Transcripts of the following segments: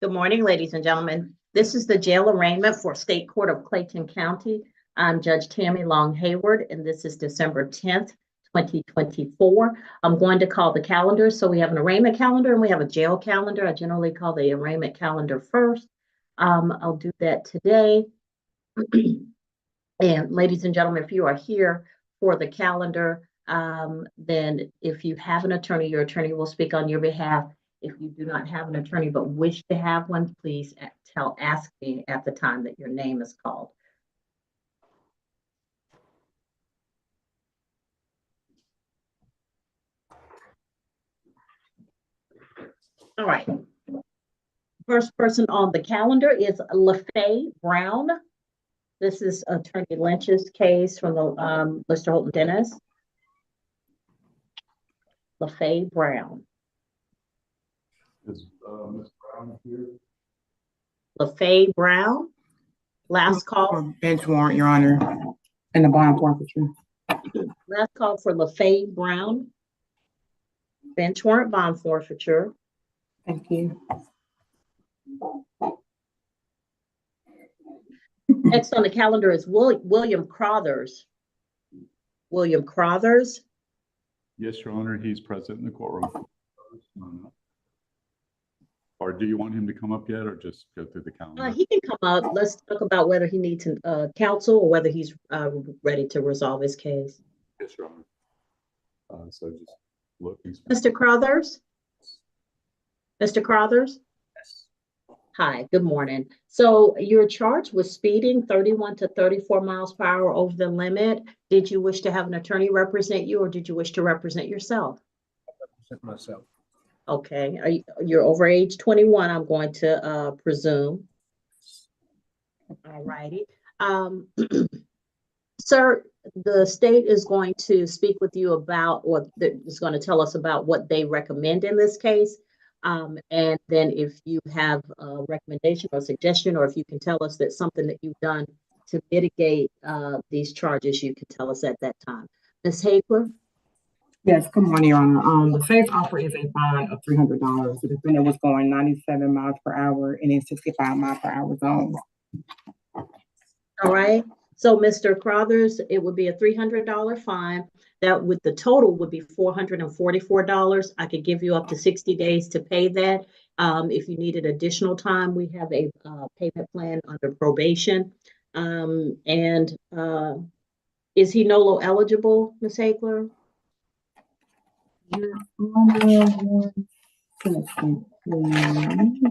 Good morning, ladies and gentlemen. This is the jail arraignment for State Court of Clayton County. I'm Judge Tammy Long Hayward, and this is December 10th, 2024. I'm going to call the calendar. So we have an arraignment calendar and we have a jail calendar. I generally call the arraignment calendar first. I'll do that today. And ladies and gentlemen, if you are here for the calendar, then if you have an attorney, your attorney will speak on your behalf. If you do not have an attorney but wish to have one, please ask me at the time that your name is called. All right. First person on the calendar is LaFay Brown. This is Attorney Lynch's case from the Lister Holton Dennis. LaFay Brown. Is Ms. Brown here? LaFay Brown. Last call. Bench warrant, Your Honor, and the bond forfeiture. Last call for LaFay Brown. Bench warrant, bond forfeiture. Thank you. Next on the calendar is William Crothers. William Crothers. Yes, Your Honor, he's present in the courtroom. Or do you want him to come up yet, or just go through the calendar? He can come up. Let's talk about whether he needs counsel or whether he's ready to resolve his case. Yes, Your Honor. So just look. Mr. Crothers? Mr. Crothers? Yes. Hi, good morning. So you're charged with speeding 31 to 34 miles per hour over the limit. Did you wish to have an attorney represent you, or did you wish to represent yourself? Represent myself. Okay, you're over age 21, I'm going to presume. All righty. Sir, the state is going to speak with you about, or is going to tell us about what they recommend in this case. And then if you have a recommendation or suggestion, or if you can tell us that something that you've done to mitigate these charges, you can tell us at that time. Ms. Hagler? Yes, good morning, Your Honor. The safe offer is a bond of $300. The defendant was going 97 miles per hour in a 65 mile per hour zone. All right. So, Mr. Crothers, it would be a $300 fine. That would, the total would be $444. I could give you up to 60 days to pay that. If you needed additional time, we have a payment plan under probation. Is he NOLO eligible, Ms. Hagler? Your Honor, 1 second, please.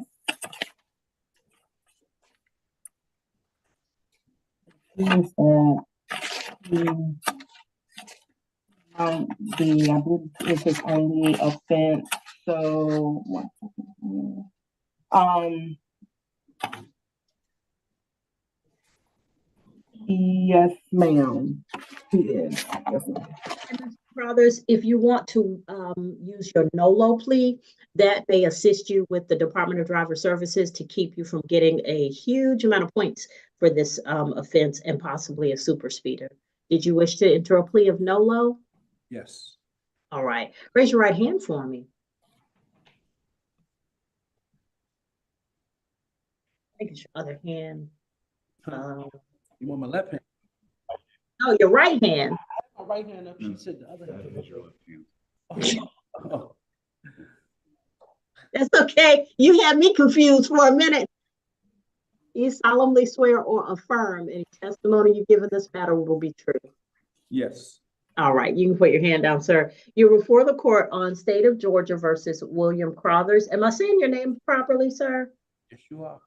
I believe this is only offense. So 1 second. Yes, ma'am. He is. Yes, ma'am. Brothers, if you want to use your NOLO plea, that may assist you with the Department of Driver Services to keep you from getting a huge amount of points for this offense and possibly a super speeder. Did you wish to enter a plea of NOLO? Yes. All right. Raise your right hand for me. I think it's your other hand. You want my left hand? No, your right hand. My right hand up. She said the other hand. That is your left hand. Oh. That's okay. You had me confused for a minute. You solemnly swear or affirm any testimony you give in this matter will be true. Yes. All right, you can put your hand down, sir. You're before the court on State of Georgia versus William Crothers. Am I saying your name properly, sir? Yes, you are.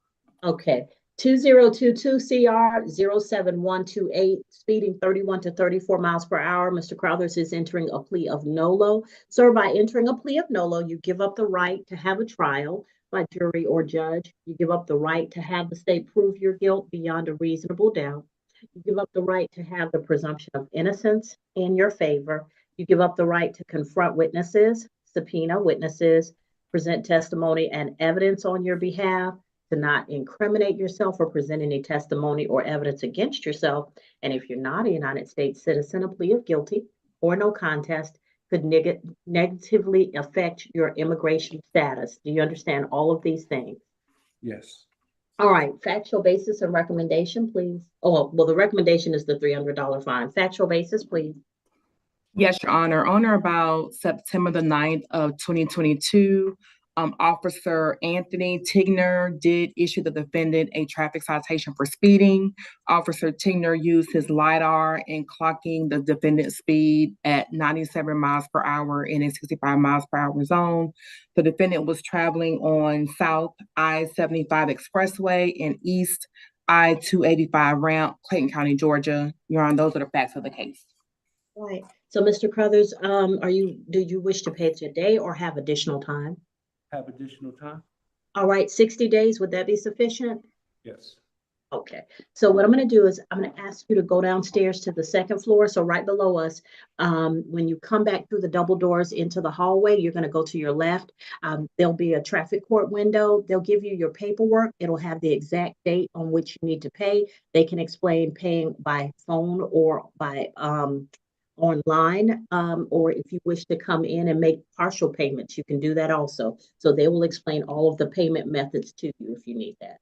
Okay. 2022 CR 07128, speeding 31 to 34 miles per hour. Mr. Crothers is entering a plea of NOLO. Sir, by entering a plea of NOLO, you give up the right to have a trial by jury or judge. You give up the right to have the state prove your guilt beyond a reasonable doubt. You give up the right to have the presumption of innocence in your favor. You give up the right to confront witnesses, subpoena witnesses, present testimony and evidence on your behalf, to not incriminate yourself or present any testimony or evidence against yourself. And if you're not a United States citizen, a plea of guilty or no contest could negatively affect your immigration status. Do you understand all of these things? Yes. All right, factual basis and recommendation, please. Oh, well, the recommendation is the $300 fine. Factual basis, please. Yes, Your Honor. On or about September the 9th of 2022, Officer Anthony Tigner did issue the defendant a traffic citation for speeding. Officer Tigner used his LiDAR in clocking the defendant's speed at 97 miles per hour in a 65 miles per hour zone. The defendant was traveling on South I-75 Expressway and East I-285 ramp, Clayton County, Georgia. Your Honor, those are the facts of the case. All right. So, Mr. Crothers, do you wish to pay today or have additional time? Have additional time? All right, 60 days, would that be sufficient? Yes. Okay, so what I'm going to do is I'm going to ask you to go downstairs to the second floor. So right below us, when you come back through the double doors into the hallway, you're going to go to your left. There'll be a traffic court window. They'll give you your paperwork. It'll have the exact date on which you need to pay. They can explain paying by phone or by online, or if you wish to come in and make partial payments, you can do that also. So they will explain all of the payment methods to you if you need that.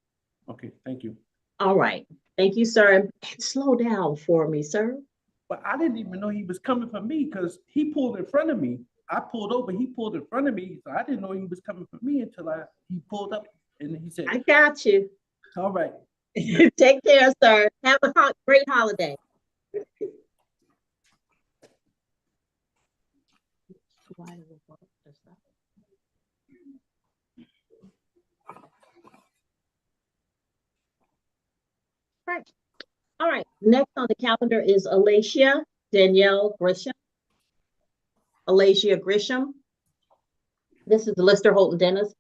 Okay, thank you. All right. Thank you, sir. Slow down for me, sir. But I didn't even know he was coming for me because he pulled in front of me. I pulled over, he pulled in front of me. So I didn't know he was coming for me until he pulled up and he said, I got you. all right. Take care, sir. Have a great holiday. Right. All right. Next on the calendar is Alacia Danielle Grisham. Alacia Grisham. This is Lister Holton Dennis.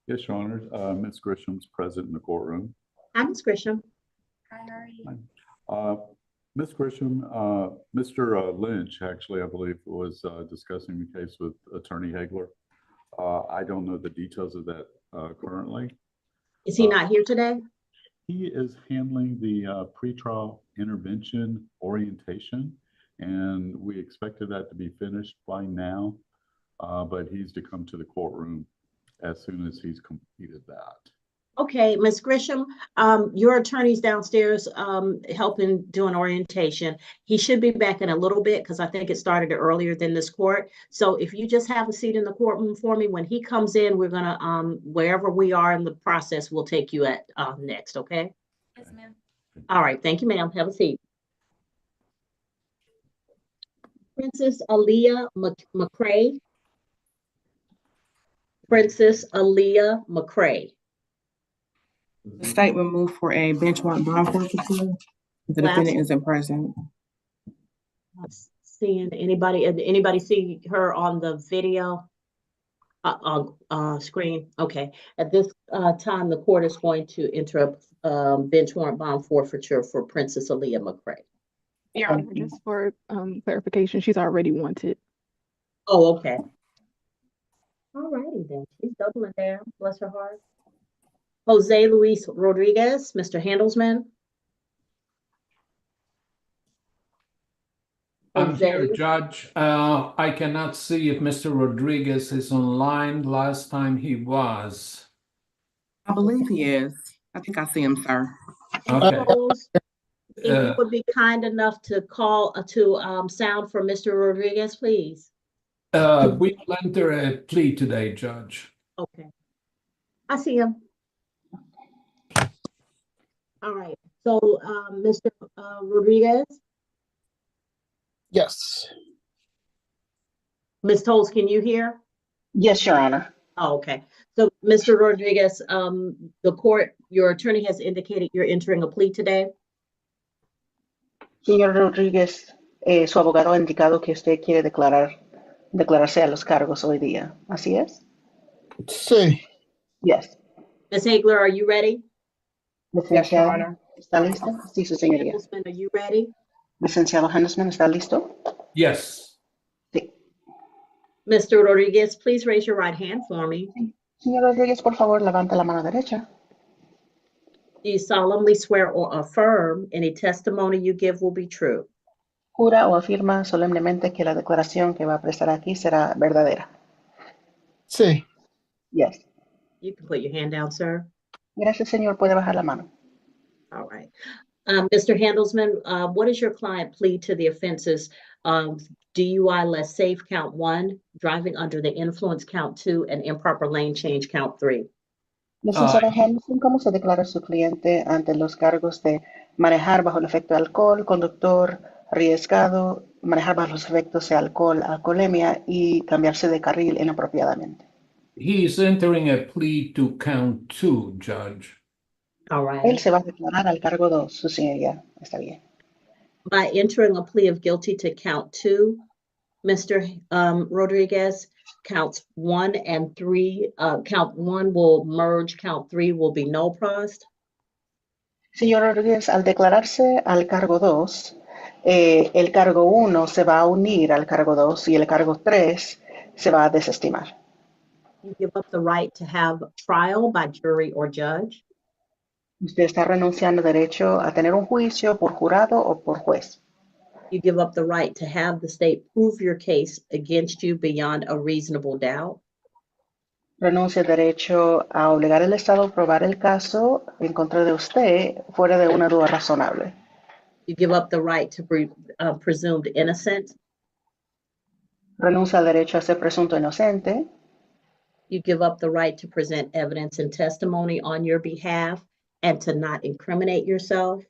Yes, Your Honor. Ms. Grisham's present in the courtroom. Hi, Ms. Grisham. Hi, how are you? Ms. Grisham, Mr. Lynch, actually, I believe, was discussing the case with Attorney Hagler. I don't know the details of that currently. Is he not here today? He is handling the pretrial intervention orientation, and we expected that to be finished by now, but he's to come to the courtroom as soon as he's completed that. Okay, Ms. Grisham, your attorney's downstairs helping do an orientation. He should be back in a little bit because I think it started earlier than this court. So if you just have a seat in the courtroom for me, when he comes in, we're gonna, wherever we are in the process, we'll take you at next, okay? Yes, ma'am. All right, thank you, ma'am. Have a seat. Princess Aaliyah McCray. Princess Aaliyah McCray. The state will move for a benchmark bond forfeiture. The defendant isn't present. Not seeing anybody see her on the video screen? Okay. At this time, the court is going to interrupt bench warrant bond forfeiture for Princess Aaliyah McCray. Your Honor, just for clarification, she's already wanted. Oh, okay. All righty then. She's doubling down. Bless her heart. Jose Luis Rodriguez, Mr. Handelsman. I'm here, Judge. I cannot see if Mr. Rodriguez is online. Last time he was. I believe he is. I think I see him, sir. Okay. If you would be kind enough to call sound for Mr. Rodriguez, please. We will enter a plea today, Judge. Okay. I see him. All right. So, Mr. Rodriguez? Yes. Ms. Tolles, can you hear? Yes, Your Honor. Oh, okay. So, Mr. Rodriguez, the court, your attorney has indicated you're entering a plea today. Señor Rodríguez, su abogado ha indicado que usted quiere declararse a los cargos hoy día. ¿Así es? Sí. Yes. Ms. Hagler, are you ready? Licenciado, ¿está listo? Sí, su señoría. Handelsman, are you ready? Licenciado Handelsman, ¿está listo? Yes. Sí. Mr. Rodriguez, please raise your right hand for me. Señor Rodríguez, por favor, levante la mano derecha. Do you solemnly swear or affirm any testimony you give will be true? Jura o afirma solemnemente que la declaración que va a prestar aquí será verdadera. Sí. Yes. You can put your hand down, sir. Gracias, señor. Puede bajar la mano. All right. Mr. Handelsman, what is your client plea to the offenses of DUI less safe count 1, driving under the influence count 2, and improper lane change count 3? Licenciado Henderson, ¿cómo se declara su cliente ante los cargos de manejar bajo el efecto de alcohol, conductor arriesgado, manejar bajo los efectos de alcohol, alcoholemia y cambiarse de carril inapropiadamente? He's entering a plea to count 2, Judge. All Él right. se va a declarar al cargo 2, su señoría. Está bien. By entering a plea of guilty to count 2, Mr. Rodriguez, counts 1 and 3, count 1 will merge, count 3 will be no prost. Señor Rodríguez, al declararse al cargo 2, el cargo 1 se va a unir al cargo 2 y el cargo 3 se va a desestimar. You give up the right to have trial by jury or judge. Usted está renunciando al derecho a tener un juicio por jurado o por juez. You give up the right to have the state prove your case against you beyond a reasonable doubt. Renuncia al derecho a obligar al Estado a probar el caso en contra de usted fuera de una duda razonable. You give up the right to be presumed innocent. Renuncia al derecho a ser presunto inocente. You give up the right to present evidence and testimony on your behalf and to not incriminate yourself.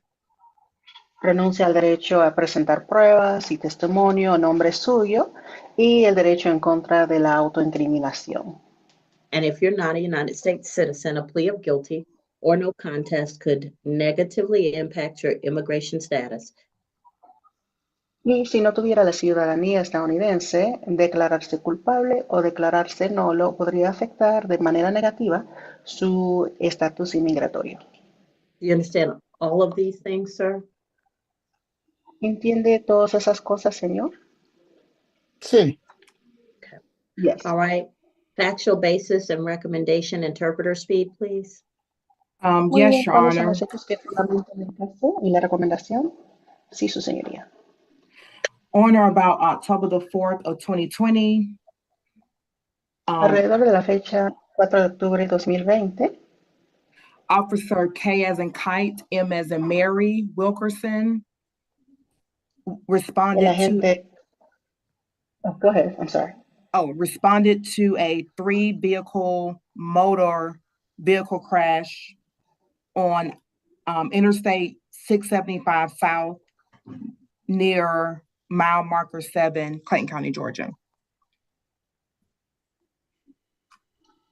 Renuncia al derecho a presentar pruebas y testimonio a nombre suyo y el derecho en contra de la autoincriminación. And if you're not a United States citizen, a plea of guilty or no contest could negatively impact your immigration status. Y si no tuviera la ciudadanía estadounidense, declararse culpable o declararse nulo podría afectar de manera negativa su estatus inmigratorio. Do you understand all of these things, sir? ¿Entiende todas esas cosas, señor? Sí. Yes. All right. Factual basis and recommendation interpreter speed, please. Muy Yes, bien, Your ¿cuáles son Honor. los hechos que fundamentan el caso y la recomendación? Sí, su señoría. On or about October the 4th of 2020, Alrededor de la fecha 4 de octubre de 2020, Officer K as in Kite, M as in Mary Wilkerson el responded agente... Oh, go ahead, I'm sorry. responded to a 3-vehicle motor vehicle crash on Interstate 675 South near mile marker 7, Clayton County, Georgia.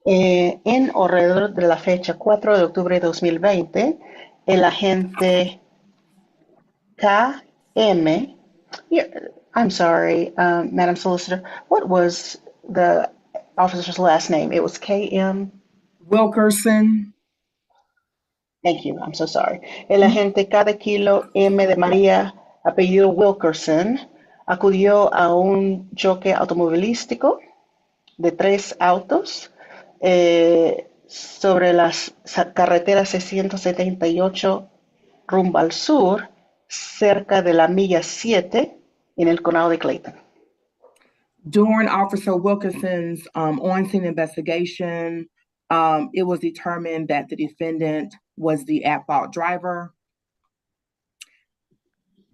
En o alrededor de la fecha 4 de octubre de 2020, el agente KM... I'm sorry, Madam Solicitor, what was the officer's last name? It was KM... Wilkerson. Thank you, I'm so sorry. El agente K de kilo M de María, apellido Wilkerson, acudió a un choque automovilístico de 3 autos sobre las carreteras 678 rumbo al sur, cerca de la milla 7 en el condado de Clayton. During Officer Wilkerson's on-scene investigation, it was determined that the defendant was the at-fault driver.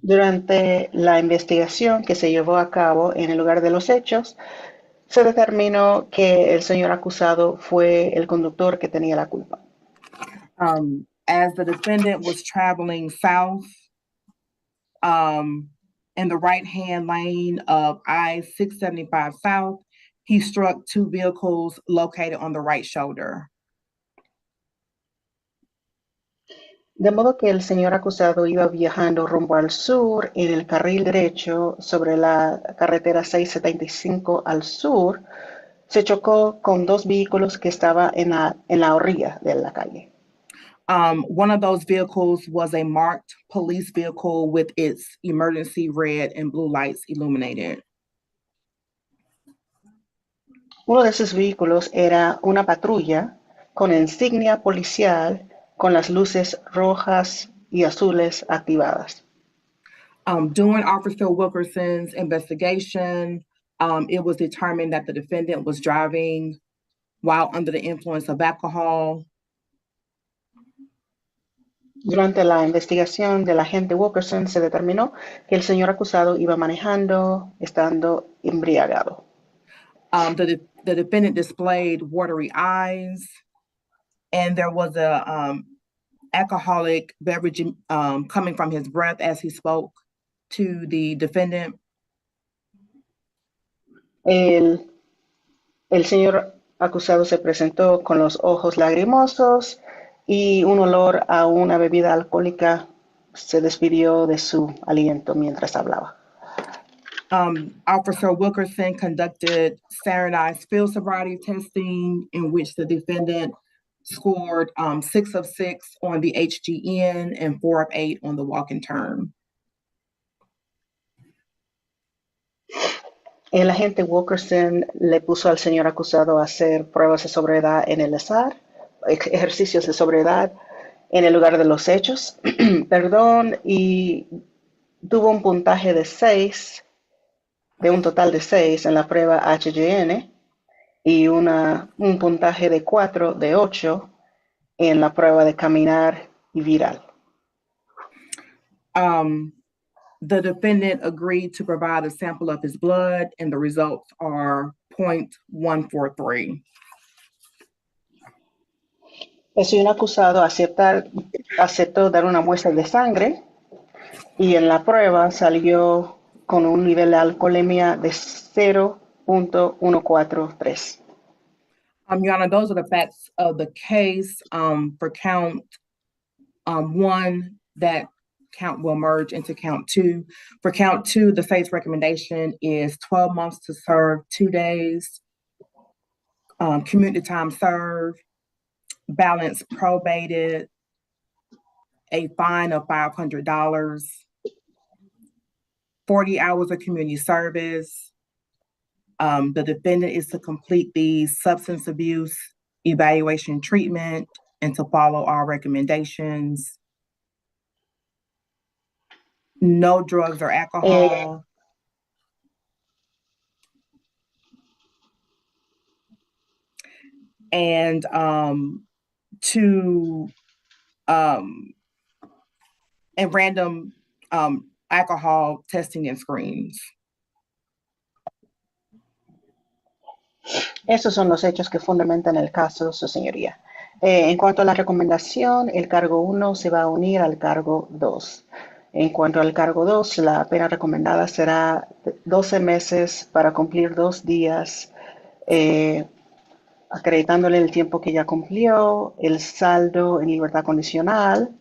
Durante la investigación que se llevó a cabo en el lugar de los hechos, se determinó que el señor acusado fue el conductor que tenía la culpa. As the defendant was traveling south in the right-hand lane of I-675 South, he struck 2 vehicles located on the right shoulder. De modo que el señor acusado iba viajando rumbo al sur en el carril derecho sobre la carretera 675 al sur, se chocó con 2 vehículos que estaban en la orilla de la calle. One of those vehicles was a marked police vehicle with its emergency red and blue lights illuminated. Uno de esos vehículos era una patrulla con insignia policial con las luces rojas y azules activadas. During Officer Wilkerson's investigation, it was determined that the defendant was driving while under the influence of alcohol. Durante la investigación del agente Wilkerson se determinó que el señor acusado iba manejando estando embriagado. The defendant displayed watery eyes, and there was a alcoholic beverage coming from his breath as he spoke to the defendant. El señor acusado se presentó con los ojos lagrimosos y un olor a una bebida alcohólica se despidió de su aliento mientras hablaba. Officer Wilkerson conducted standardized field sobriety testing in which the defendant scored 6 of 6 on the HGN and 4 of 8 on the walk and turn. El agente Wilkerson le puso al señor acusado a hacer pruebas de sobriedad en el SAR, ejercicios de sobriedad en el lugar de los hechos, perdón, y tuvo un puntaje de 6, de un total de 6 en la prueba HGN y un puntaje de 4 de 8 en la prueba de caminar y viral. The defendant agreed to provide a sample of his blood, and the results are 0.143. El señor acusado aceptó dar una muestra de sangre y en la prueba salió con un nivel de alcoholemia de 0.143. Your Honor, those are the facts of the case. For count 1, that count will merge into count 2. For count 2, the state's recommendation is 12 months to serve, 2 days, community time served, balance probated, a fine of $500, 40 hours of community service. The defendant is to complete the substance abuse evaluation treatment and to follow our recommendations. No drugs or alcohol. And random alcohol testing and screens. Esos son los hechos que fundamentan el caso, su señoría. En cuanto a la recomendación, el cargo 1 se va a unir al cargo 2. En cuanto al cargo 2, la pena recomendada será 12 meses para cumplir 2 días, acreditándole el tiempo que ya cumplió, el saldo en libertad condicional,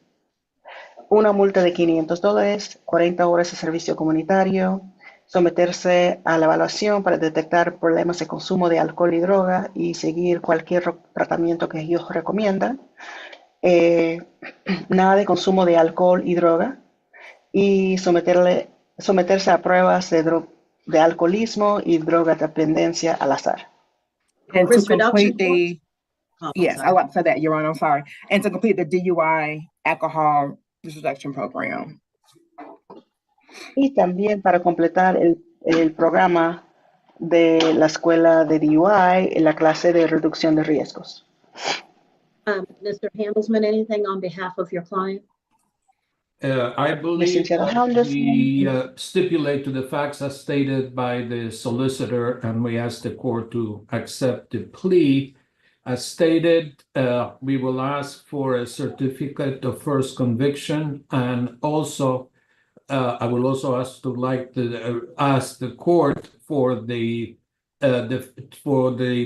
una multa de $500, 40 horas de servicio comunitario, someterse a la evaluación para detectar problemas de consumo de alcohol y droga y seguir cualquier tratamiento que ellos recomiendan. Nada de consumo de alcohol y droga y someterse a pruebas de alcoholismo y droga dependencia al azar. And to complete the, yes, I want to say that, Your Honor, I'm sorry. And to complete the DUI alcohol reduction program. Y también para completar el programa de la escuela de DUI en la clase de reducción de riesgos. Mr. Handelsman, anything on behalf of your client? I believe that we stipulate to the facts as stated by the solicitor, and we ask the court to accept the plea. As stated, we will ask for a certificate of first conviction, and also I will also ask the court for the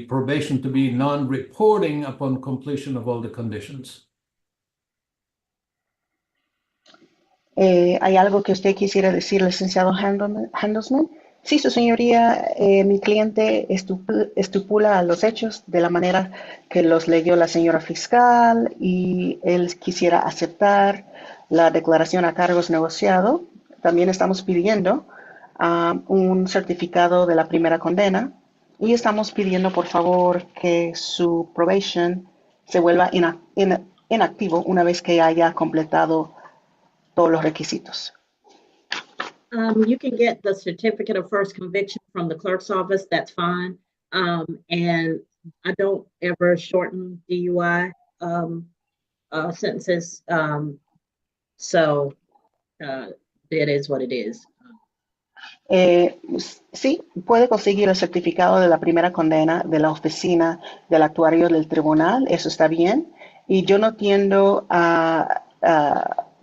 probation to be non-reporting upon completion of all the conditions. ¿Hay algo que usted quisiera decir, licenciado Handelsman? Sí, su señoría, mi cliente estipula los hechos de la manera que los leyó la señora fiscal y él quisiera aceptar la declaración a cargos negociado. También estamos pidiendo un certificado de la primera condena y estamos pidiendo, por favor, que su probation se vuelva inactivo una vez que haya completado todos los requisitos. You can get the certificate of first conviction from the clerk's office. That's fine. And I don't ever shorten DUI sentences. So it is what it is. Sí, puede conseguir el certificado de la primera condena de la oficina del actuario del tribunal, eso está bien. Y yo no tiendo a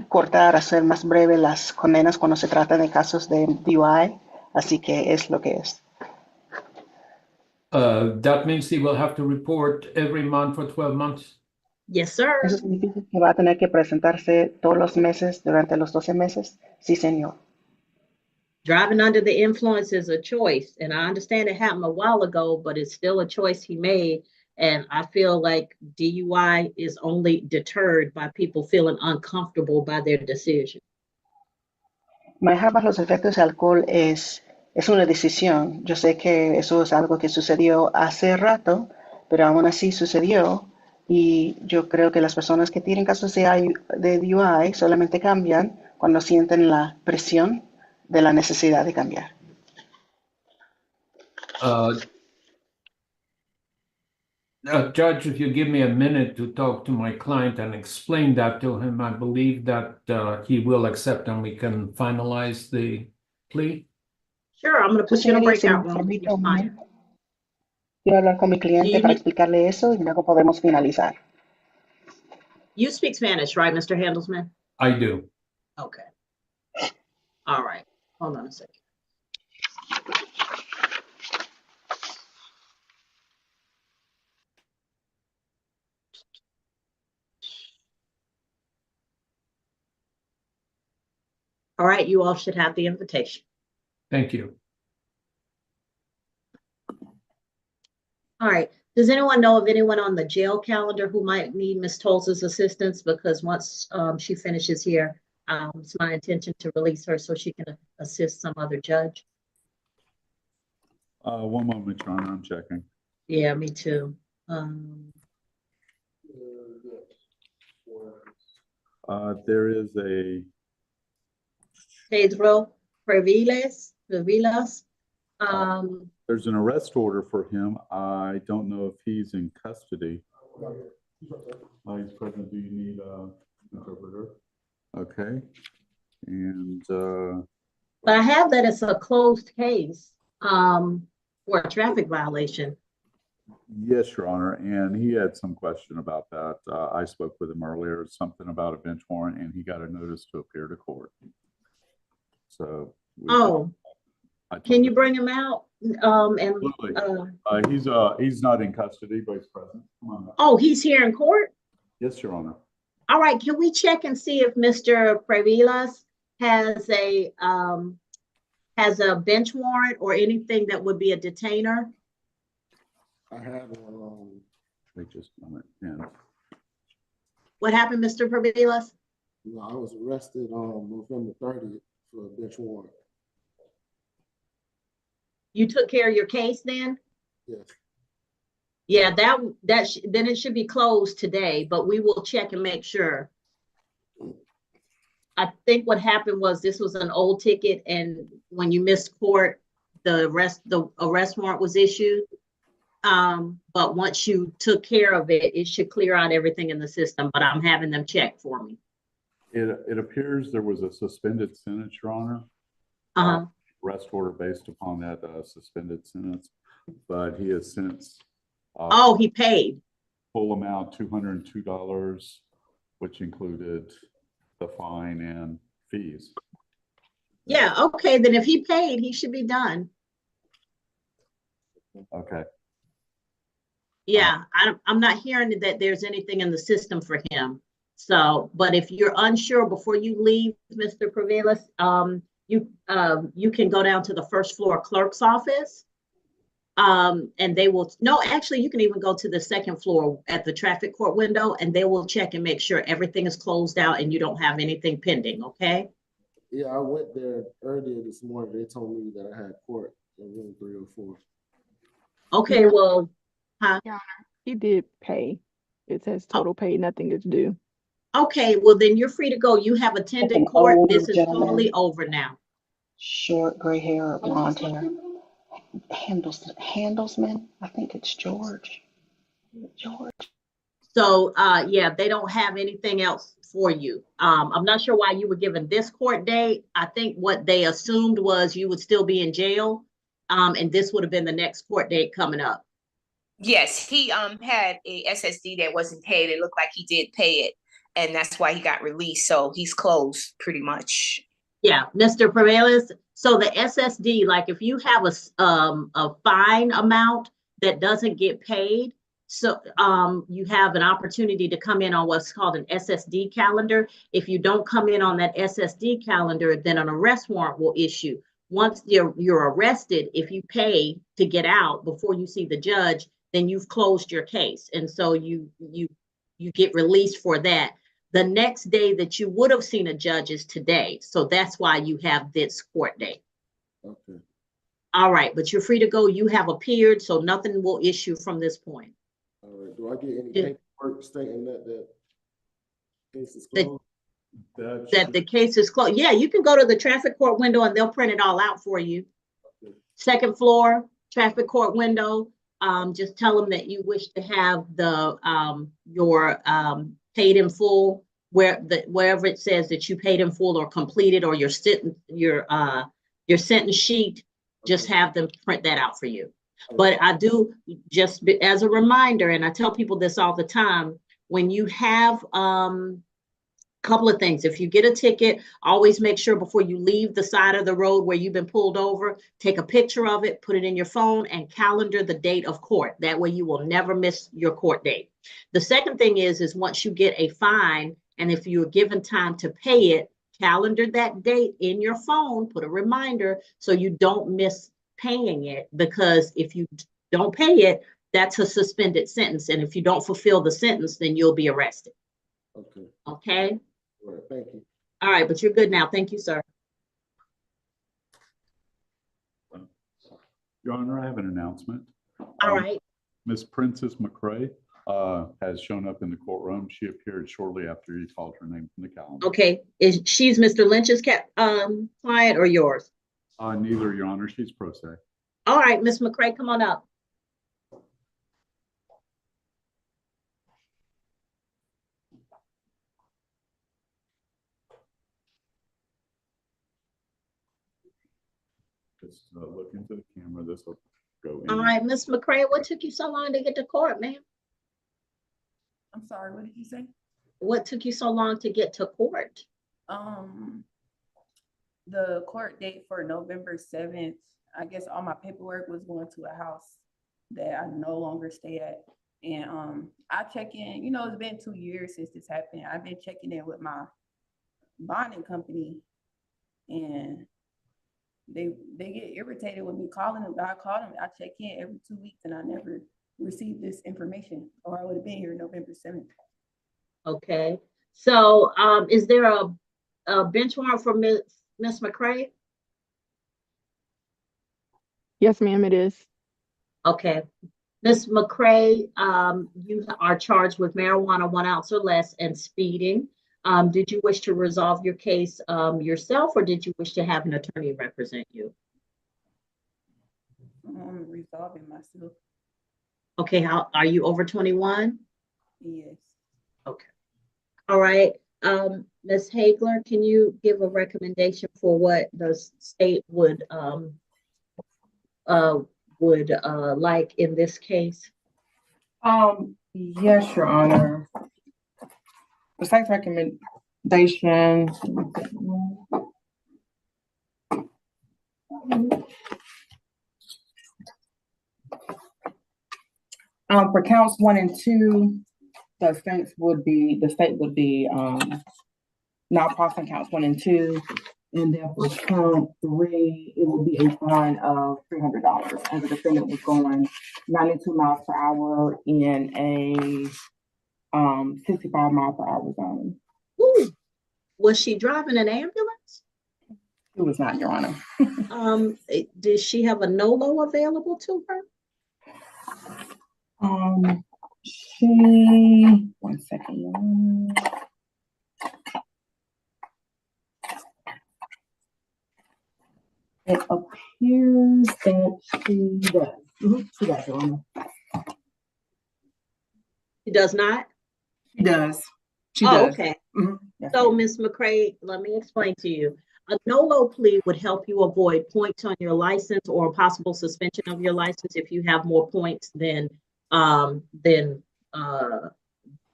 cortar, a hacer más breve las condenas cuando se trata de casos de DUI, así que es lo que es. That means he will have to report every month for 12 months. Yes, sir. ¿Eso significa que va a tener que presentarse todos los meses durante los 12 meses? Sí, señor. Driving under the influence is a choice, and I understand it happened a while ago, but it's still a choice he made. And I feel like DUI is only deterred by people feeling uncomfortable by their decision. Manejar bajo los efectos de alcohol es una decisión. Yo sé que eso es algo que sucedió hace rato, pero aún así sucedió. Y yo creo que las personas que tienen casos de DUI solamente cambian cuando sienten la presión de la necesidad de cambiar. Judge, if you give me a minute to talk to my client and explain that to him, I believe that he will accept and we can finalize the plea. Sure, I'm going to put you in a breakout room. Quiero hablar con mi cliente para explicarle eso y luego podemos finalizar. You speak Spanish, right, Mr. Handelsman? I do. Okay. All right. Hold on a second. All right, you all should have the invitation. Thank you. All right. Does anyone know of anyone on the jail calendar who might need Ms. Tolz's assistance? Because once she finishes here, it's my intention to release her so she can assist some other judge. One moment, Your Honor, I'm checking. Yeah, me too. There is a Pedro Previlas. There's an arrest order for him. I don't know if he's in custody. Vice President, do you need an interpreter? Okay. And but I have that it's a closed case for a traffic violation. yes, Your Honor, and he had some question about that. I spoke with him earlier, something about a bench warrant, and he got a notice to appear to court. So can you bring him out? He's not in custody, but he's present. Come on. Oh, he's here in court? Yes, Your Honor. All right, can we check and see if Mr. Previlas has a bench warrant or anything that would be a detainer? I have Wait just a moment. Yeah. What happened, Mr. Previlas? I was arrested on November 30th for a bench warrant. You took care of your case then? Yes. Yeah, then it should be closed today, but we will check and make sure. I think what happened was this was an old ticket, and when you missed court, the arrest warrant was issued. But once you took care of it, it should clear out everything in the system, but I'm having them check for me. It appears there was a suspended sentence, Your Honor. Arrest order based upon that suspended sentence, but he has since he paid full amount, $202, which included the fine and fees. Yeah, okay, then if he paid, he should be done. Okay. Yeah, I'm not hearing that there's anything in the system for him. So, but if you're unsure before you leave, Mr. Previlas, you can go down to the first floor clerk's office, and they will, no, actually, you can even go to the second floor at the traffic court window, and they will check and make sure everything is closed out and you don't have anything pending, okay? Yeah, I went there earlier this morning. They told me that I had court in room 304. Okay, well, Your Honor, he did pay. It says total paid, nothing is due. Okay, well, then you're free to go. You have attended court. This is totally over now. Short gray hair, blonde hair. Handelsman? I think it's George. So, yeah, they don't have anything else for you. I'm not sure why you were given this court date. I think what they assumed was you would still be in jail, and this would have been the next court date coming up. Yes, he had a SSD that wasn't paid. It looked like he did pay it, and that's why he got released. So he's closed pretty much. Yeah, Mr. Perales. So the SSD, like if you have a fine amount that doesn't get paid, so you have an opportunity to come in on what's called an SSD calendar. If you don't come in on that SSD calendar, then an arrest warrant will issue. Once you're arrested, if you pay to get out before you see the judge, then you've closed your case, and so you get released for that. The next day that you would have seen a judge is today, so that's why you have this court date. Okay. All right, but you're free to go. You have appeared, so nothing will issue from this point. All right. Do I get any paperwork stating that case is closed? That the case is closed. Yeah, you can go to the traffic court window and they'll print it all out for you. Okay. Second floor, traffic court window. Just tell them that you wish to have the your paid in full, wherever it says that you paid in full or completed, or your sentence sheet. Just have them print that out for you. But I do, just as a reminder, and I tell people this all the time, when you have couple of things. If you get a ticket, always make sure before you leave the side of the road where you've been pulled over, take a picture of it, put it in your phone, and calendar the date of court. That way you will never miss your court date. The second thing is once you get a fine, and if you're given time to pay it, calendar that date in your phone, put a reminder so you don't miss paying it, because if you don't pay it, that's a suspended sentence. And if you don't fulfill the sentence, then you'll be arrested. Okay. Okay. All right. Thank you. All right, but you're good now. Thank you, sir. Your Honor, I have an announcement. All right. Miss Princess McCrae has shown up in the courtroom. She appeared shortly after you called her name from the calendar. Okay. She's Mr. Lynch's client or yours? Neither, Your Honor. She's pro se. All right, Miss McCrae, come on up. Just look into the camera. This will go in. All right, Miss McCrae, what took you so long to get to court, ma'am? I'm sorry, what did you say? What took you so long to get to court? The court date for November 7th, I guess all my paperwork was going to a house that I no longer stay at. And I check in, you know, it's been 2 years since this happened. I've been checking in with my bonding company, and they get irritated with me calling them. I call them, I check in every 2 weeks, and I never received this information, or I would have been here November 7th. Okay. So is there a bench warrant for Miss McCrae? Yes, ma'am, it is. Okay. Miss McCrae, you are charged with marijuana 1 ounce or less and speeding. Did you wish to resolve your case yourself, or did you wish to have an attorney represent you? I'm resolving myself. Okay, are you over 21? Yes. Okay. All right. Ms. Hagler, can you give a recommendation for what the state would like in this case? Yes, Your Honor. The state's recommendation. For counts 1 and 2, the state would be not processing counts 1 and 2, and then for count 3, it would be a fine of $300, as the defendant was going 92 miles per hour in a 65 mile per hour zone. Ooh. Was she driving an ambulance? It was not, Your Honor. Did she have a NOLO available to her? One second. It appears that she does. She does, Your Honor. She does not? She does. She Oh, does. okay. Yes, So, ma'am. Ms. McCray, let me explain to you. A no-low plea would help you avoid points on your license or a possible suspension of your license if you have more points than the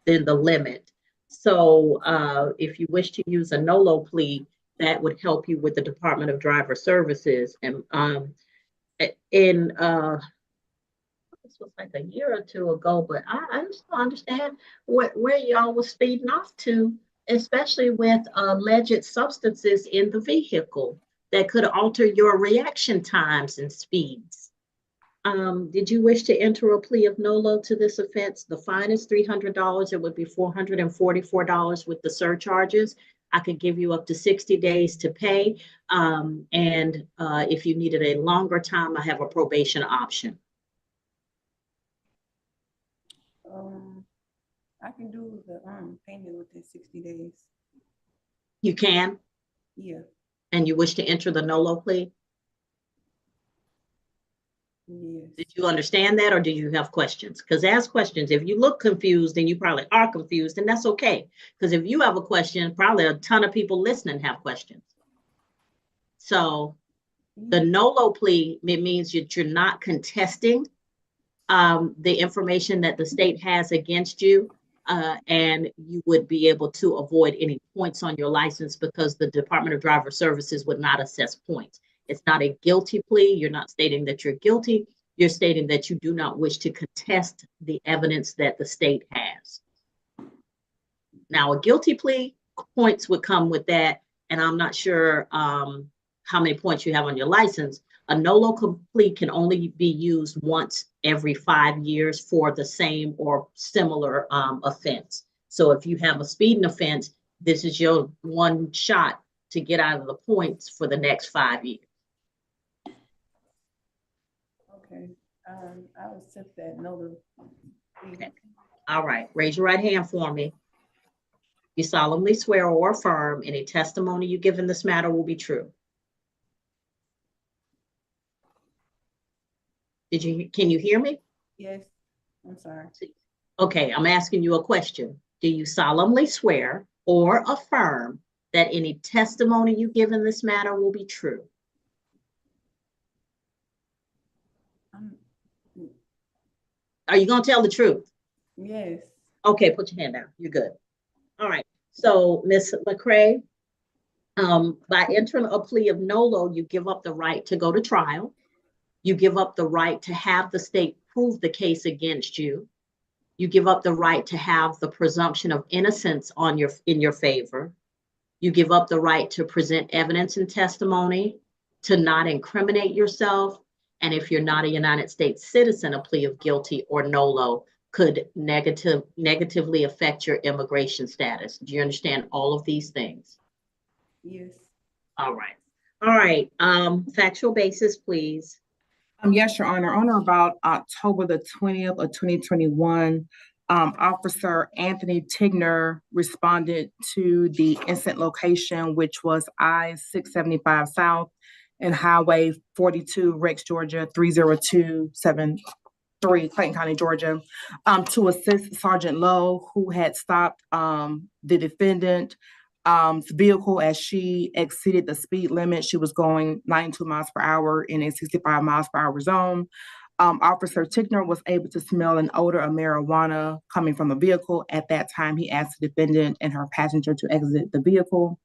limit. So, if you wish to use a no-low plea, that would help you with the Department of Driver Services. And this was like a year or two ago, but I just don't understand where y'all was speeding off to, especially with alleged substances in the vehicle that could alter your reaction times and speeds. Did you wish to enter a plea of nolo to this offense? The fine is $300. It would be $444 with the surcharges. I could give you up to 60 days to pay. If you needed a longer time, I have a probation option. I can do the payment within 60 days. You can? Yeah. And you wish to enter the nolo plea? Yes. Did you understand that, or do you have questions? Because ask questions. If you look confused, then you probably are confused, and that's okay. Because if you have a question, probably a ton of people listening have questions. So the nolo plea, it means that you're not contesting the information that the state has against you, and you would be able to avoid any points on your license because the Department of Driver Services would not assess points. It's not a guilty plea. You're not stating that you're guilty. You're stating that you do not wish to contest the evidence that the state has. Now, a guilty plea, points would come with that, and I'm not sure how many points you have on your license. A no-local plea can only be used once every 5 years for the same or similar offense. So if you have a speeding offense, this is your one shot to get out of the points for the next 5 years. Okay. I'll accept that no. Okay. All right. Raise your right hand for me. You solemnly swear or affirm any testimony you give in this matter will be true. Can you hear me? Yes. I'm sorry. Okay, I'm asking you a question. Do you solemnly swear or affirm that any testimony you give in this matter will be true? Are you going to tell the truth? Yes. Okay, put your hand down. You're good. All right. So, Ms. McCray, by entering a plea of nolo, you give up the right to go to trial. You give up the right to have the state prove the case against you. You give up the right to have the presumption of innocence in your favor. You give up the right to present evidence and testimony, to not incriminate yourself. And if you're not a United States citizen, a plea of guilty or nolo could negatively affect your immigration status. Do you understand all of these things? Yes. All right. All right. Factual basis, please. Yes, Your Honor. On or about October the 20th of 2021, Officer Anthony Tigner responded to the incident location, which was I-675 South and Highway 42, Rex, Georgia, 30273, Clayton County, Georgia, to assist Sergeant Lowe, who had stopped the defendant vehicle as she exceeded the speed limit. She was going 92 miles per hour in a 65 miles per hour zone. Officer Tigner was able to smell an odor of marijuana coming from the vehicle. At that time, he asked the defendant and her passenger to exit the vehicle.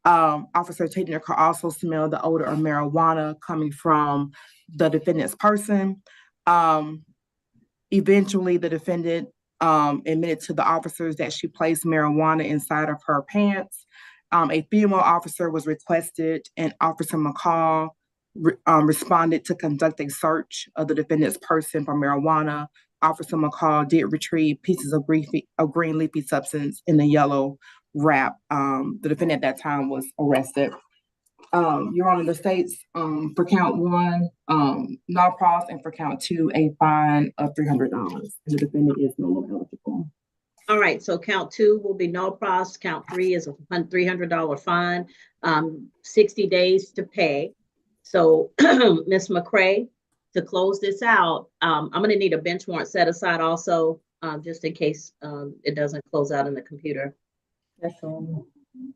Officer Tigner could also smell the odor of marijuana coming from the defendant's person. Eventually, the defendant admitted to the officers that she placed marijuana inside of her pants. A female officer was requested, and Officer McCall responded to conduct a search of the defendant's person for marijuana. Officer McCall did retrieve pieces of green leafy substance in the yellow wrap. The defendant at that time was arrested. Your Honor, the states for count one, no pros, and for count two, a fine of $300. The defendant is no longer eligible. All right, so count two will be no pros. Count three is a $300 fine, 60 days to pay. So, Ms. McCray, to close this out, I'm going to need a bench warrant set aside also, just in case it doesn't close out in the computer. That's all.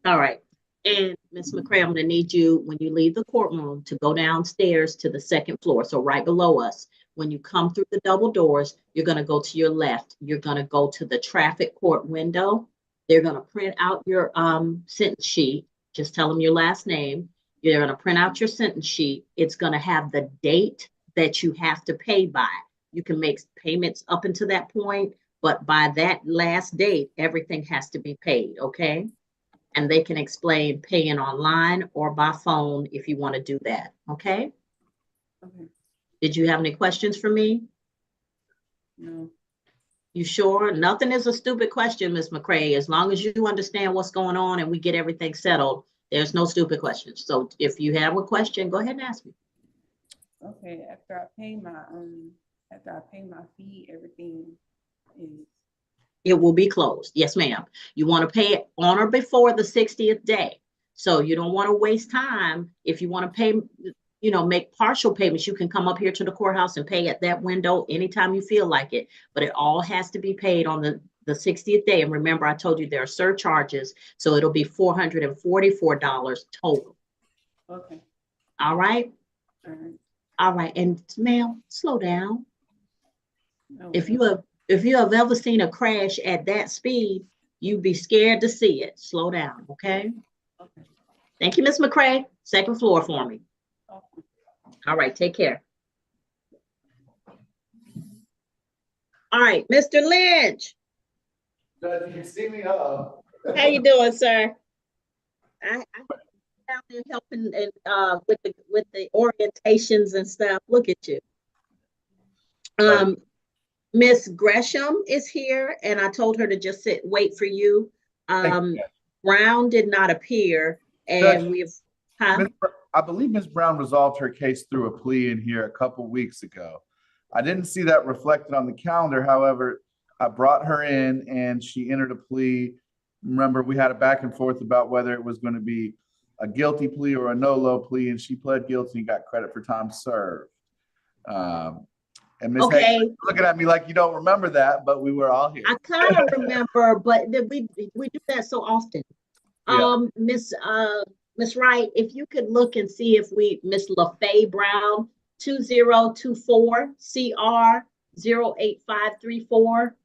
All right. And Ms. McCray, I'm gonna need you, when you leave the courtroom, to go downstairs to the second floor, so right below us. When you come through the double doors, you're gonna go to your left. You're gonna go to the traffic court window. They're gonna print out your sentence sheet. Just tell them your last name. You're gonna print out your sentence sheet. It's gonna have the date that you have to pay by. You can make payments up until that point, but by that last date, everything has to be paid, okay? And they can explain paying online or by phone if you want to do that, okay? Okay. Did you have any questions for me? No. You sure? Nothing is a stupid question, Ms. McCray. As long as you understand what's going on and we get everything settled, there's no stupid questions. So if you have a question, go ahead and ask me. Okay, after I pay my fee, everything is, It will be closed. Yes, ma'am. You want to pay it on or before the 60th day. So you don't want to waste time. If you want to pay, you know, make partial payments, you can come up here to the courthouse and pay at that window anytime you feel like it. But it all has to be paid on the 60th day. And remember, I told you there are surcharges. So it'll be $444 total. okay. All right. All right. All right. And ma'am, slow down. No, If you have ever seen a crash at that speed, you'd be scared to see it. Slow down, okay? okay. Thank you, Ms. McCray. Second floor for me. Okay. All right, take care. All right, Mr. Lynch. Judge, you can see me up. How you doing, sir? I'm down there helping and with the orientations and stuff. Look at you. Miss Gresham is here, and I told her to just wait for you. Brown did not appear, and Judge, I believe Ms. Brown resolved her case through a plea in here a couple weeks ago. I didn't see that reflected on the calendar. However, I brought her in and she entered a plea. Remember, we had a back and forth about whether it was going to be a guilty plea or a no-low plea, and she pled guilty and got credit for time served. And Ms. Okay. Hayes, looking at me like you don't remember that, but we were all here. I kind of remember, but we do that so often. Yeah. Miss Wright, if you could look and see if Miss LaFay Brown, 2024 CR 08534,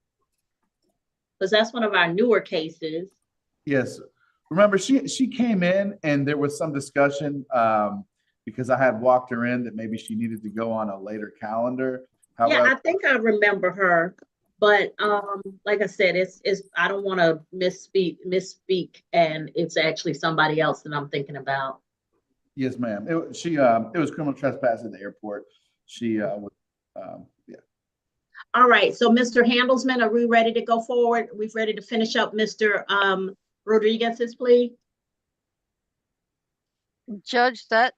because that's one of our newer cases. Yes. Remember, she came in and there was some discussion because I had walked her in that maybe she needed to go on a later calendar. However, yeah, I think I remember her, but like I said, it's I don't want to misspeak, and it's actually somebody else that I'm thinking about. Yes, ma'am. It was criminal trespass at the airport. Yeah. All right, so Mr. Handelsman, are we ready to go forward? We're ready to finish up Mr. Rodriguez's plea? Judge, that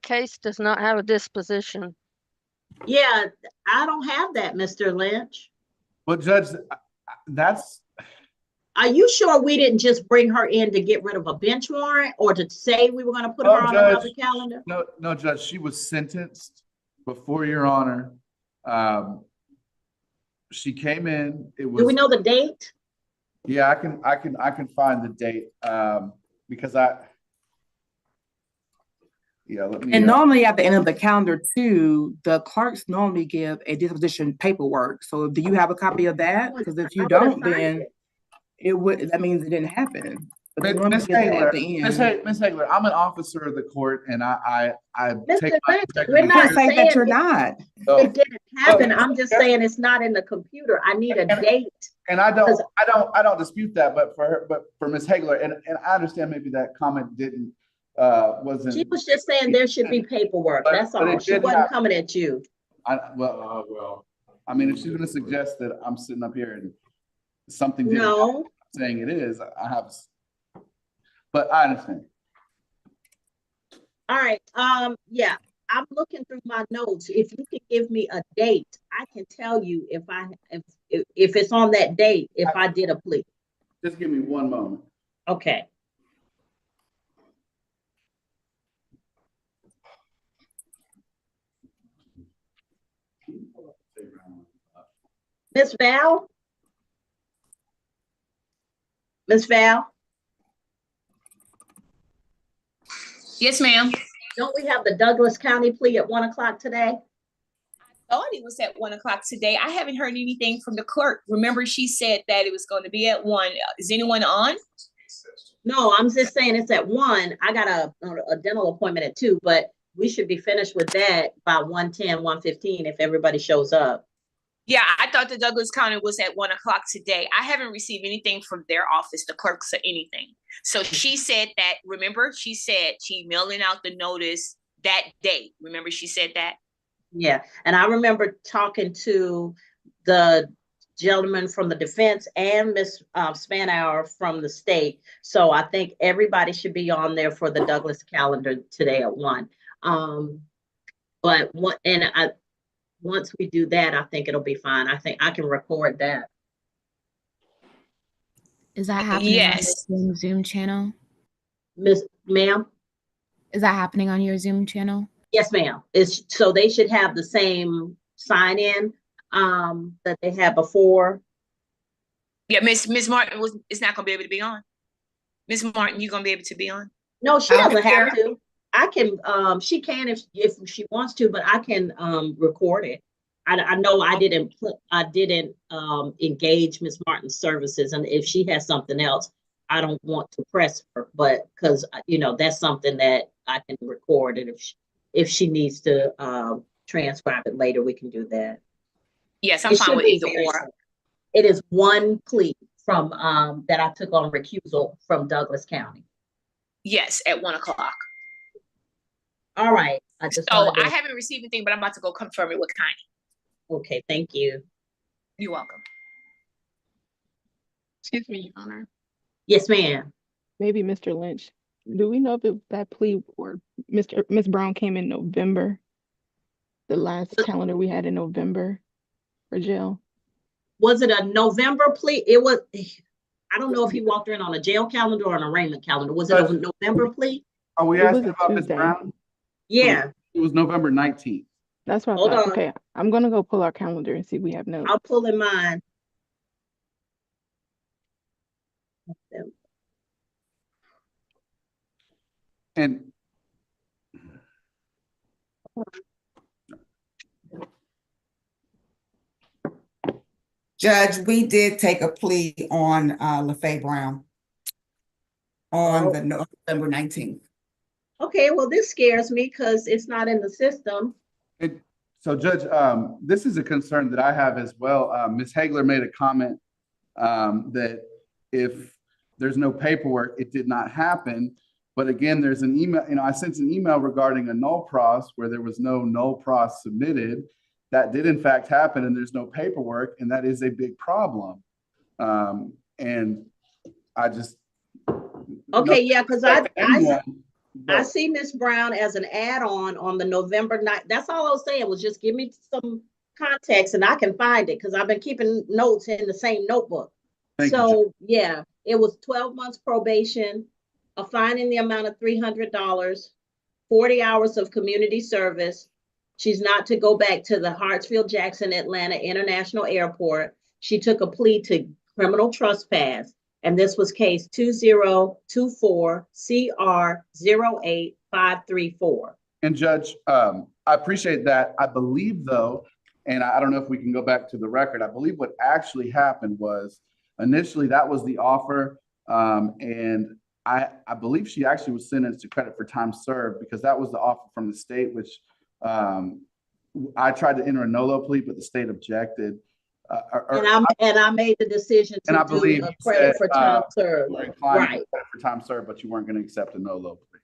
case does not have a disposition. Yeah, I don't have that, Mr. Lynch. Well, Judge, that's... Are you sure we didn't just bring her in to get rid of a bench warrant or to say we were going to put her on another calendar? No, Judge, she was sentenced before Your Honor. She came in. It was. Do we know the date? Yeah, I can find the date because let me. And normally at the end of the calendar too, the clerks normally give a disposition paperwork. So do you have a copy of that? Because if you don't, then that means it didn't happen. Miss Hagler, I'm an officer of the court, and I take my we're not saying that you're not. It didn't happen. I'm just saying it's not in the computer. I need a date. And I don't dispute that, but for Miss Hagler, and I understand maybe that comment wasn't. She was just saying there should be paperwork. That's all. She wasn't coming at you. Well, I mean, if she's going to suggest that I'm sitting up here and something didn't happen, saying it is, I have. But I understand. All right. Yeah, I'm looking through my notes. If you can give me a date, I can tell you if it's on that date, if I did a plea. Just give me one moment. Okay. Miss Val? Miss Val? Yes, ma'am. Don't we have the Douglas County plea at 1 o'clock today? Thought it was at 1 o'clock today. I haven't heard anything from the clerk. Remember, she said that it was going to be at 1. Is anyone on? No, I'm just saying it's at 1. I got a dental appointment at 2, but we should be finished with that by 1:10, 1:15 if everybody shows up. Yeah, I thought the Douglas County was at 1 o'clock today. I haven't received anything from their office, the clerks or anything. So she said that, remember, she said she mailing out the notice that day. Remember, she said that? Yeah, and I remember talking to the gentleman from the defense and Ms. Spanauer from the state. So I think everybody should be on there for the Douglas calendar today at 1. But once we do that, I think it'll be fine. I think I can record that. Is that happening Yes. on your Zoom channel? Ma'am? Is that happening on your Zoom channel? Yes, ma'am. So they should have the same sign in that they had before. Yeah, Miss Martin is not gonna be able to be on. Miss Martin, you gonna be able to be on? No, she doesn't have to. I can, she can if she wants to, but I can record it. I know I didn't engage Miss Martin's services, and if she has something else, I don't want to press her, but because that's something that I can record, and if she needs to transcribe it later, we can do that. Yes, I'm fine with either or. It is one plea from that I took on recusal from Douglas County. Yes, at 1 o'clock. All right. I haven't received anything, but I'm about to go confirm it with Connie. Okay, thank you. You're welcome. Excuse me, Your Honor. Yes, ma'am. Maybe Mr. Lynch. Do we know if that plea or Miss Brown came in November? The last calendar we had in November for jail. Was it a November plea? It was. I don't know if he walked in on a jail calendar or an arraignment calendar. Was it a November plea? Are we asking about Ms. Brown? Yeah. It was November 19th. That's what I thought. Okay, I'm gonna go pull our calendar and see if we have notes. I'll pull in mine. And Judge, we did take a plea on LaFay Brown on the November 19th. Okay, well, this scares me because it's not in the system. So, Judge, this is a concern that I have as well. Ms. Hagler made a comment that if there's no paperwork, it did not happen. But again, there's an email, I sent an email regarding a null pros where there was no null pros submitted. That did in fact happen, and there's no paperwork, and that is a big problem. And I just yeah, because I see Miss Brown as an add-on on the November night. That's all I was saying was just give me some context and I can find it because I've been keeping notes in the same notebook. So yeah, it was 12 months probation, a fine in the amount of $300, 40 hours of community service. She's not to go back to the Hartsfield-Jackson Atlanta International Airport. She took a plea to criminal trespass. And this was case 2024 CR 08534. And Judge, I appreciate that. I believe though, and I don't know if we can go back to the record, I believe what actually happened was initially that was the offer. And I believe she actually was sentenced to credit for time served because that was the offer from the state, which I tried to enter a NOLO plea, but the state objected. And I made the decision to do a credit for time served. Right. Credit for time served, but you weren't going to accept a NOLO plea.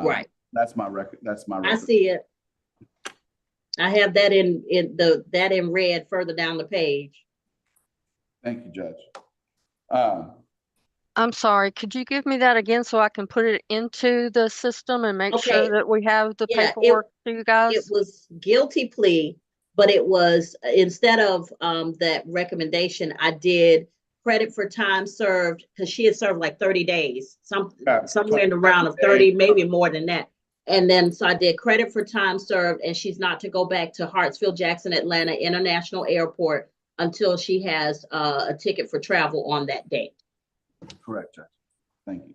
Right. That's my record. That's my record. I see it. I have that in red further down the page. Thank you, Judge. I'm sorry, could you give me that again so I can put it into the system and make sure that we have the paperwork to you guys? It was guilty plea, but it was instead of that recommendation, I did credit for time served because she had served like 30 days, somewhere in the round of 30, maybe more than that. And then so I did credit for time served, and she's not to go back to Hartsfield-Jackson Atlanta International Airport until she has a ticket for travel on that date. Correct, Judge. Thank you.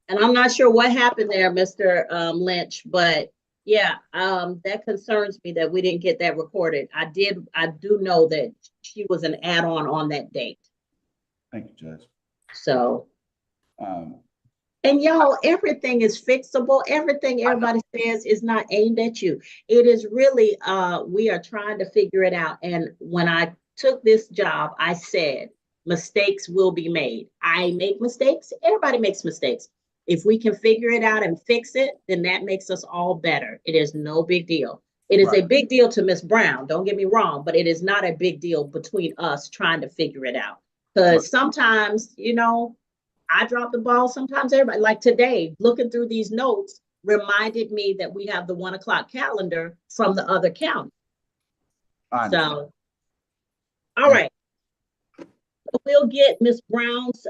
And I'm not sure what happened there, Mr. Lynch, but yeah, that concerns me that we didn't get that recorded. I do know that she was an add-on on that date. Thank you, Judge. So, and y'all, everything is fixable. Everything everybody says is not aimed at you. It is really, we are trying to figure it out. And when I took this job, I said, mistakes will be made. I make mistakes. Everybody makes mistakes. If we can figure it out and fix it, then that makes us all better. It is no big deal. It is a big deal to Miss Brown, don't get me wrong, but it is not a big deal between us trying to figure it out. Because sometimes, you know, I drop the ball. Sometimes everybody, like today, looking through these notes reminded me that we have the 1 o'clock calendar from the other county. So, all right. We'll get Miss Brown's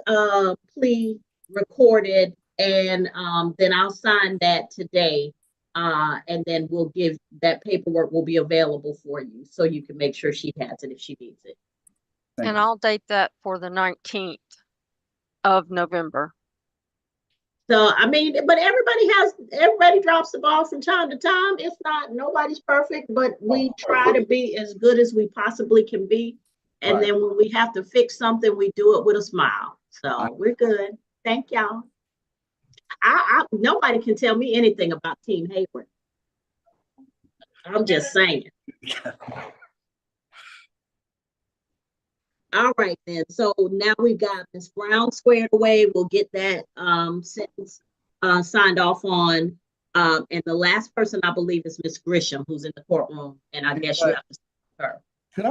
plea recorded, and then I'll sign that today. And then we'll give that paperwork will be available for you so you can make sure she has it if she needs it. And I'll date that for the 19th of November. So, I mean, but everybody drops the ball from time to time. It's not, nobody's perfect, but we try to be as good as we possibly can be. And then when we have to fix something, we do it with a smile. So we're good. Thank y'all. Nobody can tell me anything about Team Hayward. I'm just saying. All right, then. So now we've got Ms. Brown squared away. We'll get that sentence signed off on. And the last person, I believe, is Ms. Grisham, who's in the courtroom. And I guess you have to see her. Could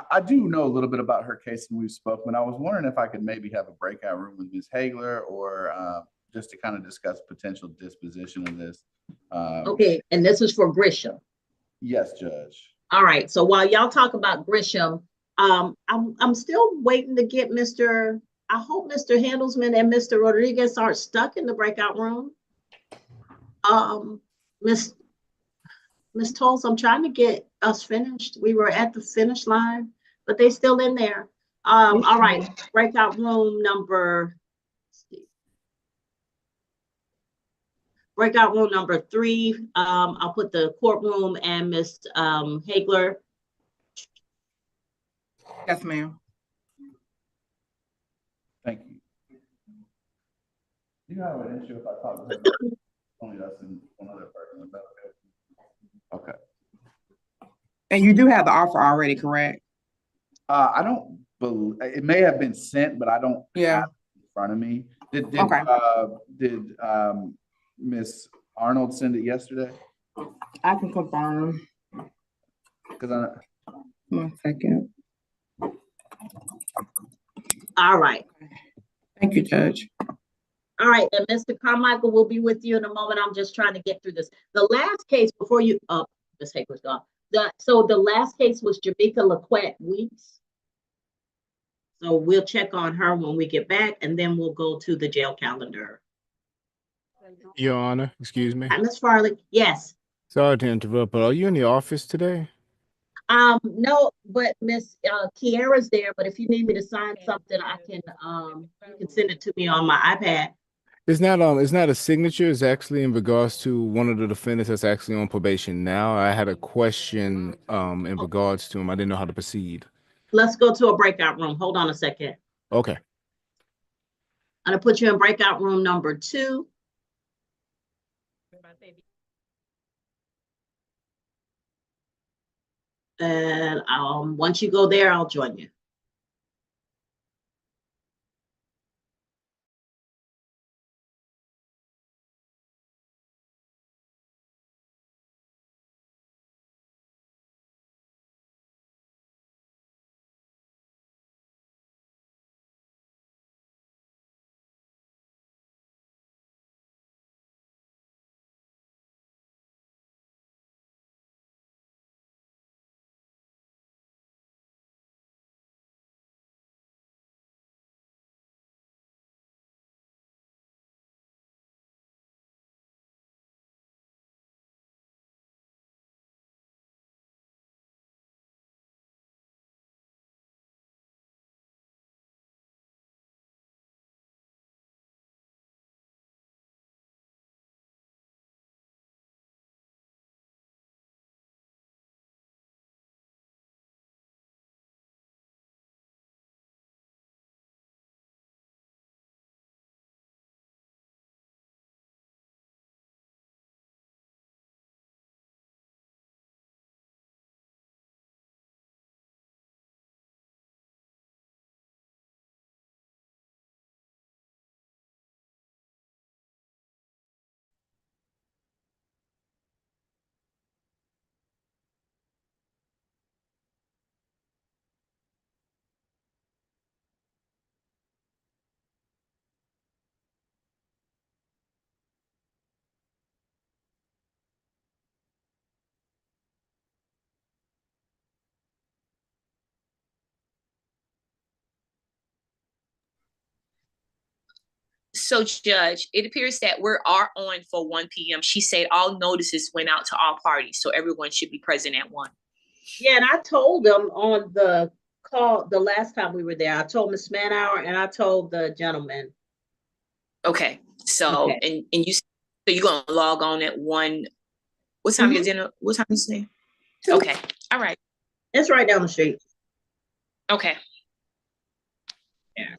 I do know a little bit about her case, and we've spoken. I was wondering if I could maybe have a breakout room with Ms. Hagler, or just to kind of discuss potential disposition of this. Okay, and this is for Grisham. Yes, Judge. All right. So while y'all talk about Grisham, I'm still waiting to get I hope Mr. Handelsman and Mr. Rodriguez aren't stuck in the breakout room. Miss Tolles, I'm trying to get us finished. We were at the finish line, but they still in there. All right, breakout room number 3. I'll put the courtroom and Miss Hagler. Yes, ma'am. Thank you. Do you have an issue if I talk to her? Only us and one other person. Is that okay? Okay. And you do have the offer already, correct? I don't believe it may have been sent, but I don't have it in front of me. Did Miss Arnold send it yesterday? I can confirm. Because 1 second. All right. Thank you, Judge. All right, and Mr. Carmichael will be with you in a moment. I'm just trying to get through this. The last case before you, Ms. Hager's gone. So the last case was Jamaica Laquette Weeks. So we'll check on her when we get back, and then we'll go to the jail calendar. Your Honor, excuse me. Hi, Ms. Farley. Yes. Sorry to interrupt, but are you in the office today? No, but Miss Kiara's there. But if you need me to sign something, I can. You can send it to me on my iPad. It's not a signature. It's actually in regards to one of the defendants that's actually on probation now. I had a question in regards to him. I didn't know how to proceed. Let's go to a breakout room. Hold on a second. Okay. I'm gonna put you in breakout room number 2. And once you go there, I'll join you. So Judge, it appears that we are on for 1 p.m. She said all notices went out to all parties, so everyone should be present at 1. Yeah, and I told them on the call the last time we were there. I told Ms. Manauer and I told the gentleman. Okay, so Okay. and you so you're gonna log on at 1. What time is dinner? What time is it? Okay, all right. It's right down the street. Okay. Yeah.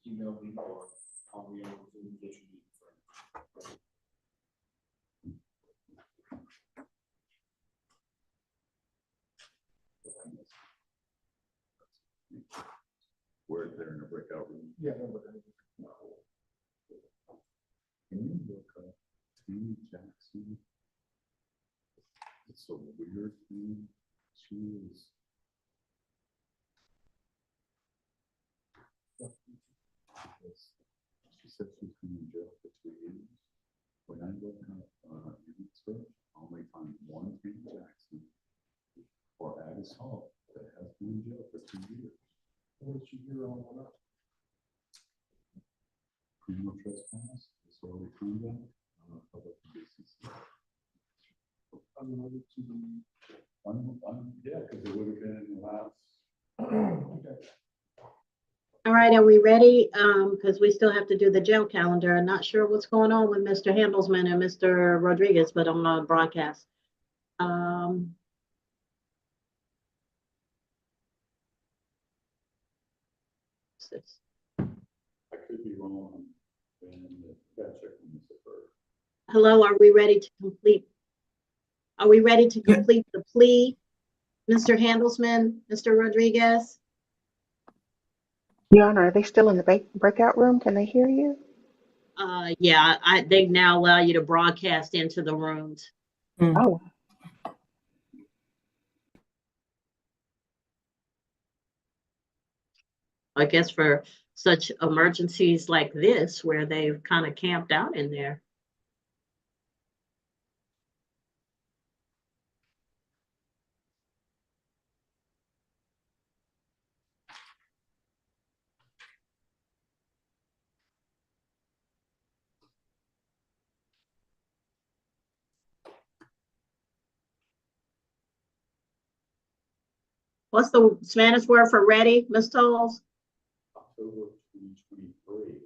Email me or call me on Zoom, get you meeting. We're there in a breakout room. Yeah. Can you look up Tammy Jackson? It's a weird thing. She is. She said she's been in jail for 2 years. When I look up image search, I'll only find one Tammy Jackson or Addis Hall that has been in jail for 2 years. What did you hear on that? Criminal trespass, disorderly conduct, public indecency. Yeah, because it would have been in the last. Okay. All right, are we ready? Because we still have to do the jail calendar. I'm not sure what's going on with Mr. Handelsman and Mr. Rodriguez, but I'm on broadcast. I could be wrong. Hello, are we ready to complete? Are we ready to complete the plea? Mr. Handelsman, Mr. Rodriguez? Your Honor, are they still in the breakout room? Can they hear you? Yeah, they now allow you to broadcast into the rooms. Oh. I guess for such emergencies like this, where they've kind of camped out in there. What's the Spanish word for ready, Ms. Tolles? October 2023.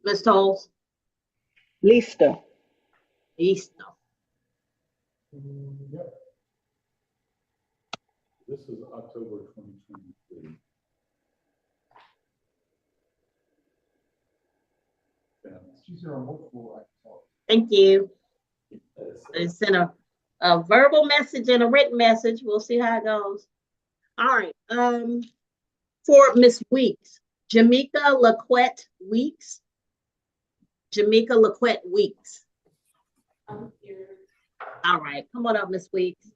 Ms. Tolles? Listo. Listo. Yep. This is October 2023. Thank you. They sent a verbal message and a written message. We'll see how it goes. All right. For Miss Weeks, Jamaica Laquette Weeks. Jamaica Laquette Weeks. All right, come on up, Miss Weeks.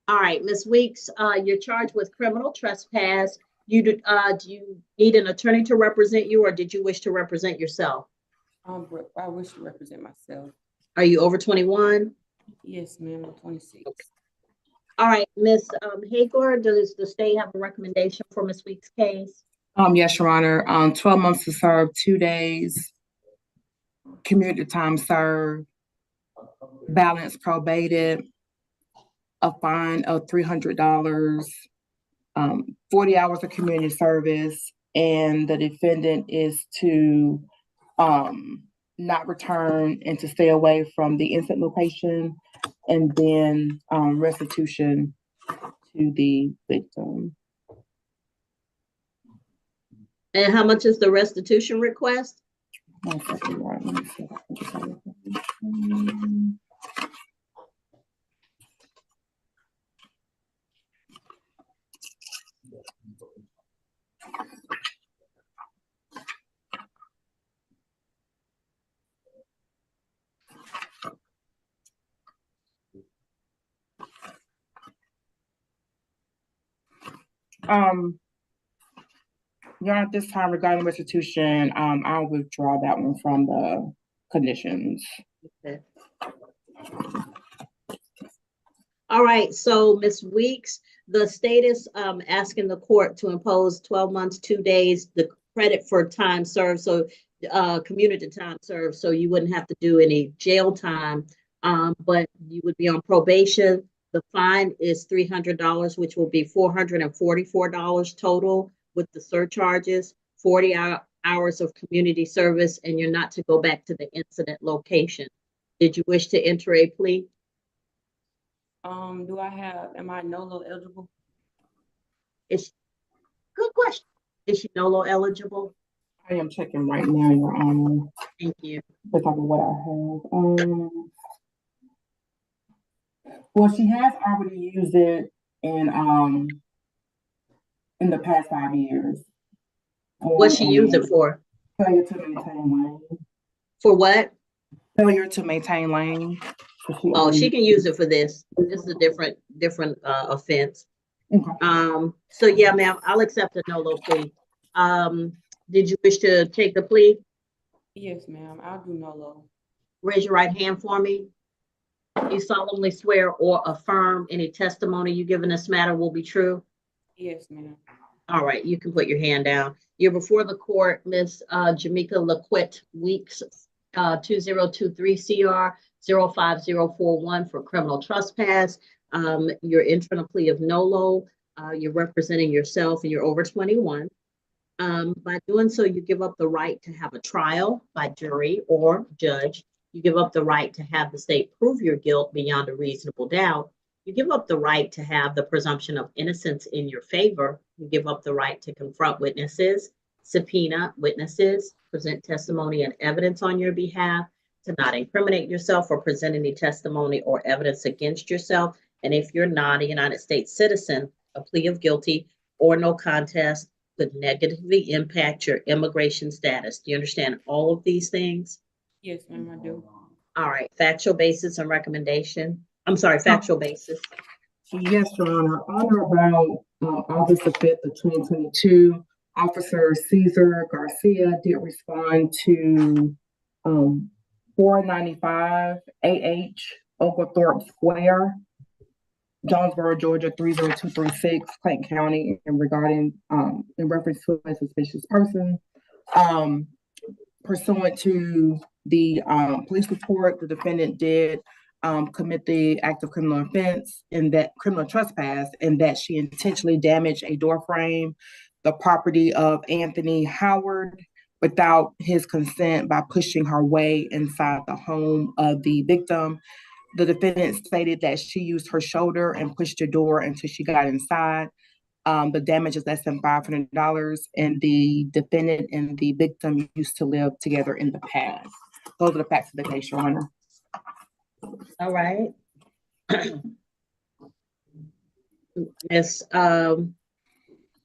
All right, Miss Weeks, you're charged with criminal trespass. Do you need an attorney to represent you, or did you wish to represent yourself? I wish to represent myself. Are you over 21? Yes, ma'am, I'm 26. Okay. All right, Ms. Hager, does the state have a recommendation for Ms. Weeks' case? Yes, Your Honor. 12 months to serve, 2 days, community time served, balance probated, a fine of $300, 40 hours of community service, and the defendant is to not return and to stay away from the incident location, and then restitution to the victim. And how much is the restitution request? 1 second, right? Let me see if I can just have it. Your Honor, at this time regarding restitution, I'll withdraw that one from the conditions. Okay. All right, so Ms. Weeks, the state is asking the court to impose 12 months, 2 days, the credit for time served, so community time served, so you wouldn't have to do any jail time, but you would be on probation. The fine is $300, which will be $444 total with the surcharges, 40 hours of community service, and you're not to go back to the incident location. Did you wish to enter a plea? Am I NOLO eligible? Good question. Is she NOLO eligible? I am checking right now, Your Honor. Thank you. Based off of what I have. Well, she has already used it in the past 5 years. What's she use it for? Failure to maintain lane. For what? Failure to maintain lane. Oh, she can use it for this. This is a different offense. Okay. So yeah, ma'am, I'll accept a NOLO plea. Did you wish to take the plea? Yes, ma'am, I'll do NOLO. Raise your right hand for me. You solemnly swear or affirm any testimony you give in this matter will be true? Yes, ma'am. All right, you can put your hand down. You're before the court, Miss Jamaica Laquette Weeks, 2023 CR 05041 for criminal trespass. You're entering a plea of NOLO. You're representing yourself and you're over 21. By doing so, you give up the right to have a trial by jury or judge. You give up the right to have the state prove your guilt beyond a reasonable doubt. You give up the right to have the presumption of innocence in your favor. You give up the right to confront witnesses, subpoena witnesses, present testimony and evidence on your behalf, to not incriminate yourself or present any testimony or evidence against yourself. And if you're not a United States citizen, a plea of guilty or no contest could negatively impact your immigration status. Do you understand all of these things? Yes, ma'am, I do. All right, factual basis and recommendation. I'm sorry, factual basis. Yes, Your Honor. On or about August the 5th of 2022, Officer Cesar Garcia did respond to 495 AH Oglethorpe Square, Jonesboro, Georgia 30236, Clayton County, and regarding in reference to a suspicious person. Pursuant to the police report, the defendant did commit the act of criminal offense in that criminal trespass, in that she intentionally damaged a door frame, the property of Anthony Howard, without his consent by pushing her way inside the home of the victim. The defendant stated that she used her shoulder and pushed the door until she got inside. The damage is less than $500, and the defendant and the victim used to live together in the past. Those are the facts of the case, Your Honor. All right. Ms.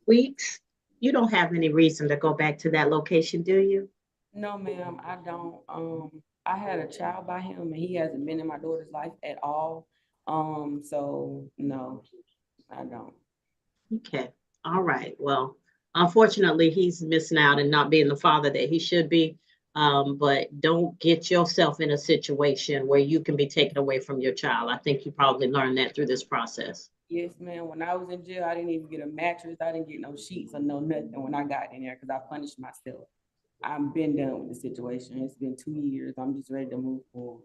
Weeks, you don't have any reason to go back to that location, do you? No, ma'am, I don't. I had a child by him and he hasn't been in my daughter's life at all. So no, I don't. Okay, all right. Well, unfortunately, he's missing out and not being the father that he should be. But don't get yourself in a situation where you can be taken away from your child. I think you probably learned that through this process. Yes, ma'am. When I was in jail, I didn't even get a mattress. I didn't get no sheets or no nothing when I got in there because I punished myself. I've been done with the situation. It's been 2 years. I'm just ready to move forward.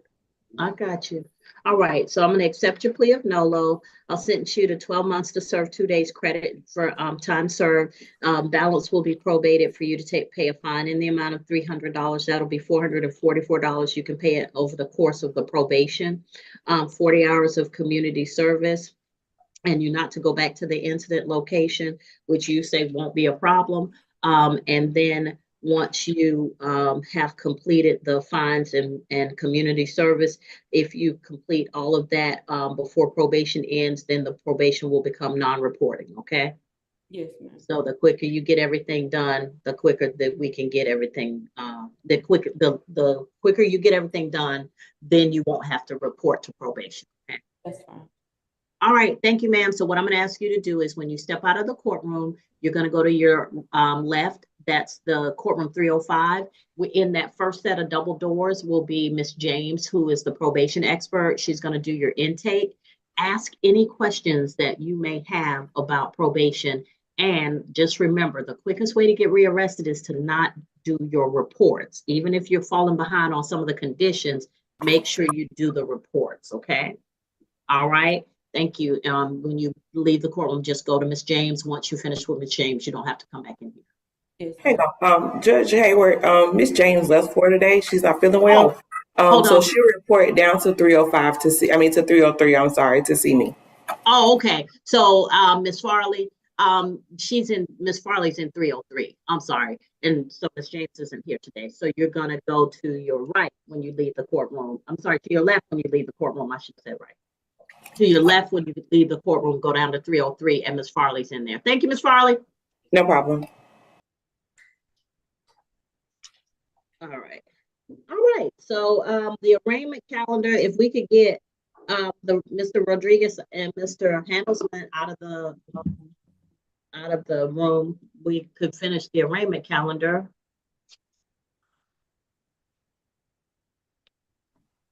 I got you. All right, so I'm going to accept your plea of nolo. I'll sentence you to 12 months to serve 2 days credit for time served. Balance will be probated for you to pay a fine in the amount of $300. That'll be $444. You can pay it over the course of the probation. 40 hours of community service, and you're not to go back to the incident location, which you say won't be a problem. And then once you have completed the fines and community service, if you complete all of that before probation ends, then the probation will become non-reporting, okay? Yes, ma'am. So the quicker you get everything done, the quicker that we can get everything, the quicker you get everything done, then you won't have to report to probation, okay? That's fine. All right, thank you, ma'am. So what I'm going to ask you to do is when you step out of the courtroom, you're going to go to your left. That's the courtroom 305. In that first set of double doors will be Miss James, who is the probation expert. She's going to do your intake. Ask any questions that you may have about probation. And just remember, the quickest way to get rearrested is to not do your reports. Even if you're falling behind on some of the conditions, make sure you do the reports, okay? All right. Thank you. When you leave the courtroom, just go to Miss James. Once you finish with Miss James, you don't have to come back in here. Hang on, Judge Hayward, Miss James left for today. She's not feeling well. So she'll report down to 305 to to 303, I'm sorry, to see me. Oh, okay. So Miss Farley, Miss Farley's in 303. I'm sorry. And so Miss James isn't here today. So you're gonna go to your right when you leave the courtroom. I'm sorry, to your left when you leave the courtroom. I should say right. To your left when you leave the courtroom, go down to 303, and Miss Farley's in there. Thank you, Miss Farley. No problem. All right. All right. So the arraignment calendar, if we could get Mr. Rodriguez and Mr. Handelsman out of the room, we could finish the arraignment calendar.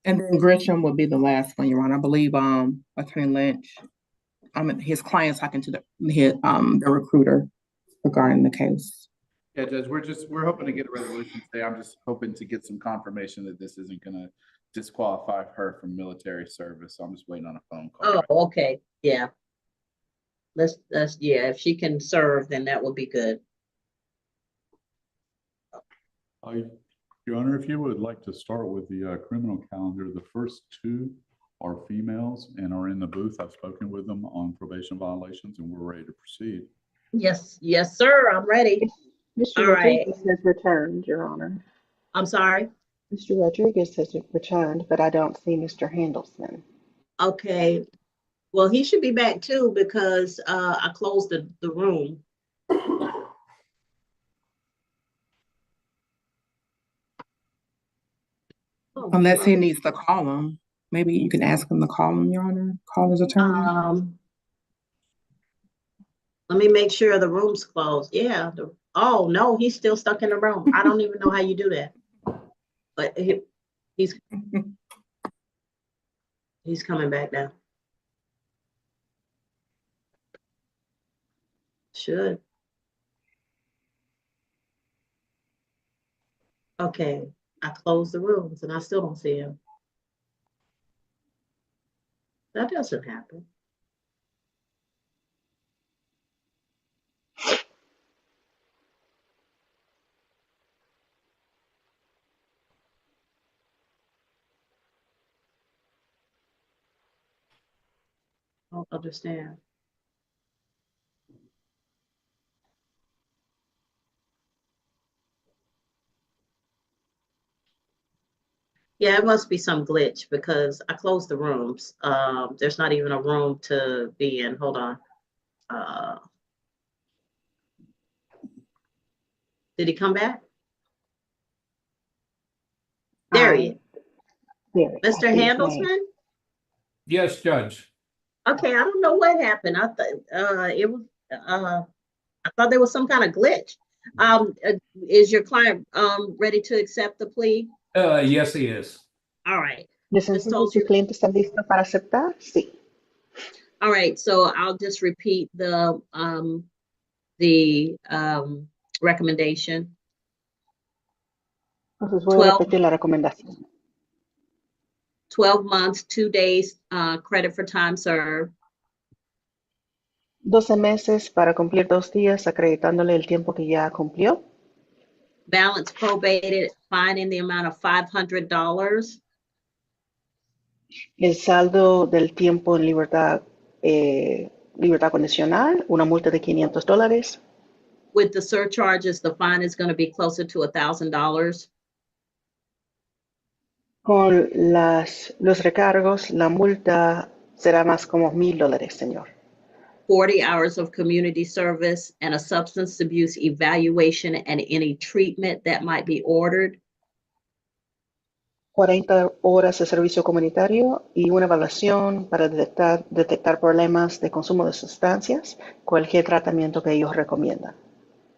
And then Grisham will be the last one, Your Honor. I believe Attorney Lynch, his client's talking to the recruiter regarding the case. Yeah, Judge, we're hoping to get a resolution today. I'm just hoping to get some confirmation that this isn't gonna disqualify her from military service. So I'm just waiting on a phone call. Oh, okay. Yeah. Yeah, if she can serve, then that would be good. Your Honor, if you would like to start with the criminal calendar, the first 2 are females and are in the booth. I've spoken with them on probation violations and we're ready to proceed. Yes, sir, I'm ready. Mr. Rodriguez has returned, Your Honor. I'm sorry? Mr. Rodriguez has returned, but I don't see Mr. Handelsman. Okay. Well, he should be back too because I closed the room. Unless he needs to call him. Maybe you can ask him to call him, Your Honor. Call his attorney. Let me make sure the room's closed. Yeah. Oh, no, he's still stuck in the room. I don't even know how you do that. But he's coming back now. Should. Okay. I closed the rooms and I still don't see him. That doesn't happen. I don't understand. Yeah, it must be some glitch because I closed the rooms. There's not even a room to be in. Hold on. Did he come back? There he is. Mr. Handelsman? Yes, Judge. Okay, I don't know what happened. I thought it was I thought there was some kind of glitch. Is your client ready to accept the plea? Yes, he is. All right. ¿Su cliente está listo para aceptar? Sí. All right, so I'll just repeat the recommendation. Entonces voy a repetir la recomendación. 12 months, 2 days credit for time served. 12 meses para cumplir 2 días, acreditándole el tiempo que ya cumplió. Balance probated, fine in the amount of $500. El saldo del tiempo en libertad, libertad condicional, una multa de $500. With the surcharges, the fine is going to be closer to $1,000. Con los recargos, la multa será más como $1,000, señor. 40 hours of community service and a substance abuse evaluation and any treatment that might be ordered. 40 horas de servicio comunitario y una evaluación para detectar problemas de consumo de sustancias, cualquier tratamiento que ellos recomiendan.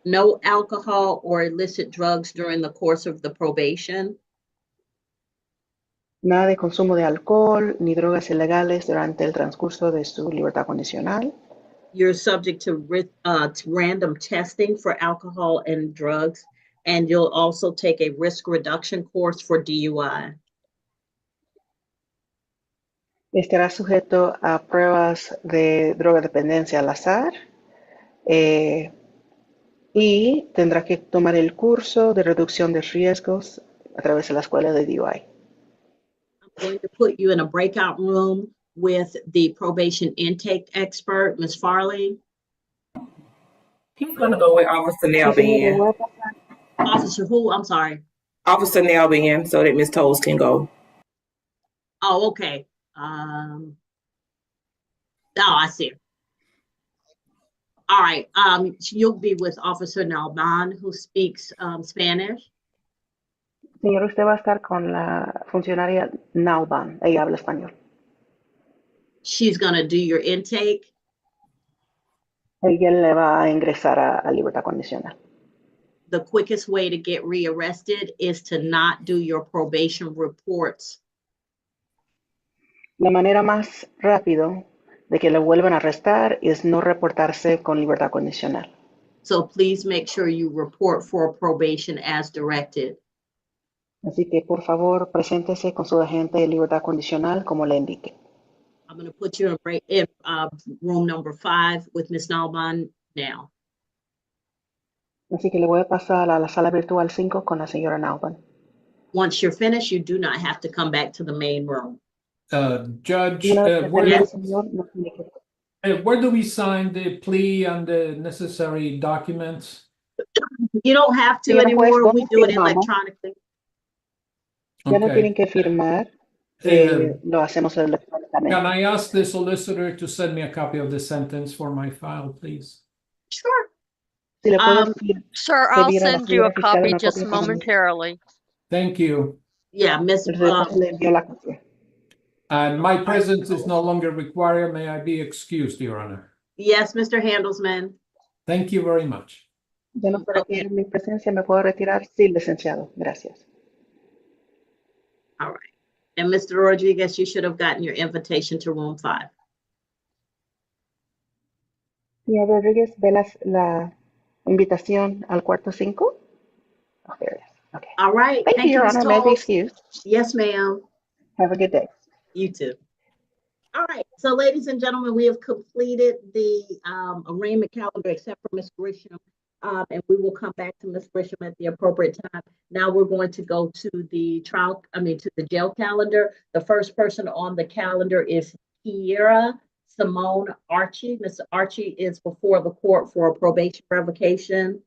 No alcohol or illicit drugs during the course of the probation. Nada de consumo de alcohol ni drogas ilegales durante el transcurso de su libertad condicional. You're subject to random testing for alcohol and drugs, and you'll also take a risk reduction course for DUI. Estará sujeto a pruebas de drogodependencia al azar y tendrá que tomar el curso de reducción de riesgos a través de la escuela de DUI. I'm going to put you in a breakout room with the probation intake expert, Ms. Farley. He's going to go with Officer Nelby. Officer who? I'm sorry. Officer Nelby, so that Ms. Toles can go. Oh, okay. Oh, I see. All right. You'll be with Officer Nalban, who speaks Spanish. Señor, usted va a estar con la funcionaria Nalban. Ella habla español. She's going to do your intake. Ella le va a ingresar a libertad condicional. The quickest way to get rearrested is to not do your probation reports. La manera más rápido de que le vuelvan a arrestar es no reportarse con libertad condicional. So please make sure you report for probation as directed. Así que por favor, preséntese con su agente de libertad condicional como le indique. I'm going to put you in room number 5 with Ms. Nalban now. Así que le voy a pasar a la sala virtual 5 con la señora Nalban. Once you're finished, you do not have to come back to the main room. Judge, where do we sign the plea and the necessary documents? You don't have to anymore. We do it electronically. Ya no tienen que firmar. Lo hacemos electrónicamente. Can I ask the solicitor to send me a copy of the sentence for my file, please? Sure. Sir, I'll send you a copy just momentarily. Thank you. Yeah, Miss. And my presence is no longer required. May I be excused, Your Honor? Yes, Mr. Handelsman. Thank you very much. Ya no se requiere mi presencia, me puedo retirar. Sí, licenciado. Gracias. All right. And Mr. Rodriguez, you should have gotten your invitation to room 5. Señor Rodriguez, ¿ve la invitación al cuarto 5? Oh, there it is. Okay. All right. Thank you, Your Honor. May I be excused? Yes, ma'am. Have a good day. You too. All right. So, ladies and gentlemen, we have completed the arraignment calendar except for Ms. Grisham. And we will come back to Ms. Grisham at the appropriate time. Now we're going to go to the to the jail calendar. The first person on the calendar is Kiera Simone Archie. Mr. Archie is before the court for a probation revocation.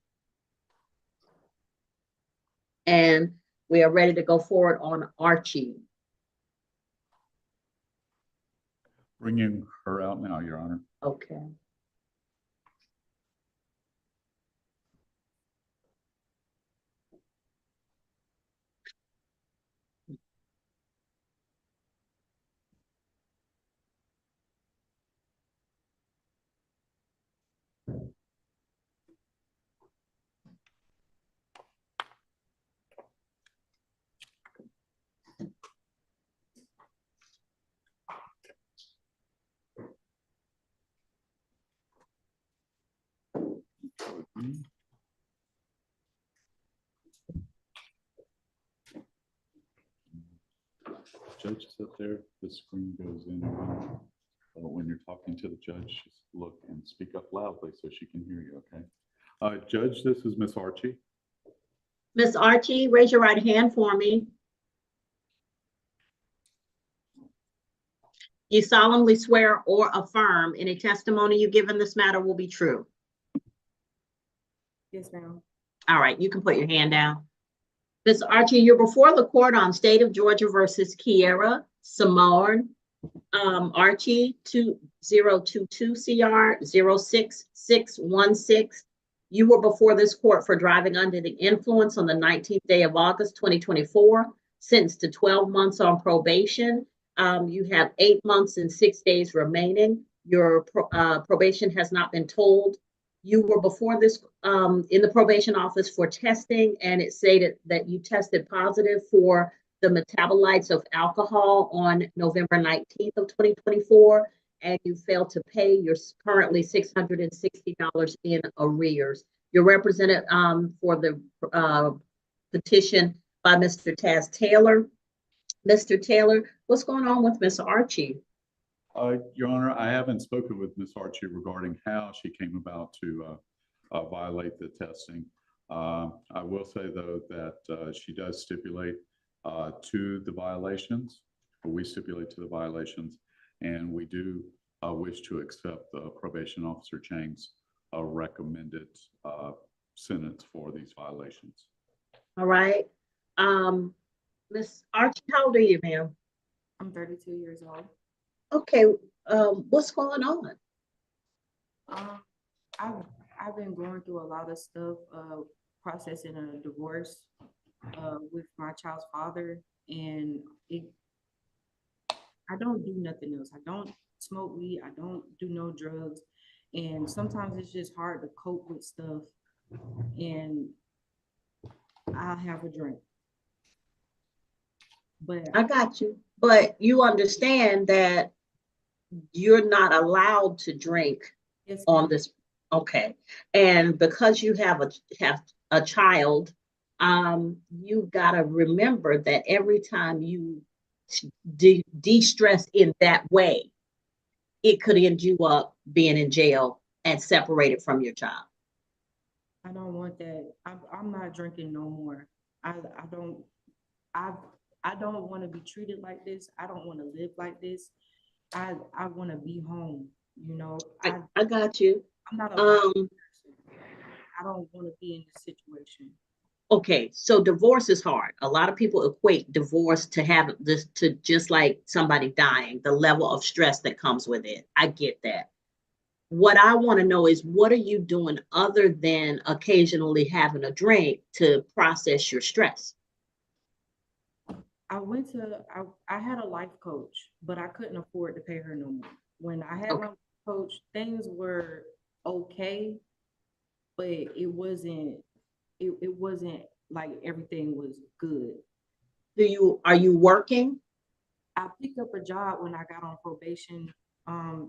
And we are ready to go forward on Archie. Bringing her out now, Your Honor. Okay. judges up there, the screen goes in and out. When you're talking to the judge, just look and speak up loudly so she can hear you, okay? Judge, this is Miss Archie. Miss Archie, raise your right hand for me. You solemnly swear or affirm any testimony you give in this matter will be true. Yes, ma'am. All right, you can put your hand down. Ms. Archie, you're before the court on State of Georgia versus Kiera Simone Archie 2022 CR 06616. You were before this court for driving under the influence on the 19th day of August 2024, sentenced to 12 months on probation. You have 8 months and 6 days remaining. Your probation has not been told. You were before this in the probation office for testing, and it stated that you tested positive for the metabolites of alcohol on November 19th of 2024, and you failed to pay. You're currently $660 in arrears. You're represented for the petition by Mr. Taz Taylor. Mr. Taylor, what's going on with Miss Archie? Your Honor, I haven't spoken with Miss Archie regarding how she came about to violate the testing. I will say, though, that she does stipulate to the violations, or we stipulate to the violations, and we do wish to accept the probation officer Chang's recommended sentence for these violations. All right. Miss Archie, how old are you, ma'am? I'm 32 years old. Okay, what's going on? I've been going through a lot of stuff, processing a divorce with my child's father, and I don't do nothing else. I don't smoke weed. I don't do no drugs, and sometimes it's just hard to cope with stuff, and I'll have a drink. But I got you. But you understand that you're not allowed to drink on this. Okay. And because you have a child, you got to remember that every time you de-stress in that way, it could end you up being in jail and separated from your child. I don't want that. I'm not drinking no more. I don't want to be treated like this. I don't want to live like this. I want to be home, you know. I got you. I'm not a person. I don't want to be in this situation. Okay, so divorce is hard. A lot of people equate divorce to have this to just like somebody dying, the level of stress that comes with it. I get that. What I want to know is, what are you doing other than occasionally having a drink to process your stress? I had a life coach, but I couldn't afford to pay her no more. When I had my coach, things were okay, but it wasn't like everything was good. Are you working? I picked up a job when I got on probation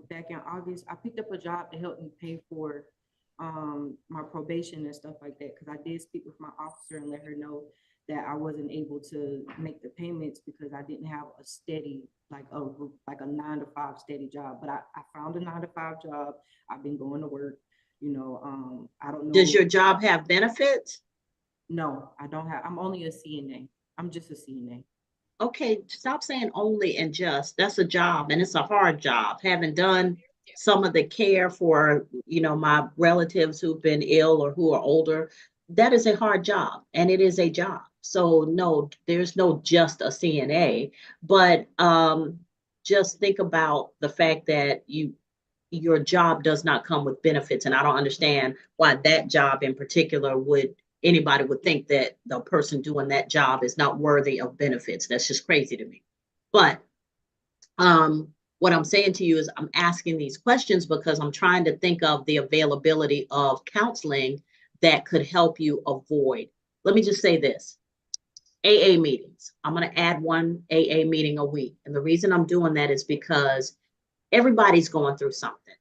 back in August. I picked up a job to help me pay for my probation and stuff like that, because I did speak with my officer and let her know that I wasn't able to make the payments because I didn't have a steady, like a 9-to-5 steady job. But I found a 9-to-5 job. I've been going to work, you know. I don't know. Does your job have benefits? No, I don't have. I'm only a CNA. I'm just a CNA. Okay, stop saying only and just. That's a job, and it's a hard job. Having done some of the care for, you know, my relatives who've been ill or who are older, that is a hard job, and it is a job. So no, there's no just a CNA, but just think about the fact that your job does not come with benefits, and I don't understand why that job in particular anybody would think that the person doing that job is not worthy of benefits. That's just crazy to me. But what I'm saying to you is, I'm asking these questions because I'm trying to think of the availability of counseling that could help you avoid. Let me just say this. AA meetings. I'm going to add one AA meeting a week. And the reason I'm doing that is because everybody's going through something.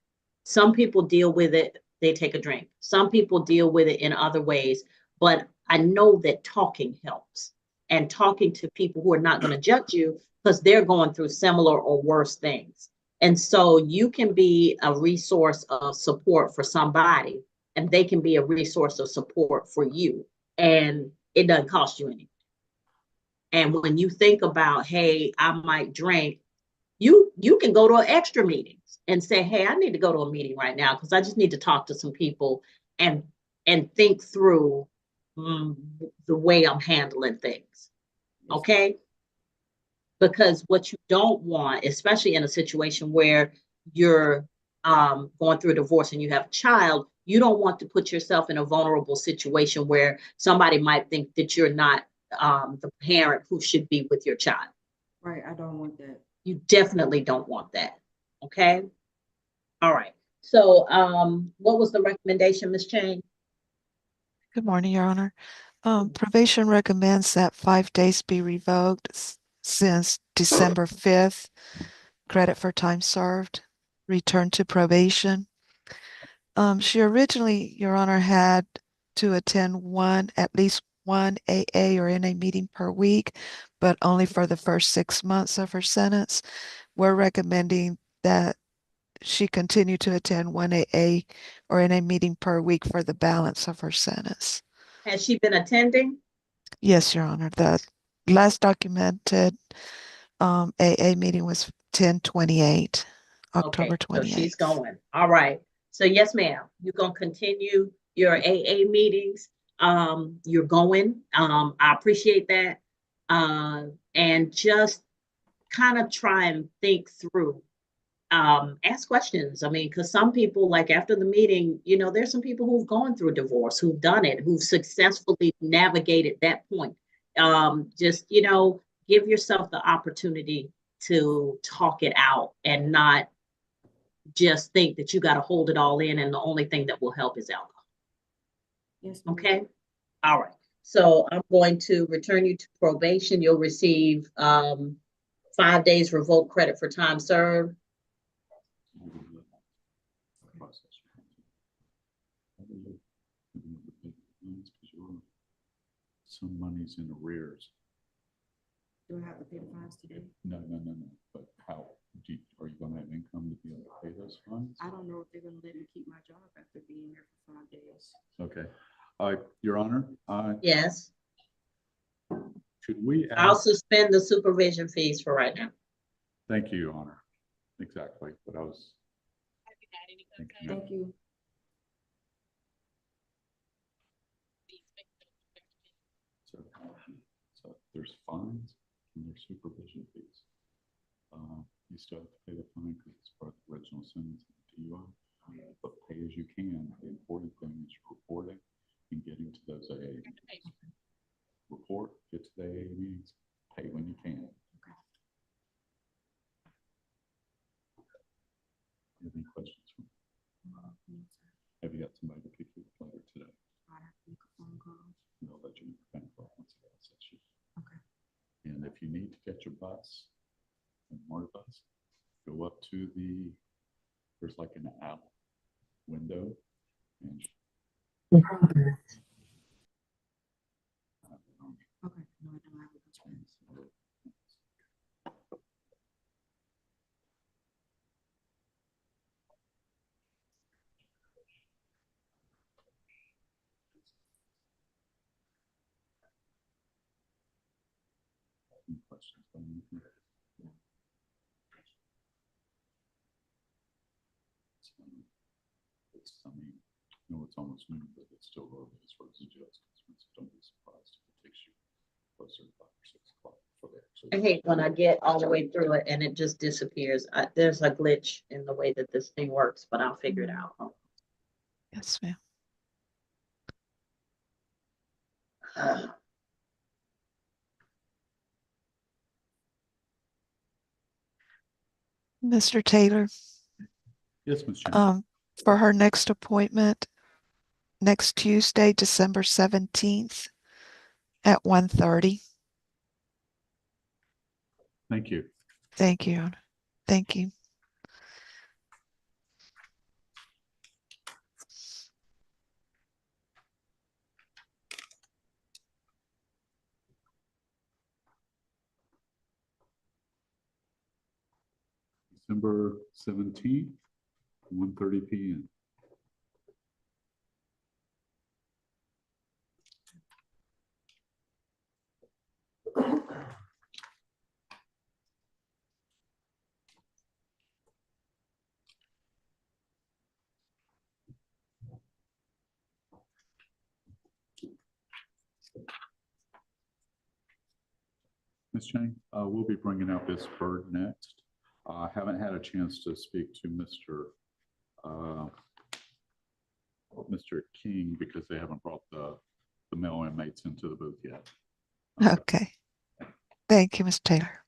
Some people deal with it, they take a drink. Some people deal with it in other ways, but I know that talking helps. and talking to people who are not going to judge you because they're going through similar or worse things. And so you can be a resource of support for somebody, and they can be a resource of support for you. And it doesn't cost you anything. And when you think about, hey, I might drink, you can go to extra meetings and say, hey, I need to go to a meeting right now because I just need to talk to some people and think through the way I'm handling things. Okay? Because what you don't want, especially in a situation where you're going through a divorce and you have a child, you don't want to put yourself in a vulnerable situation where somebody might think that you're not the parent who should be with your child. Right, I don't want that. You definitely don't want that. Okay? All right. So what was the recommendation, Ms. Chang? Good morning, Your Honor. Probation recommends that 5 days be revoked since December 5th. Credit for time served. Return to probation. She originally, Your Honor, had to attend at least one AA or NA meeting per week, but only for the first 6 months of her sentence. We're recommending that she continue to attend one AA or NA meeting per week for the balance of her sentence. Has she been attending? Yes, Your Honor. The last documented AA meeting was 10/28, October Okay, so 28th. she's going. All right. So yes, ma'am, you're going to continue your AA meetings. You're going. I appreciate that. And just kind of try and think through. Ask questions. I mean, because some people, like after the meeting, there's some people who've gone through divorce, who've done it, who've successfully navigated that point. Just, give yourself the opportunity to talk it out and not just think that you got to hold it all in and the only thing that will help is alcohol. Yes. Okay. All right. So I'm going to return you to probation. You'll receive 5 days revoked credit for time served. Some money's in arrears. Do I have to pay the fines today? No. But how are you going to have income to be able to pay those fines? I don't know if they're going to let me keep my job after being here for 5 days. Okay. Your Honor. Yes. Should we? I'll suspend the supervision fees for right now. Thank you, Your Honor. Exactly what I was. Thank you. So there's fines and there's supervision fees. You still have to pay the fine because it's part of the original sentence of the DUI. But pay as you can. The important thing is reporting and getting to those AA meetings. Report, get to the AA meetings, pay when you can. You have any questions? Have you got somebody to pick you up later today? I have to make a phone call. They'll let you make a phone call once they assess you. Okay. And if you need to catch a bus, a MARTA bus, go up to there's like an app window. And Okay. No, I don't have a question. any questions on anything? It's almost noon, but it's still early as far as the judge is concerned, so don't be surprised if it takes you closer to 5 or 6 o'clock for the actual. I hate when I get all the way through it and it just disappears. There's a glitch in the way that this thing works, but I'll figure it out. Yes, ma'am. Mr. Taylor. Yes, Ms. Chen. For her next appointment, next Tuesday, December 17th at 1:30. Thank you. Thank you. Thank you. December 17th, 1:30 p.m. Ms. Chang, we'll be bringing out Ms. Bird next. I haven't had a chance to speak to Mr. King because they haven't brought the male inmates into the booth yet. Okay. Thank you, Ms. Taylor.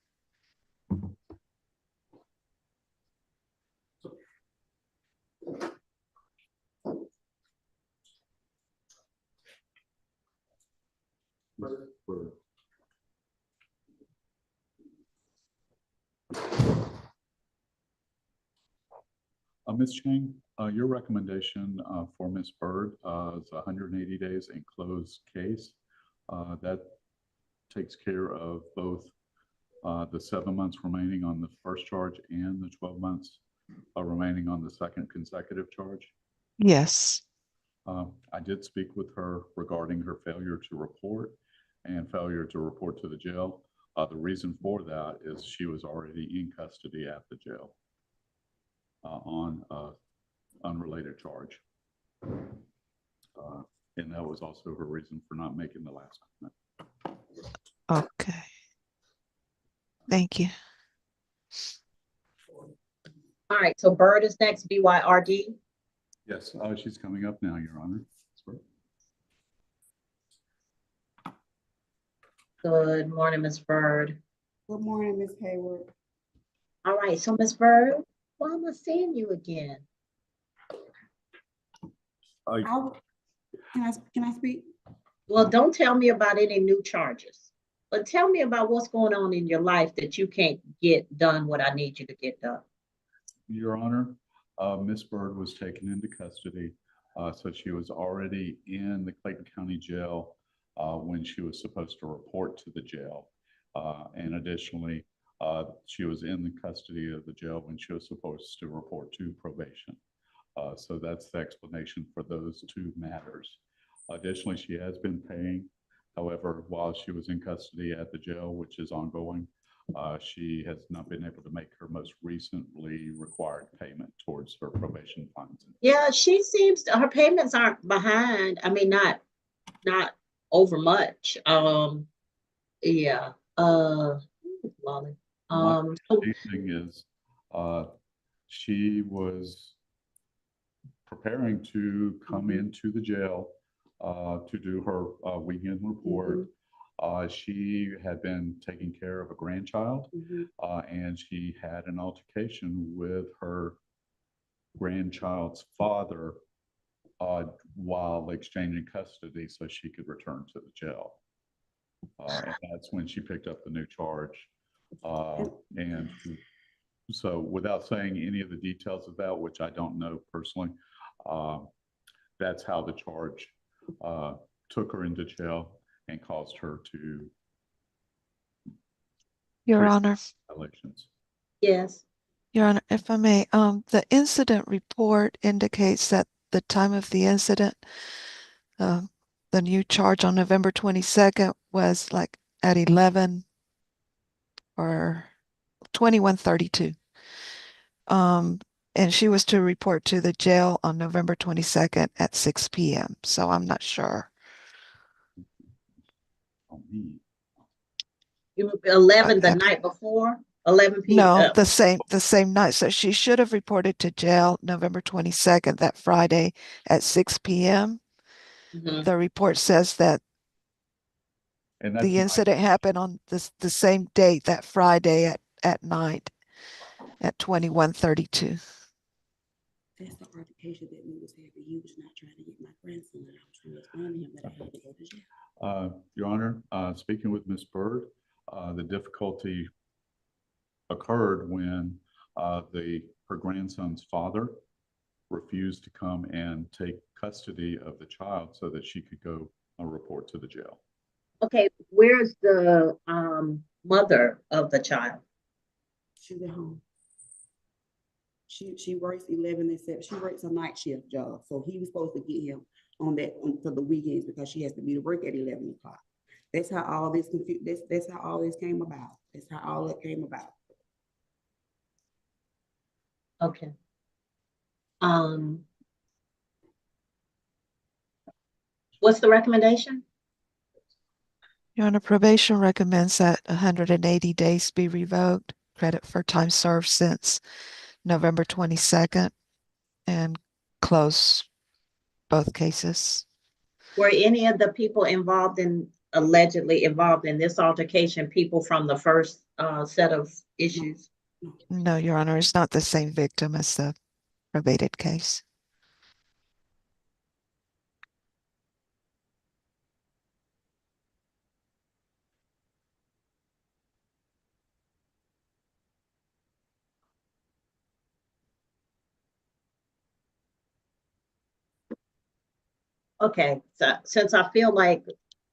Ms. Chang, your recommendation for Ms. Bird is 180 days in closed case. That takes care of both the 7 months remaining on the first charge and the 12 months remaining on the second consecutive charge. Yes. I did speak with her regarding her failure to report and failure to report to the jail. The reason for that is she was already in custody at the jail on unrelated charge. And that was also her reason for not making the last comment. Okay. Thank you. All right, so Bird is next, BYRD. Yes, she's coming up now, Your Honor. Good morning, Ms. Bird. Good morning, Ms. Hayward. All right, so Ms. Bird, why am I seeing you again? Can I speak? Well, don't tell me about any new charges, but tell me about what's going on in your life that you can't get done what I need you to get done. Your Honor, Ms. Bird was taken into custody, so she was already in the Clayton County Jail when she was supposed to report to the jail. And additionally, she was in the custody of the jail when she was supposed to report to probation. So that's the explanation for those two matters. Additionally, she has been paying. However, while she was in custody at the jail, which is ongoing, she has not been able to make her most recently required payment towards her probation funds. Yeah, she seems her payments aren't behind. I mean, not over much. Yeah. Molly. My understanding is she was preparing to come into the jail to do her weekend report. She had been taking care of a grandchild, and she had an altercation with her grandchild's father while exchanging custody so she could return to the jail. And that's when she picked up the new charge. And so without saying any of the details of that, which I don't know personally, that's how the charge took her into jail and caused her to. Your Honor. Violations. Yes. Your Honor, if I may, the incident report indicates that the time of the incident, the new charge on November 22nd was like at 11 or 21:32. And she was to report to the jail on November 22nd at 6 p.m. So I'm not sure. 11 the night before, 11 p.m. No, the same night. So she should have reported to jail November 22nd, that Friday at 6 p.m. The report says that the incident happened on the same date, that Friday at night at 21:32. That's the altercation that we was having. He was not trying to get my grandson, and I was trying to explain to him that I had to go to jail. Your Honor, speaking with Ms. Bird, the difficulty occurred when her grandson's father refused to come and take custody of the child so that she could go report to the jail. Okay, where's the mother of the child? She's at home. She works 11 and 7. She works a night shift job. So he was supposed to get him on that for the weekends because she has to be to work at 11 o'clock. That's how all this that's how all this came about. That's how all it came about. Okay. What's the recommendation? Your Honor, probation recommends that 180 days be revoked, credit for time served since November 22nd, and close both cases. Were any of the people allegedly involved in this altercation people from the first set of issues? No, Your Honor, it's not the same victim as the probated case. Okay, so since I feel like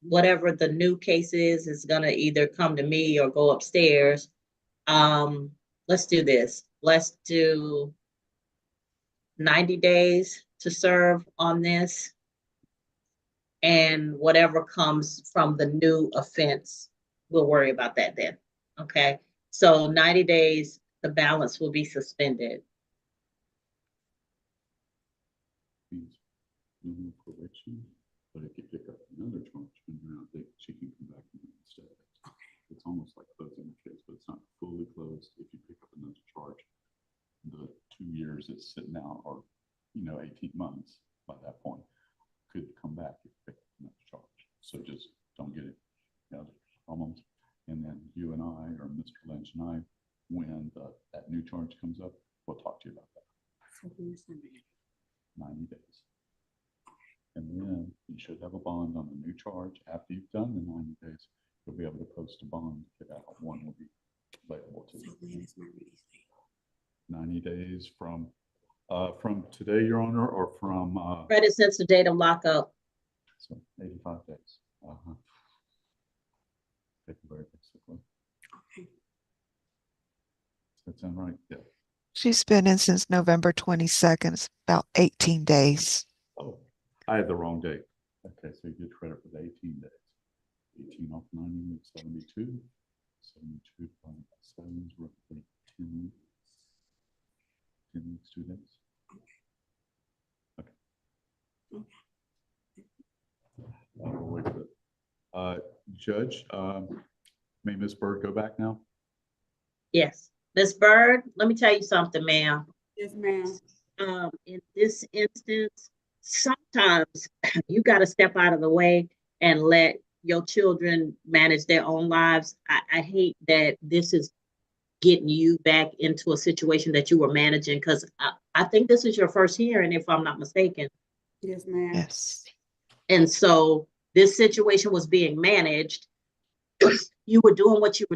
whatever the new case is gonna either come to me or go upstairs, let's do this. Let's do 90 days to serve on this. And whatever comes from the new offense, we'll worry about that then. Okay, so 90 days, the balance will be suspended. No correction, but if you pick up another charge, she can come back instead. It's almost like closing the case, but it's not fully closed. If you pick up another charge, the 2 years it's sitting out, or 18 months by that point, could come back if you pick up another charge. So just don't get it, problems. And then you and I, or Mr. Lynch and I, when that new charge comes up, we'll talk to you about that. 90 days. And then you should have a bond on the new charge. After you've done the 90 days, you'll be able to post a bond. That one will be available to you. 90 days from today, Your Honor, or from credit since the date of lockup. So 85 days. February, basically. Okay. Does that sound right? Yeah. She's been in since November 22nd. It's about 18 days. Oh, I had the wrong date. Okay, so you get credit for the 18 days. 18 off 90 is 72. 72 divided by 7 is roughly 10 weeks. 10 weeks, 2 days. Okay. Judge, may Ms. Bird go back now? Yes. Ms. Bird, let me tell you something, ma'am. Yes, ma'am. In this instance, sometimes you got to step out of the way and let your children manage their own lives. I hate that this is getting you back into a situation that you were managing, because I think this is your first hearing, if I'm not mistaken. Yes, ma'am. Yes. And so this situation was being managed. You were doing what you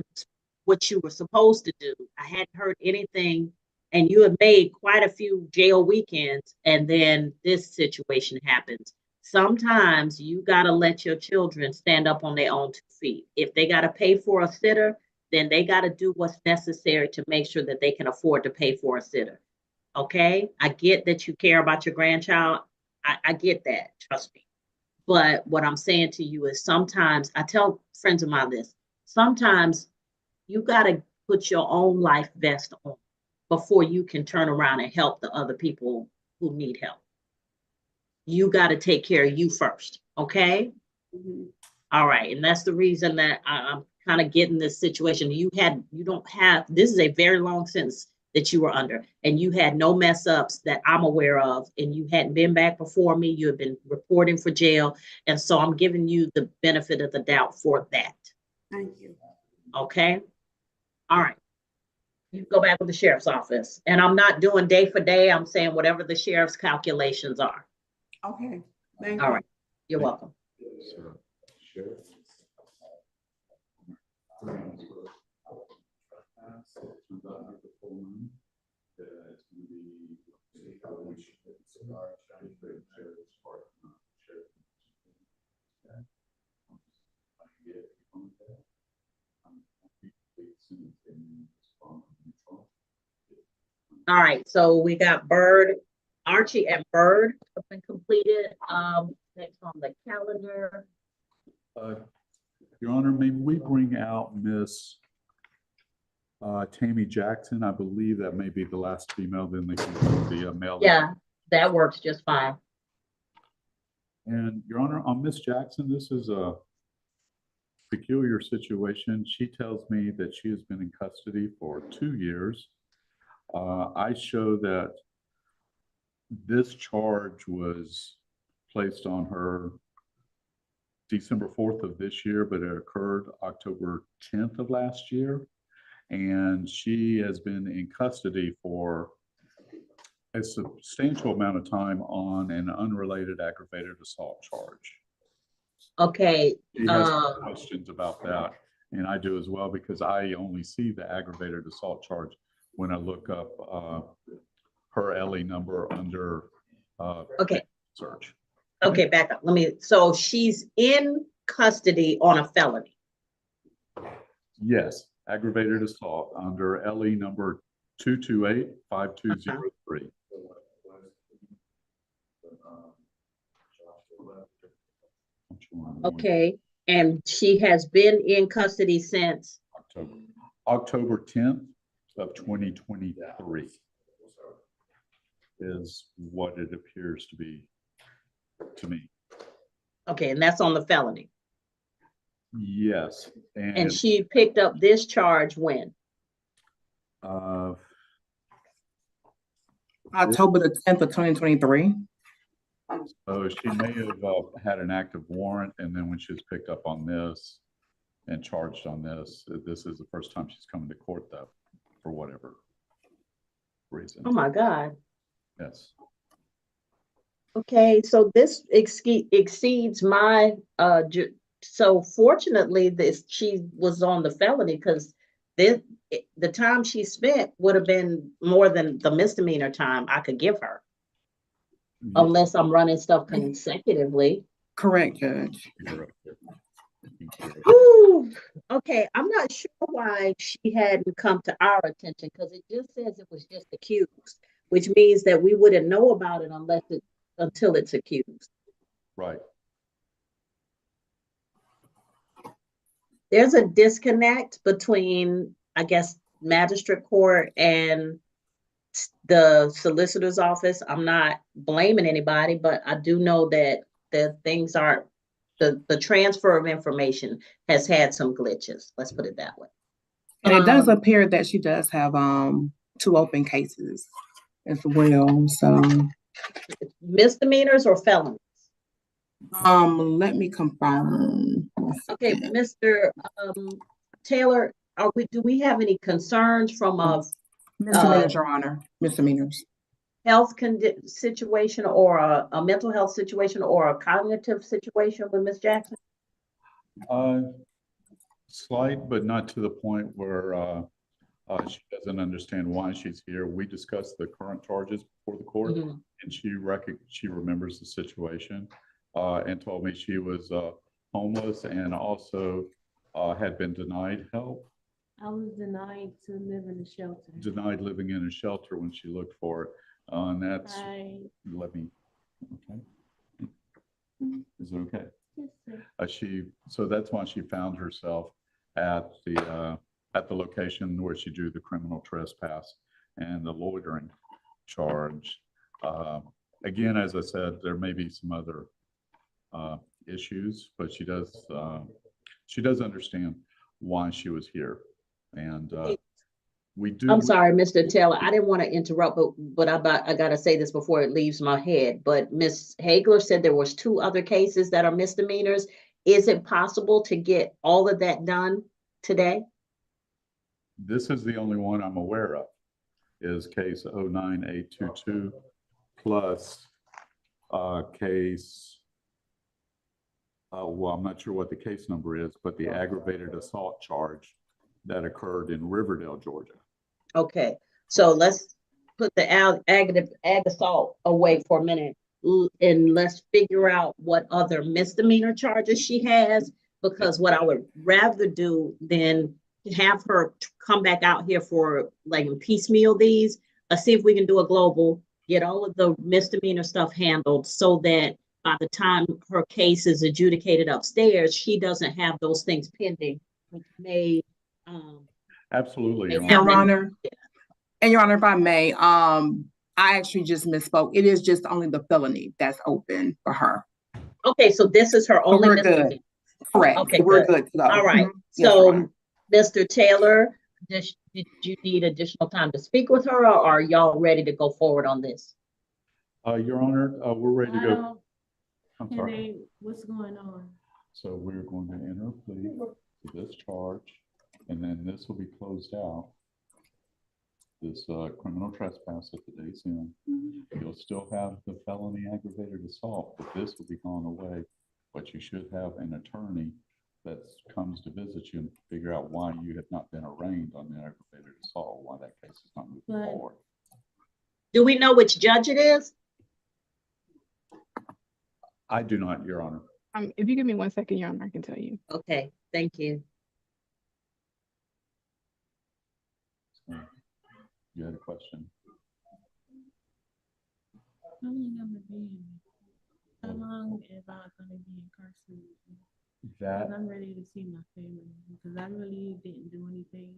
were supposed to do. I hadn't heard anything, and you have made quite a few jail weekends, and then this situation happens. Sometimes you got to let your children stand up on their own 2 feet. If they got to pay for a sitter, then they got to do what's necessary to make sure that they can afford to pay for a sitter. Okay? I get that you care about your grandchild. I get that, trust me. But what I'm saying to you is, sometimes I tell friends of mine this, sometimes you got to put your own life vest on before you can turn around and help the other people who need help. You got to take care of you first. Okay. Mm-hmm. All right. And that's the reason that I'm kind of getting this situation. This is a very long sentence that you were under, and you had no mess ups that I'm aware of, and you hadn't been back before me. You have been reporting for jail. And so I'm giving you the benefit of the doubt for that. Thank you. Okay. All right. You go back with the sheriff's office, and I'm not doing day for day. I'm saying whatever the sheriff's calculations are. Okay. Thank All you. right. You're welcome. All right, so we got Bird, Archie and Bird have been completed. Next on the calendar. Your Honor, maybe we bring out Miss Tammy Jackson. I believe that may be the last female, then they can do the male. Yeah, that works just fine. And Your Honor, on Miss Jackson, this is a peculiar situation. She tells me that she has been in custody for 2 years. I show that this charge was placed on her December 4th of this year, but it occurred October 10th of last year. And she has been in custody for a substantial amount of time on an unrelated aggravated assault charge. Okay. She has questions about that, and I do as well, because I only see the aggravated assault charge when I look up her LE number under okay. search. Okay, back up. So she's in custody on a felony. Yes, aggravated assault under LE number 228-5203. Okay, and she has been in custody since October 10th of 2023 is what it appears to be to me. Okay, and that's on the felony. Yes. And she picked up this charge when? October the 10th of 2023. So she may have had an active warrant, and then when she was picked up on this and charged on this, this is the first time she's coming to court, though, for whatever reason. Oh my God. Yes. Okay, so this exceeds my so fortunately she was on the felony, because the time she spent would have been more than the misdemeanor time I could give her. Unless I'm running stuff consecutively. Correct, Judge. Whew. Okay, I'm not sure why she hadn't come to our attention, because it just says it was just accused, which means that we wouldn't know about it until it's accused. Right. There's a disconnect between, I guess, magistrate court and the solicitor's office. I'm not blaming anybody, but I do know that the things are, the transfer of information has had some glitches. Let's put it that way. And it does appear that she does have 2 open cases as well. So misdemeanors or felonies? Let me confirm. Okay, Mr. Taylor, do we have any concerns from misdemeanors, Your Honor? Misdemeanors. Health situation, or a mental health situation, or a cognitive situation with Ms. Jackson? Slight, but not to the point where she doesn't understand why she's here. We discussed the current charges before the court, and she remembers the situation, and told me she was homeless and also had been denied help. I was denied to live in a shelter. Denied living in a shelter when she looked for it. And that's, let me, okay. Is it okay? Yes, sir. So that's why she found herself at the location where she drew the criminal trespass and the loitering charge. Again, as I said, there may be some other issues, but she does understand why she was here. And we do. I'm sorry, Mr. Taylor, I didn't want to interrupt, but I got to say this before it leaves my head. But Ms. Hagler said there was 2 other cases that are misdemeanors. Is it possible to get all of that done today? This is the only one I'm aware of, is case 09822 plus case, well, I'm not sure what the case number is, but the aggravated assault charge that occurred in Riverdale, Georgia. Okay, so let's put the ag assault away for a minute, and let's figure out what other misdemeanor charges she has, because what I would rather do than have her come back out here for like piecemeal these, let's see if we can do a global, get all of the misdemeanor stuff handled so that by the time her case is adjudicated upstairs, she doesn't have those things pending, which may, Absolutely, Your Your Honor. Honor. And Your Honor, if I may, I actually just misspoke. It is just only the felony that's open for her. Okay, so this is her only We're misdemeanor. good. Correct. Okay, We're good. good to go. All right. Mhm. Yes, Your Honor. So, Mr. Taylor, did you need additional time to speak with her, or are y'all ready to go forward on this? Your Honor, we're ready to go. I'm Can sorry. they, what's going on? So we're going to enter a plea to this charge, and then this will be closed out. This criminal trespass at the day's end. You'll still have the felony aggravated assault, but this will be gone away. But you should have an attorney that comes to visit you and figure out why you have not been arraigned on the aggravated assault, why that case is not moving forward. Do we know which judge it is? I do not, Your Honor. If you give me 1 second, Your Honor, I can tell you. Okay, thank you. You had a question? How long am I being? How long am I gonna be incarcerated? Because I'm ready to see my family, because I really didn't do anything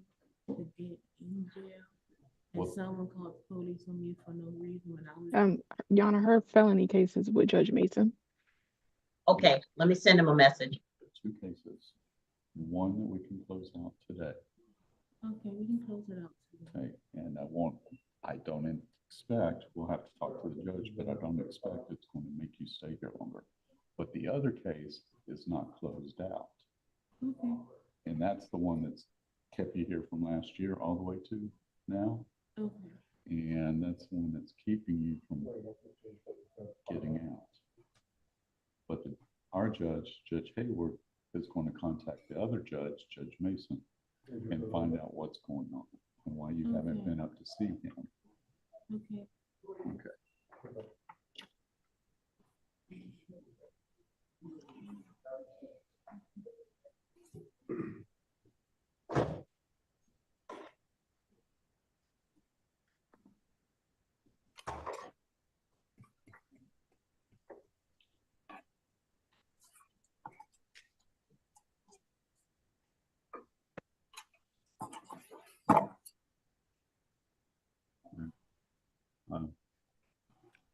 to get in jail. And someone called the police on me for no reason when I was. Your Honor, her felony case is with Judge Mason. Okay, let me send him a message. 2 cases. One that we can close out today. Okay, we can close it out today. Okay, and I don't expect, we'll have to talk to the judge, but I don't expect it's going to make you stay here longer. But the other case is not closed out. Okay. And that's the one that's kept you here from last year all the way to now. Okay. And that's the one that's keeping you from getting out. But our judge, Judge Hayward, is going to contact the other judge, Judge Mason, and find out what's going on and why you haven't been up to see him. Okay. Okay.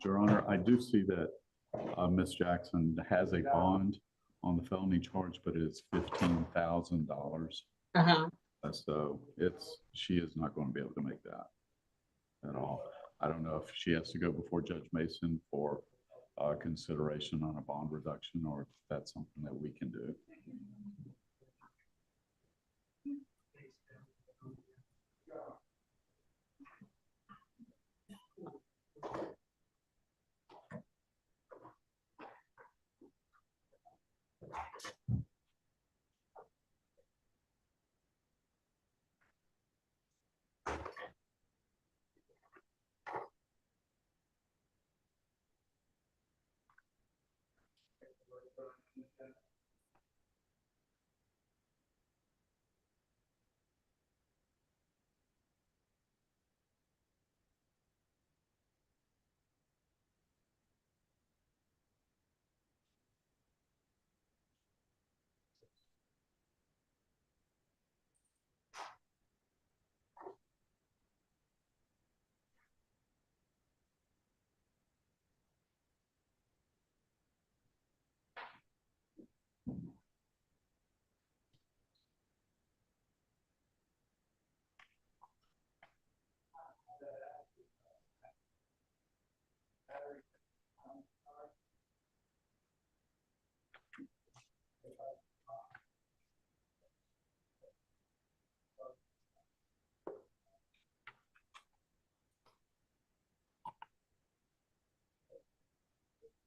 Your Honor, I do see that Ms. Jackson has a bond on the felony charge, but it's $15,000. So she is not going to be able to make that at all. I don't know if she has to go before Judge Mason for consideration on a bond reduction, or if that's something that we can do.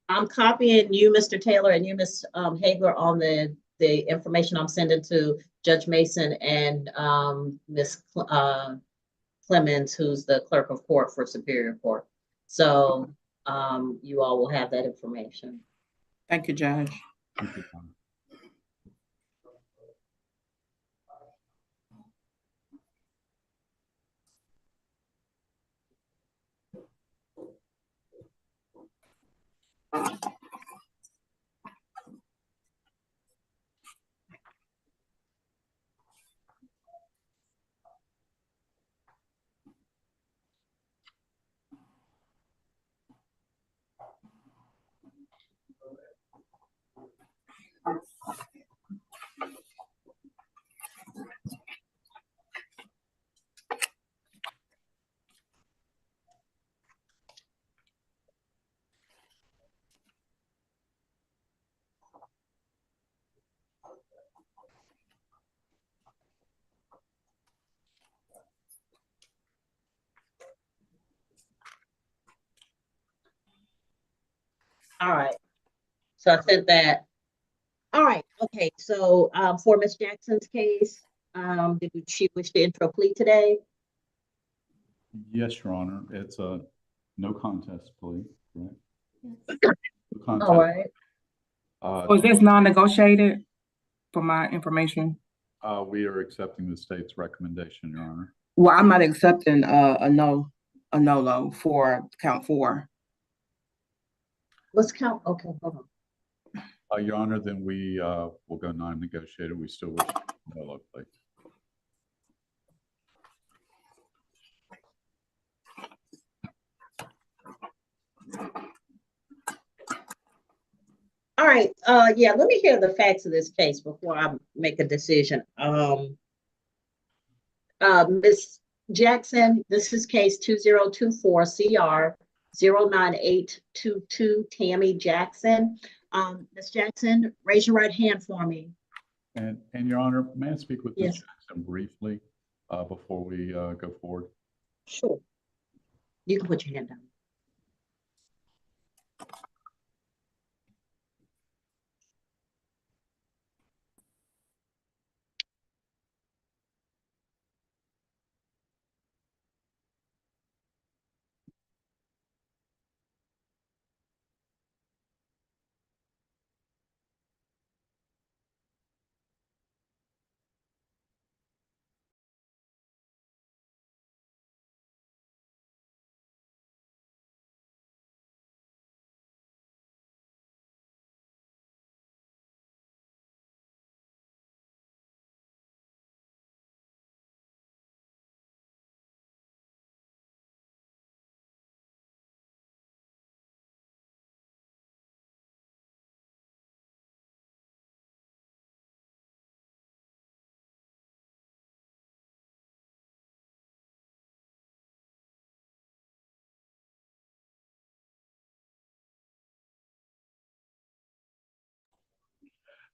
I'm copying you, Mr. Taylor, and you, Ms. Hagler, on the information I'm sending to Judge Mason and Ms. Clemens, who's the clerk of court for Superior Court. So you all will have that information. Thank you, Judge. Thank you. All right. So I said that. All right. Okay. So for Ms. Jackson's case, did she wish to enter a plea today? Yes, Your Honor. It's a no contest plea, right? No contest. All right. Was this non-negotiated for my information? We are accepting the state's recommendation, Your Honor. Well, I'm not accepting a no for count 4. Let's count. Okay, hold on. Your Honor, then we will go non-negotiated. We still wish no plea. All right. Yeah, let me hear the facts of this case before I make a decision. Ms. Jackson, this is case 2024 CR 09822 Tammy Jackson. Ms. Jackson, raise your right hand for me. And Your Honor, may I speak with Yes. Ms. Jackson briefly before we go forward? Sure. You can put your hand down.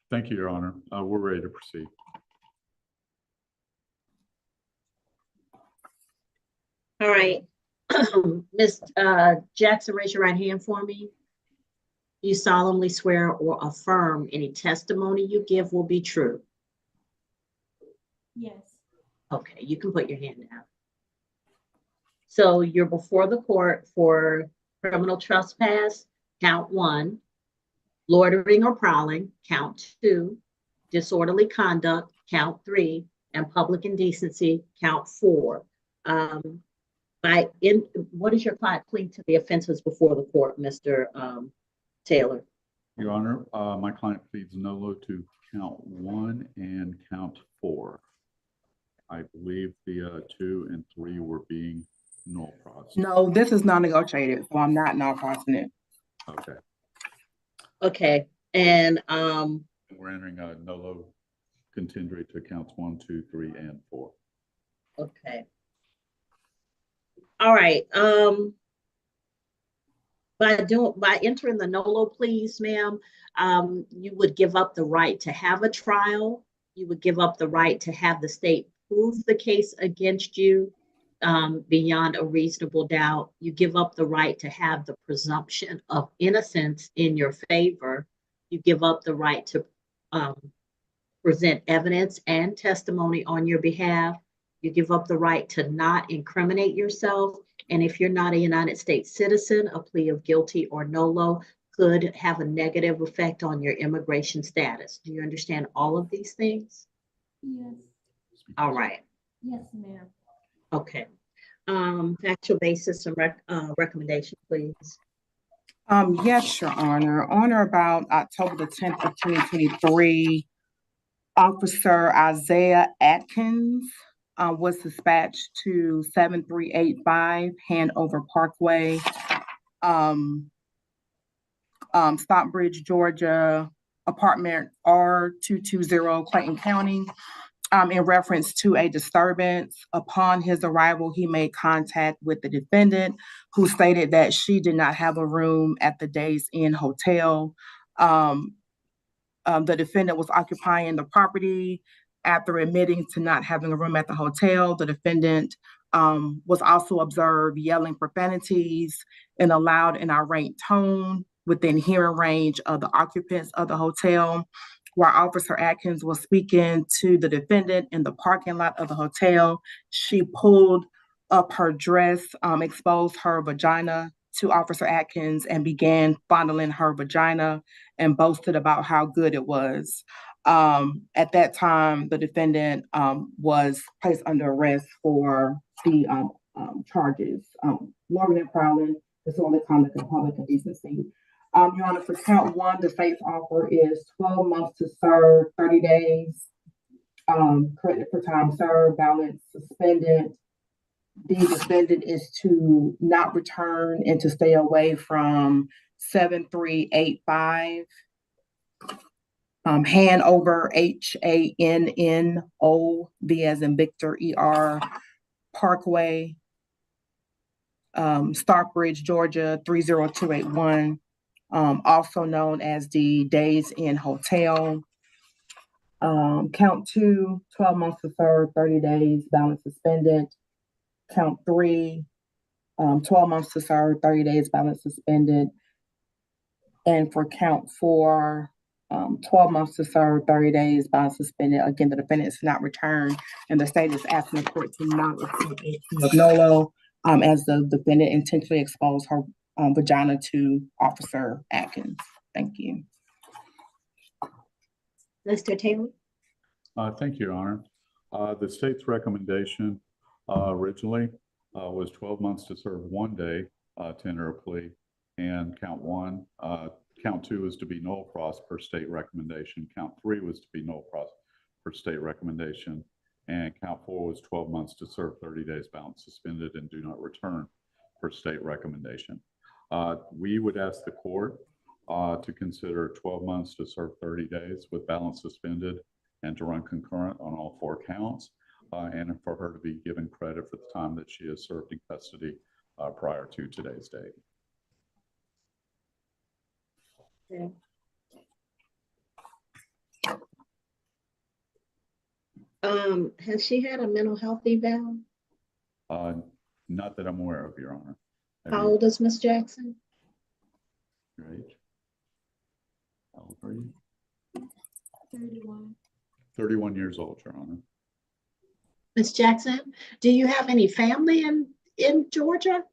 Thank you, Your Honor. We're ready to proceed. All right. Ms. Jackson, raise your right hand for me. You solemnly swear or affirm any testimony you give will be true. Yes. Okay, you can put your hand down. So you're before the court for criminal trespass, count 1, loitering or prowling, count 2, disorderly conduct, count 3, and public indecency, count 4. What is your client plead to the offenses before the court, Mr. Taylor? Your Honor, my client pleads no to count 1 and count 4. I believe the 2 and 3 were being null pros. No, this is non-negotiated, so I'm not null prosing it. Okay. Okay, and we're entering a nolo contendere to counts 1, 2, 3, and 4. Okay. All right. By entering the nolo pleas, ma'am, you would give up the right to have a trial. You would give up the right to have the state prove the case against you beyond a reasonable doubt. You give up the right to have the presumption of innocence in your favor. You give up the right to present evidence and testimony on your behalf. You give up the right to not incriminate yourself. And if you're not a United States citizen, a plea of guilty or nolo could have a negative effect on your immigration status. Do you understand all of these things? Yes. All right. Yes, ma'am. Okay. Factual basis and recommendation, please. Yes, Your Honor. On or about October the 10th of 2023, Officer Isaiah Atkins was dispatched to 7385 Hanover Parkway, Stockbridge, Georgia, apartment R220, Clayton County, in reference to a disturbance. Upon his arrival, he made contact with the defendant, who stated that she did not have a room at the Days Inn Hotel. The defendant was occupying the property. After admitting to not having a room at the hotel, the defendant was also observed yelling profanities in a loud and irate tone within hearing range of the occupants of the hotel. While Officer Atkins was speaking to the defendant in the parking lot of the hotel, she pulled up her dress, exposed her vagina to Officer Atkins and began fondling her vagina and boasted about how good it was. At that time, the defendant was placed under arrest for the charges, loitering and prowling, disorderly conduct, and public indecency. Your Honor, for count one, the state's offer is 12 months to serve, 30 days, credit for time served, balance suspended. The defendant is to not return and to stay away from 7385 Hanover, Hanno, V as in Victor, ER, Parkway, Stockbridge, Georgia, 30281, also known as the Days Inn Hotel. Count two, 12 months to serve, 30 days, balance suspended. Count three, 12 months to serve, 30 days, balance suspended. And for count four, 12 months to serve, 30 days, balance suspended. Again, the defendant is not returned, and the state is asking the court to not accept a plea of nolo, as the defendant intentionally exposed her vagina to Officer Atkins. Thank you. Mr. Taylor? Thank you, Your Honor. The state's recommendation originally was 12 months to serve 1 day to enter a plea, and count one. Count two is to be no pros per state recommendation. Count three was to be no pros per state recommendation. And count four was 12 months to serve, 30 days, balance suspended, and do not return per state recommendation. We would ask the court to consider 12 months to serve 30 days with balance suspended and to run concurrent on all four counts, and for her to be given credit for the time that she has served in custody prior to today's date. Okay. Has she had a mental health eval? Not that I'm aware of, Your Honor. How old is Ms. Jackson? Your age? How old are you? 31. 31 years old, Your Honor. Ms. Jackson, do you have any family in Georgia?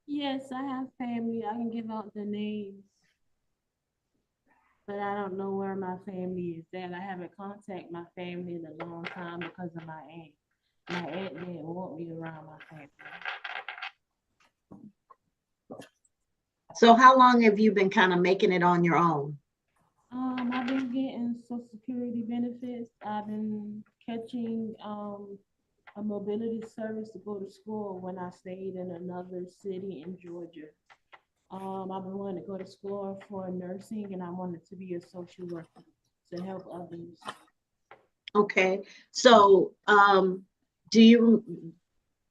Yes, I have family. I can give out the names, but I don't know where my family is at. I haven't contacted my family in a long time because of my aunt. My aunt didn't want me around my family. So how long have you been kind of making it on your own? I've been getting Social Security benefits. I've been catching a mobility service to go to school when I stayed in another city in Georgia. I've been wanting to go to school for nursing, and I wanted to be a social worker to help others. Okay, so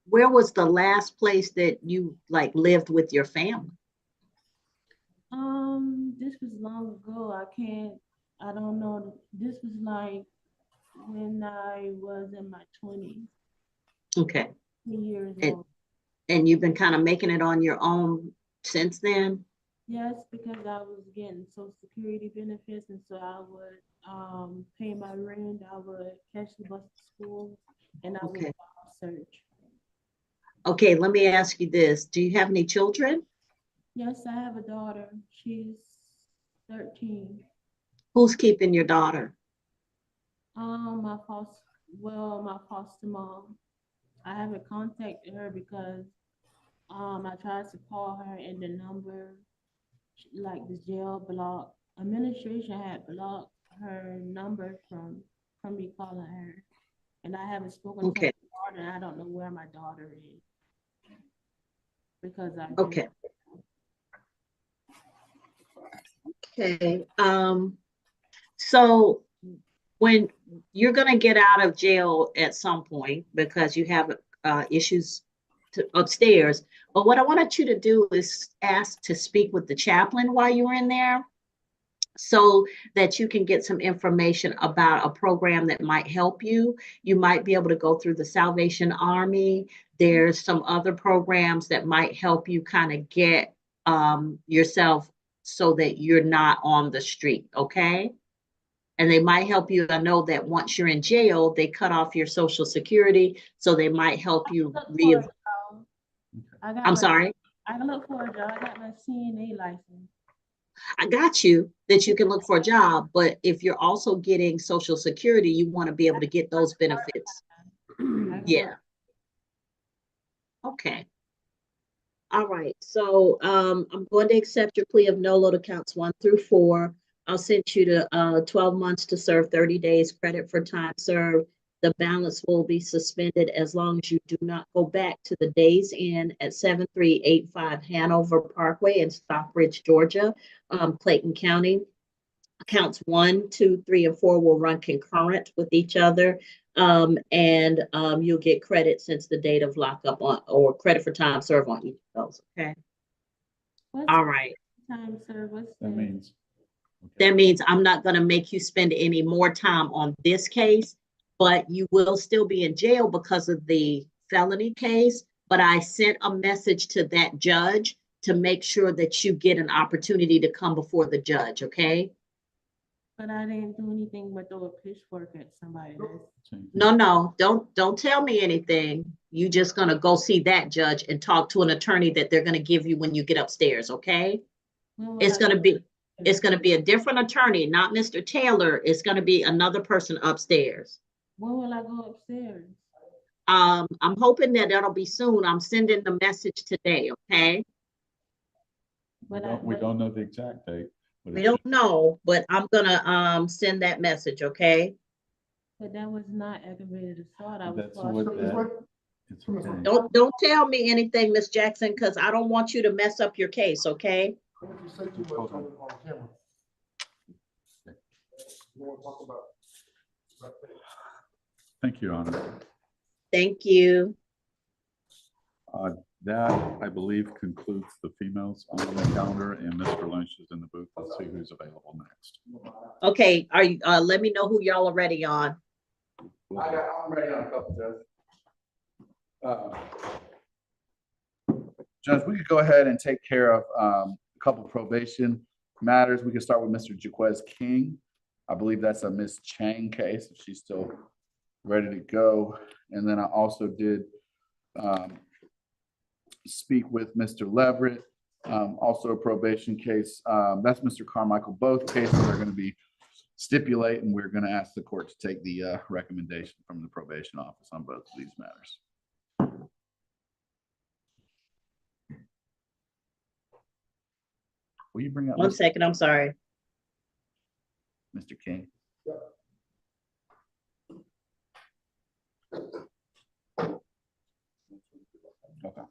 where was the last place that you like lived with your family? This was long ago. I don't know. This was like when I was in my 20s. Okay. 20 years old. And you've been kind of making it on your own since then? Yes, because I was getting Social Security benefits, and so I would pay my rent, I would catch the bus to school, and I would search. Okay, let me ask you this. Do you have any children? Yes, I have a daughter. She's 13. Who's keeping your daughter? My foster mom. I haven't contacted her because I tried to call her and the number, like the jail block, administration had blocked her number from me calling her. And I haven't spoken to my daughter, and I don't know where my daughter is. Because I've been Okay. So when you're going to get out of jail at some point because you have issues upstairs, but what I wanted you to do is ask to speak with the chaplain while you're in there so that you can get some information about a program that might help you. You might be able to go through the Salvation Army. There's some other programs that might help you kind of get yourself so that you're not on the street, okay? And they might help you. I know that once you're in jail, they cut off your social security, so they might help you. I'm sorry? I can look for a job. I got my CNA license. I got you that you can look for a job, but if you're also getting social security, you want to be able to get those benefits. Yeah. Okay. All right. So I'm going to accept your plea of nolo to counts 1 through 4. I'll send you to 12 months to serve 30 days credit for time served. The balance will be suspended as long as you do not go back to the Days Inn at 7385 Hanover Parkway in Stockbridge, Georgia, Clayton County. Counts 1, 2, 3, and 4 will run concurrent with each other. You'll get credit since the date of lockup on, or credit for time served on each of those. Okay. All right. Time served. What's That means. That means I'm not going to make you spend any more time on this case, but you will still be in jail because of the felony case. But I sent a message to that judge to make sure that you get an opportunity to come before the judge. Okay. But I didn't do anything but throw a pitchfork at somebody. No, don't tell me anything. You just gonna go see that judge and talk to an attorney that they're gonna give you when you get upstairs, okay? It's gonna be a different attorney, not Mr. Taylor. It's gonna be another person upstairs. When will I go upstairs? I'm hoping that that'll be soon. I'm sending the message today, okay? We don't know the exact date. We don't know, but I'm gonna send that message, okay? But that was not aggravated assault. I was That's what that. It's okay. Don't tell me anything, Miss Jackson, because I don't want you to mess up your case, okay? Thank you, Your Honor. Thank you. That, I believe, concludes the females on the calendar, and Mr. Lynch is in the booth. Let's see who's available next. Okay, are you, let me know who y'all are ready on. I'm ready on a couple, Judge. Judge, we could go ahead and take care of a couple probation matters. We could start with Mr. Jaquez King. I believe that's a Miss Chang case, if she's still ready to go. And then I also did speak with Mr. Leverett, also a probation case. That's Mr. Carmichael. Both cases are going to be stipulate, and we're going to ask the court to take the recommendation from the probation office on both of these matters. Will you bring up One second, I'm sorry. Mr. King? Okay.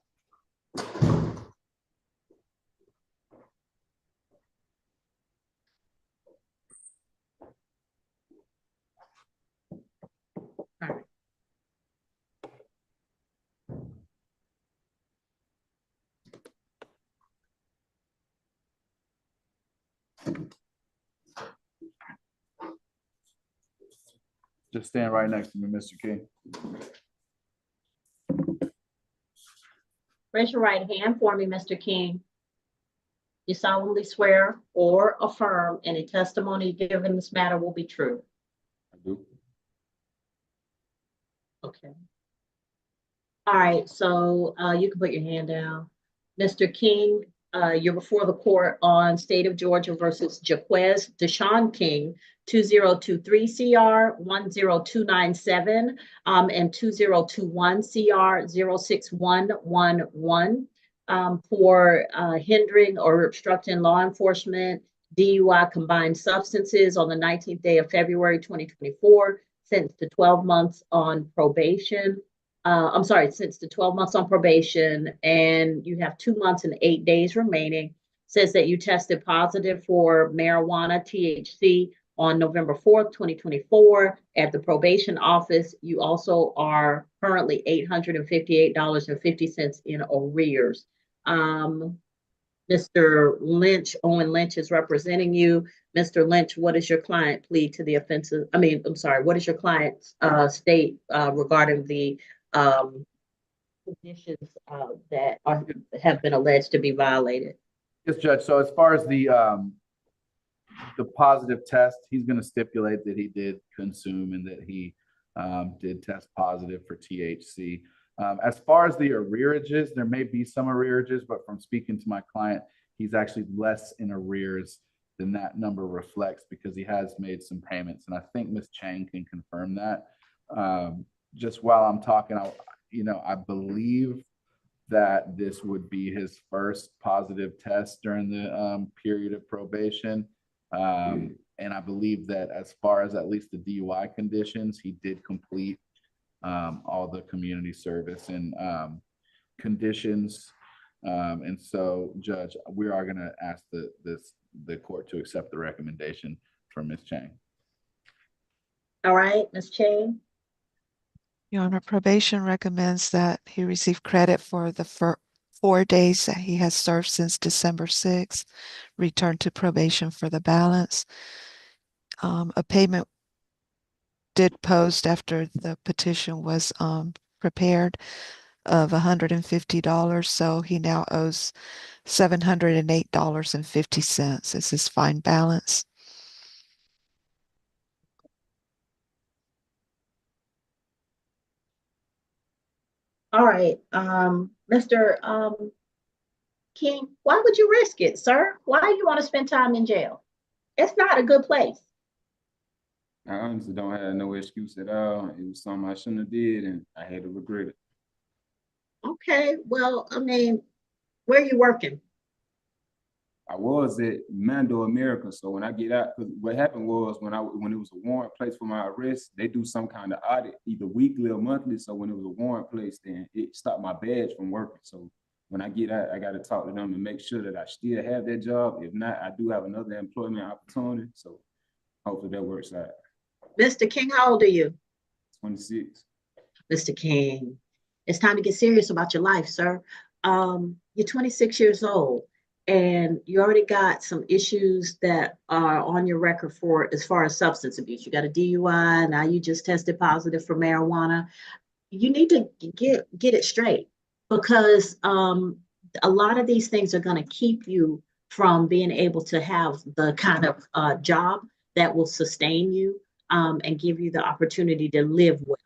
Just stand right next to me, Mr. King. Raise your right hand for me, Mr. King. You solemnly swear or affirm any testimony given in this matter will be true. I do. Okay. All right, so you can put your hand down. Mr. King, you're before the court on State of Georgia versus Jaquez Deshaun King, 2023 CR 10297 and 2021 CR 06111 for hindering or obstructing law enforcement, DUI combined substances on the 19th day of February 2024, sentenced to 12 months on probation. Since the 12 months on probation, and you have 2 months and 8 days remaining. Says that you tested positive for marijuana, THC, on November 4th, 2024 at the probation office. You also are currently $858.50 in arrears. Mr. Lynch, Owen Lynch, is representing you. Mr. Lynch, what is your client plead to the offensive? What is your client's state regarding the conditions that have been alleged to be violated? Yes, Judge. So as far as the positive test, he's going to stipulate that he did consume and that he did test positive for THC. As far as the arrearages, there may be some arrearages, but from speaking to my client, he's actually less in arrears than that number reflects because he has made some payments. And I think Ms. Chang can confirm that. Just while I'm talking, I believe that this would be his first positive test during the period of probation. And I believe that as far as at least the DUI conditions, he did complete all the community service and conditions. And so, Judge, we are going to ask the court to accept the recommendation from Ms. Chang. All right, Ms. Chang. Your Honor, probation recommends that he receive credit for the 4 days that he has served since December 6th, return to probation for the balance. A payment did post after the petition was prepared of $150, so he now owes $708.50 as his fine balance. All right, Mr. King, why would you risk it, sir? Why do you want to spend time in jail? It's not a good place. I honestly don't have no excuse at all. It was something I shouldn't have did, and I had to regret it. Okay, well, I mean, where are you working? I was at Mando America, so when I get out, because what happened was when it was a warrant placed for my arrest, they do some kind of audit, either weekly or monthly. So when it was a warrant placed, then it stopped my badge from working. So when I get out, I got to talk to them and make sure that I still have that job. If not, I do have another employment opportunity. So hopefully that works out. Mr. King, how old are you? 26. Mr. King, it's time to get serious about your life, sir. You're 26 years old and you already got some issues that are on your record for as far as substance abuse. You got a DUI, now you just tested positive for marijuana. You need to get it straight because a lot of these things are going to keep you from being able to have the kind of job that will sustain you and give you the opportunity to live well.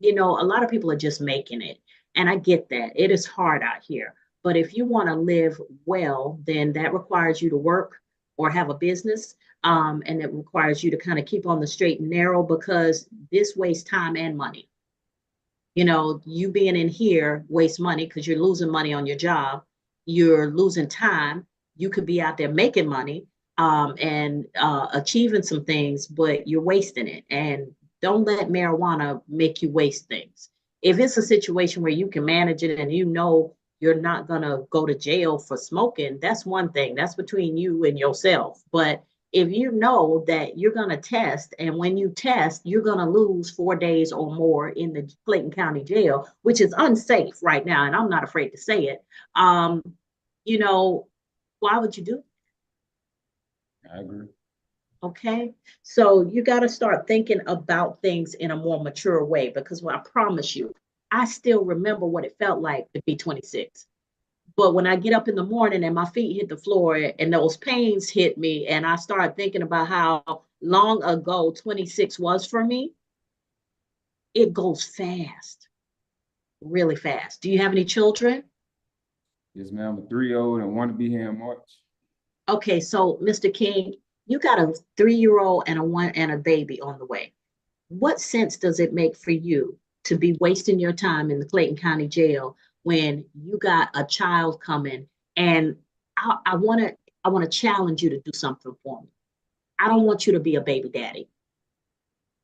You know, a lot of people are just making it. And I get that. It is hard out here. But if you want to live well, then that requires you to work or have a business. And it requires you to kind of keep on the straight and narrow because this wastes time and money. You know, you being in here wastes money because you're losing money on your job. You're losing time. You could be out there making money and achieving some things, but you're wasting it. And don't let marijuana make you waste things. If it's a situation where you can manage it and you know you're not going to go to jail for smoking, that's one thing. That's between you and yourself. But if you know that you're going to test, and when you test, you're going to lose 4 days or more in the Clayton County Jail, which is unsafe right now, and I'm not afraid to say it, you know, why would you do it? I agree. Okay, so you got to start thinking about things in a more mature way because I promise you, I still remember what it felt like to be 26. But when I get up in the morning and my feet hit the floor and those pains hit me and I start thinking about how long ago 26 was for me, it goes fast, really fast. Do you have any children? Yes, ma'am. I'm a 3-year-old and want to be here in March. Okay, so Mr. King, you got a 3-year-old and a baby on the way. What sense does it make for you to be wasting your time in the Clayton County Jail when you got a child coming? And I want to challenge you to do something for me. I don't want you to be a baby daddy.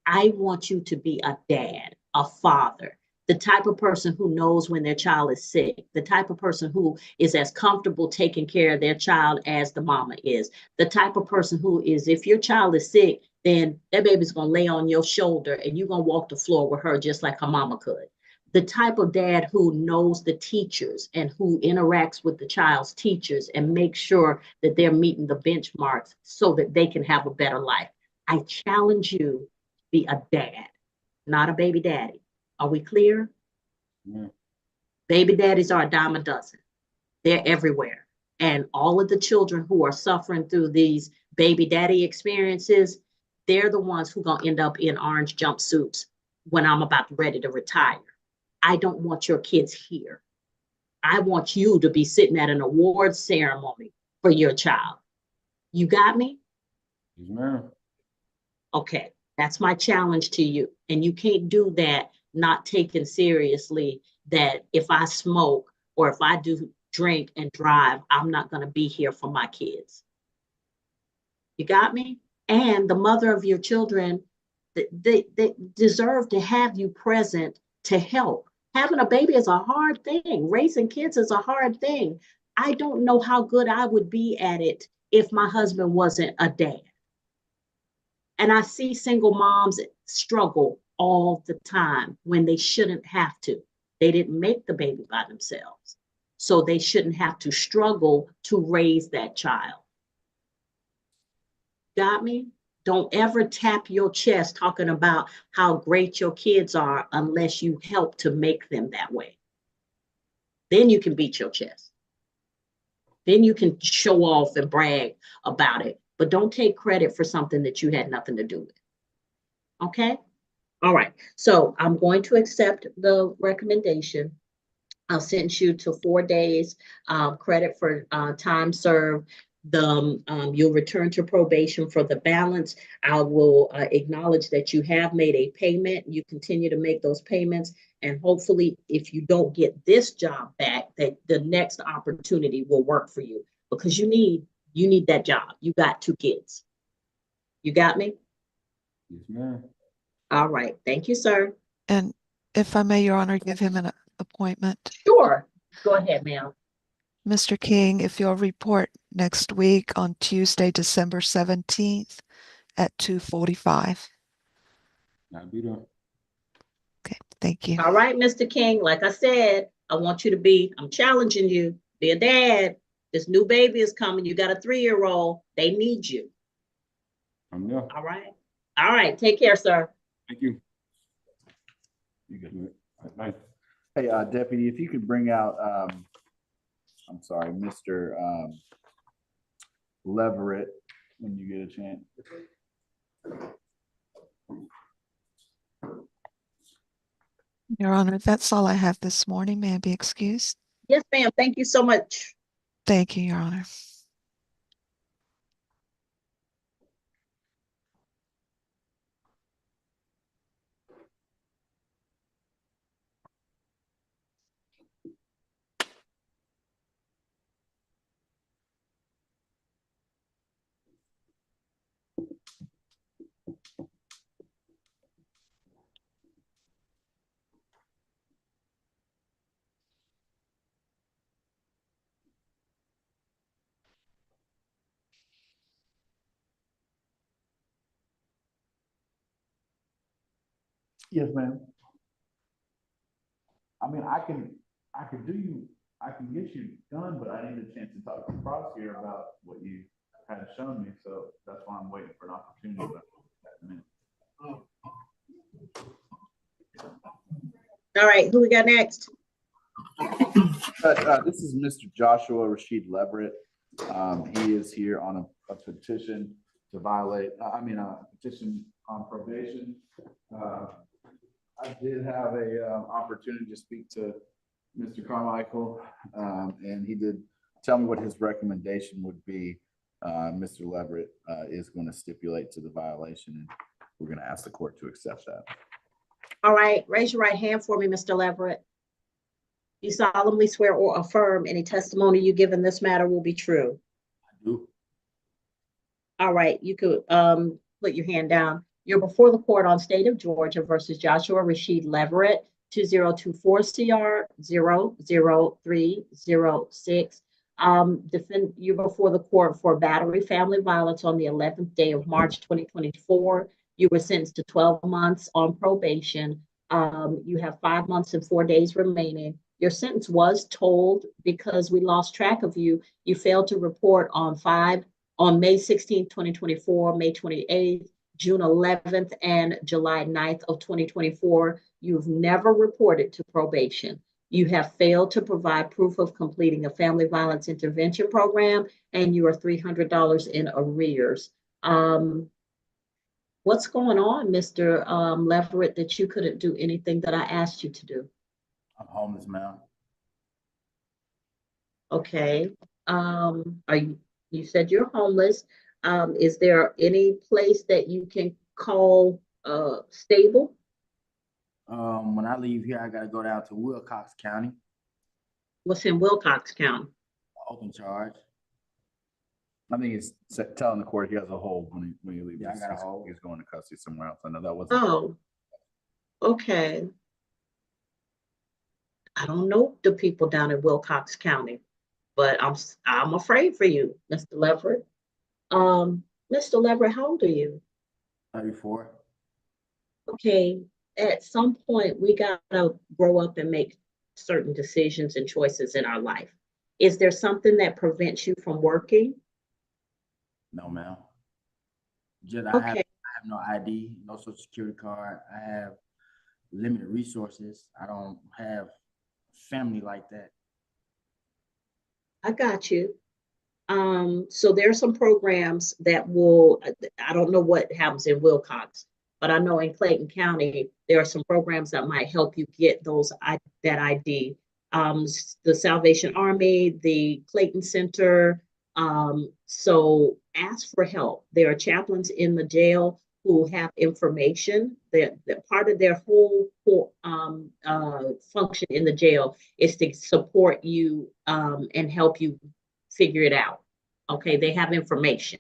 I want you to be a dad, a father, the type of person who knows when their child is sick, the type of person who is as comfortable taking care of their child as the mama is, the type of person who is, if your child is sick, then that baby's going to lay on your shoulder and you're going to walk the floor with her just like her mama could. The type of dad who knows the teachers and who interacts with the child's teachers and makes sure that they're meeting the benchmarks so that they can have a better life. I challenge you to be a dad, not a baby daddy. Are we clear? Yeah. Baby daddies are a dime a dozen. They're everywhere. And all of the children who are suffering through these baby daddy experiences, they're the ones who are going to end up in orange jumpsuits when I'm about ready to retire. I don't want your kids here. I want you to be sitting at an awards ceremony for your child. You got me? Yes, ma'am. Okay, that's my challenge to you. And you can't do that not taking seriously that if I smoke or if I do drink and drive, I'm not going to be here for my kids. You got me? And the mother of your children, they deserve to have you present to help. Having a baby is a hard thing. Raising kids is a hard thing. I don't know how good I would be at it if my husband wasn't a dad. And I see single moms struggle all the time when they shouldn't have to. They didn't make the baby by themselves. So they shouldn't have to struggle to raise that child. Got me? Don't ever tap your chest talking about how great your kids are unless you help to make them that way. Then you can beat your chest. Then you can show off and brag about it. But don't take credit for something that you had nothing to do with. Okay? All right. So I'm going to accept the recommendation. I'll send you to 4 days credit for time served. You'll return to probation for the balance. I will acknowledge that you have made a payment. You continue to make those payments. And hopefully, if you don't get this job back, that the next opportunity will work for you because you need that job. You got 2 kids. You got me? Yes, ma'am. All right. Thank you, sir. And if I may, Your Honor, give him an appointment. Sure. Go ahead, ma'am. Mr. King, if you'll report next week on Tuesday, December 17th at 2:45. I'll be there. Okay, thank you. All right, Mr. King, like I said, I want you to I'm challenging you, be a dad. This new baby is coming. You got a 3-year-old. They need you. I'm there. All right. All right. Take care, sir. Thank you. You good? Bye. Hey, Deputy, if you could bring out, I'm sorry, Mr. Leverett, when you get a chance. Your Honor, that's all I have this morning. May I be excused? Yes, ma'am. Thank you so much. Thank you, Your Honor. Yes, ma'am. I mean, I can get you done, but I need a chance to talk to the prosecutor about what you had shown me. So that's why I'm waiting for an opportunity. All right, who we got next? This is Mr. Joshua Rashid Leverett. He is here on a petition to violate, a petition on probation. I did have a opportunity to speak to Mr. Carmichael, and he did tell me what his recommendation would be. Mr. Leverett is going to stipulate to the violation, and we're going to ask the court to accept that. All right, raise your right hand for me, Mr. Leverett. You solemnly swear or affirm any testimony you give in this matter will be true. I do. All right, you could put your hand down. You're before the court on State of Georgia versus Joshua Rashid Leverett, 2024 CR 00306. You're before the court for battery, family violence on the 11th day of March 2024. You were sentenced to 12 months on probation. You have 5 months and 4 days remaining. Your sentence was told because we lost track of you. You failed to report on May 16, 2024, May 28th, June 11th, and July 9th of 2024. You've never reported to probation. You have failed to provide proof of completing a family violence intervention program, and you are $300 in arrears. What's going on, Mr. Leverett, that you couldn't do anything that I asked you to do? I'm homeless, ma'am. Okay. You said you're homeless. Is there any place that you can call stable? When I leave here, I gotta go down to Wilcox County. What's in Wilcox County? Open charge. I think he's telling the court he has a hold when he leaves. Yeah, I got a hold. He's going to custody somewhere else. I know that wasn't. Oh, okay. I don't know the people down in Wilcox County, but I'm afraid for you, Mr. Leverett. Mr. Leverett, how old are you? 34. Okay, at some point we gotta grow up and make certain decisions and choices in our life. Is there something that prevents you from working? No, ma'am. Just Okay. I have no ID, no social security card. I have limited resources. I don't have family like that. I got you. So there are some programs that will, I don't know what happens in Wilcox, but I know in Clayton County, there are some programs that might help you get that ID. The Salvation Army, the Clayton Center. So ask for help. There are chaplains in the jail who have information that part of their whole function in the jail is to support you and help you figure it out. Okay, they have information.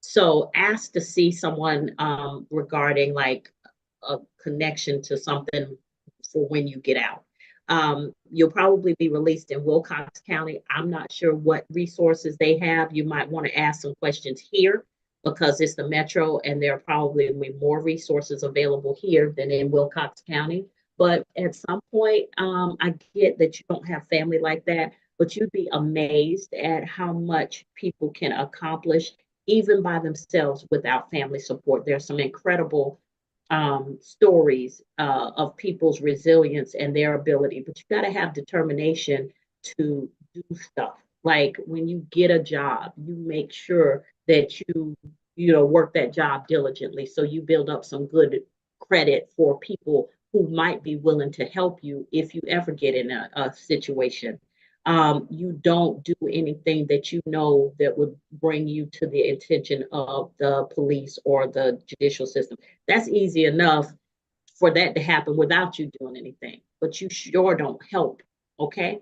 So ask to see someone regarding like a connection to something for when you get out. You'll probably be released in Wilcox County. I'm not sure what resources they have. You might want to ask some questions here because it's the metro and there are probably more resources available here than in Wilcox County. But at some point, I get that you don't have family like that, but you'd be amazed at how much people can accomplish even by themselves without family support. There's some incredible stories of people's resilience and their ability, but you got to have determination to do stuff. Like when you get a job, you make sure that you work that job diligently so you build up some good credit for people who might be willing to help you if you ever get in a situation. You don't do anything that you know that would bring you to the attention of the police or the judicial system. That's easy enough for that to happen without you doing anything, but you sure don't help, okay?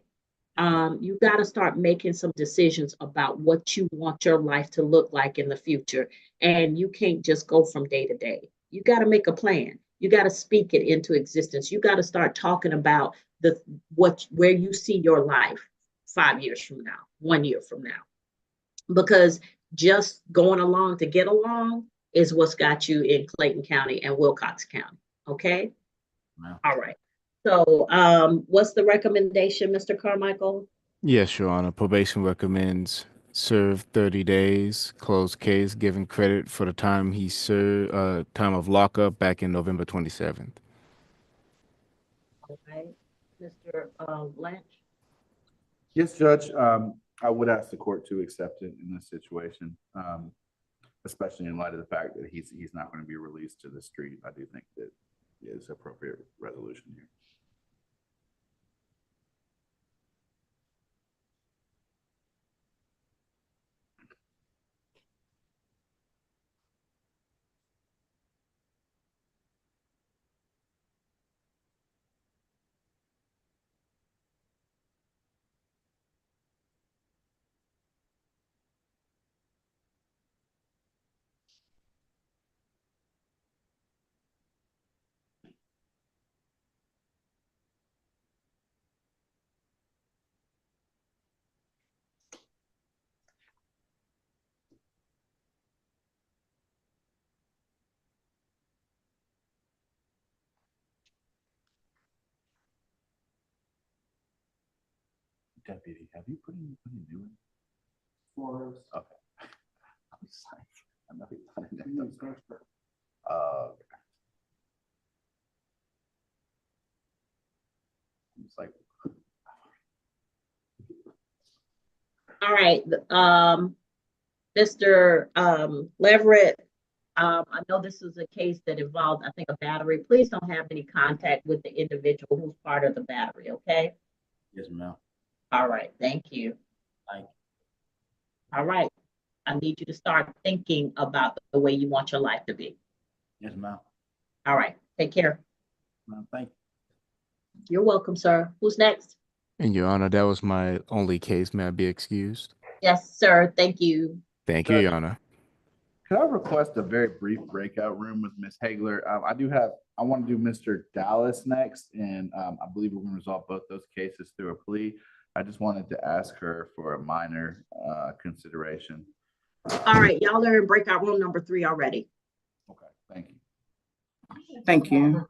You got to start making some decisions about what you want your life to look like in the future. And you can't just go from day to day. You got to make a plan. You got to speak it into existence. You got to start talking about where you see your life 5 years from now, 1 year from now. Because just going along to get along is what's got you in Clayton County and Wilcox County. Okay? Wow. All right. So what's the recommendation, Mr. Carmichael? Yes, Your Honor. Probation recommends serve 30 days, closed case, given credit for the time he served, time of lockup back in November 27th. Okay. Mr. Lynch? Yes, Judge. I would ask the court to accept it in this situation, especially in light of the fact that he's not going to be released to the street. I do think that is appropriate resolution here. Deputy, have you put any new in? Okay. I was like, I know he's not in there. I'm just like, All right, Mr. Leverett, I know this is a case that involved, I think, a battery. Please don't have any contact with the individual who's part of the battery, okay? Yes, ma'am. All right, thank you. Thank you. All right, I need you to start thinking about the way you want your life to be. Yes, ma'am. All right, take care. Thank you. You're welcome, sir. Who's next? And Your Honor, that was my only case. May I be excused? Yes, sir. Thank you. Thank you, Your Honor. Could I request a very brief breakout room with Ms. Hagler? I want to do Mr. Dallas next, and I believe we're going to resolve both those cases through a plea. I just wanted to ask her for a minor consideration. All right, y'all are in breakout room number 3 already. Okay, thank you. Thank you.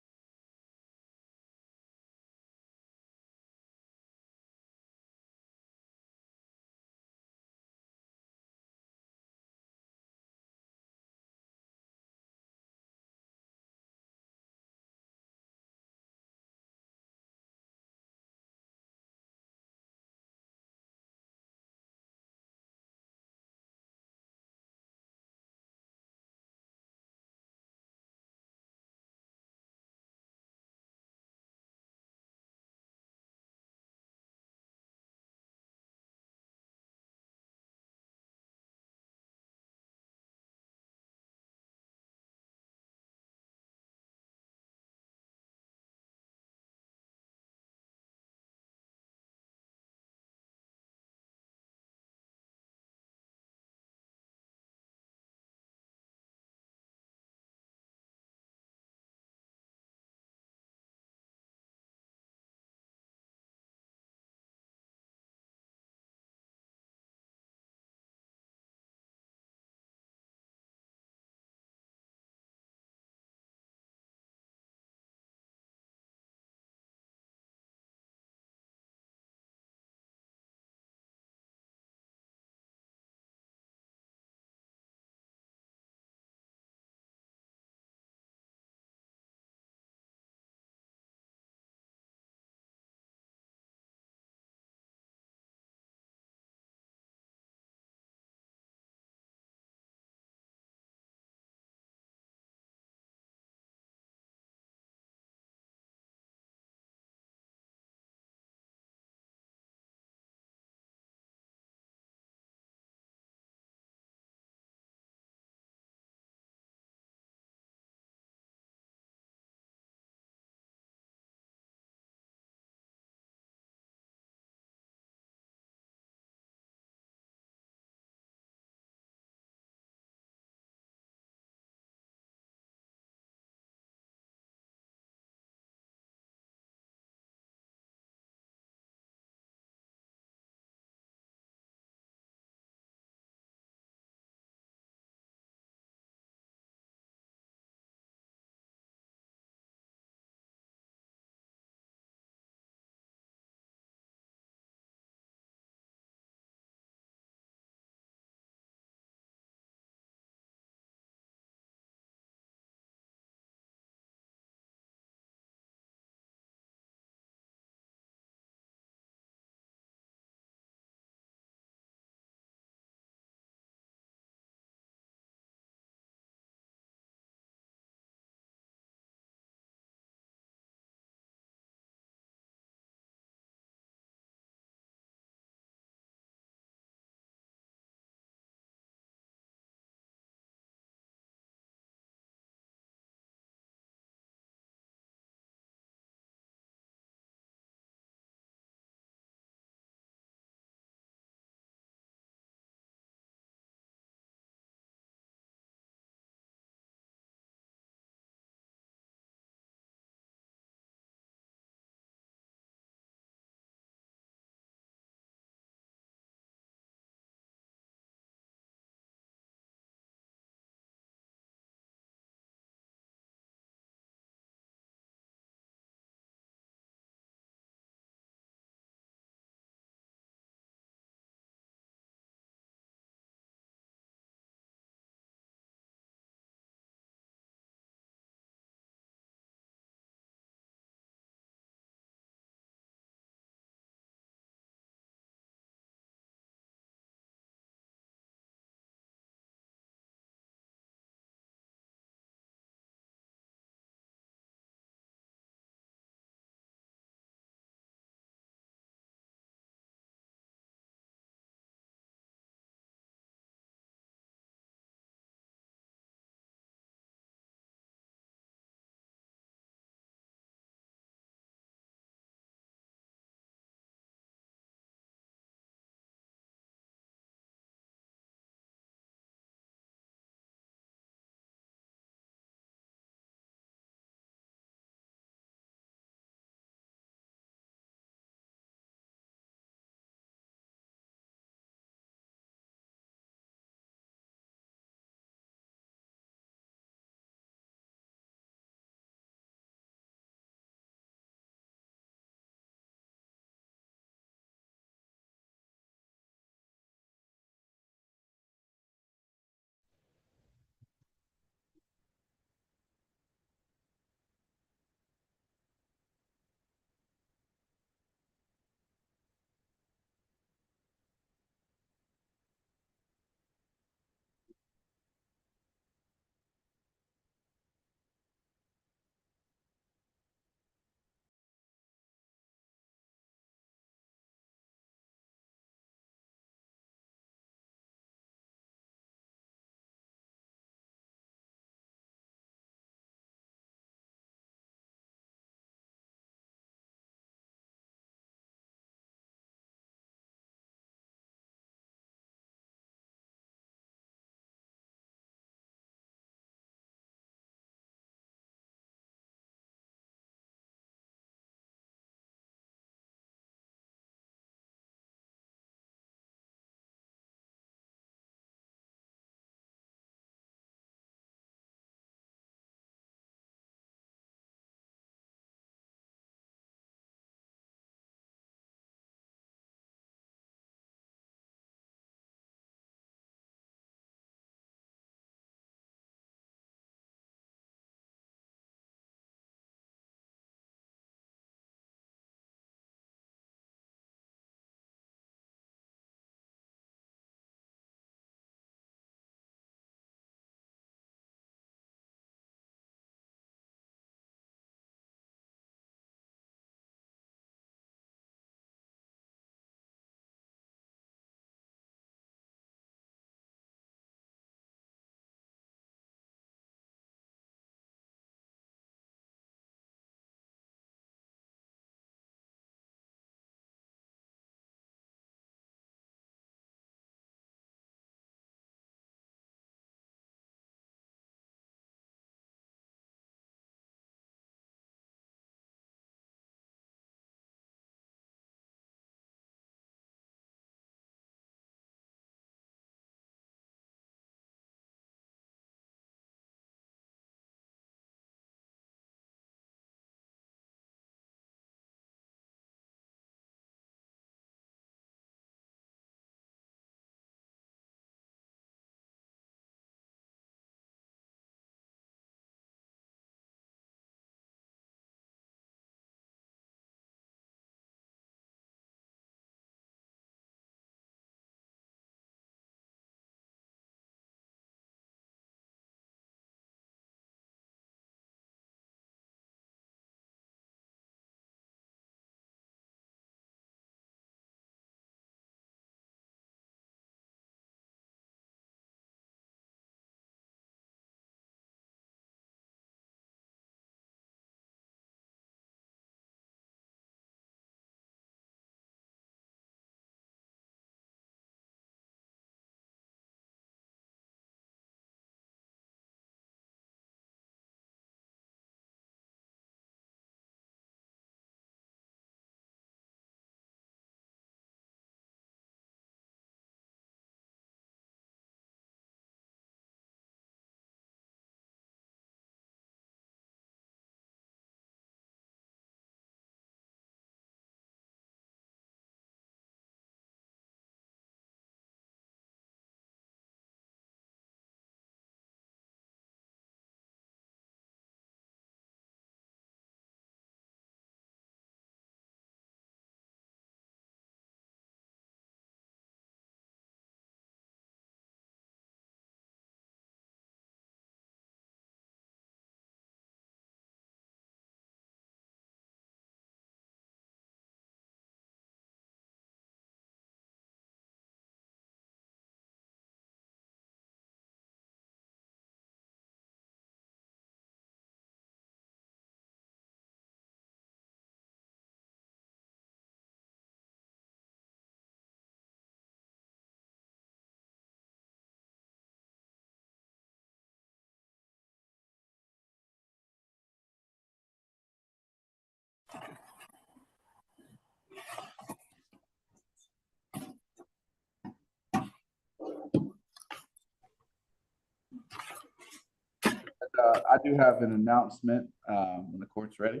I do have an announcement when the court's ready.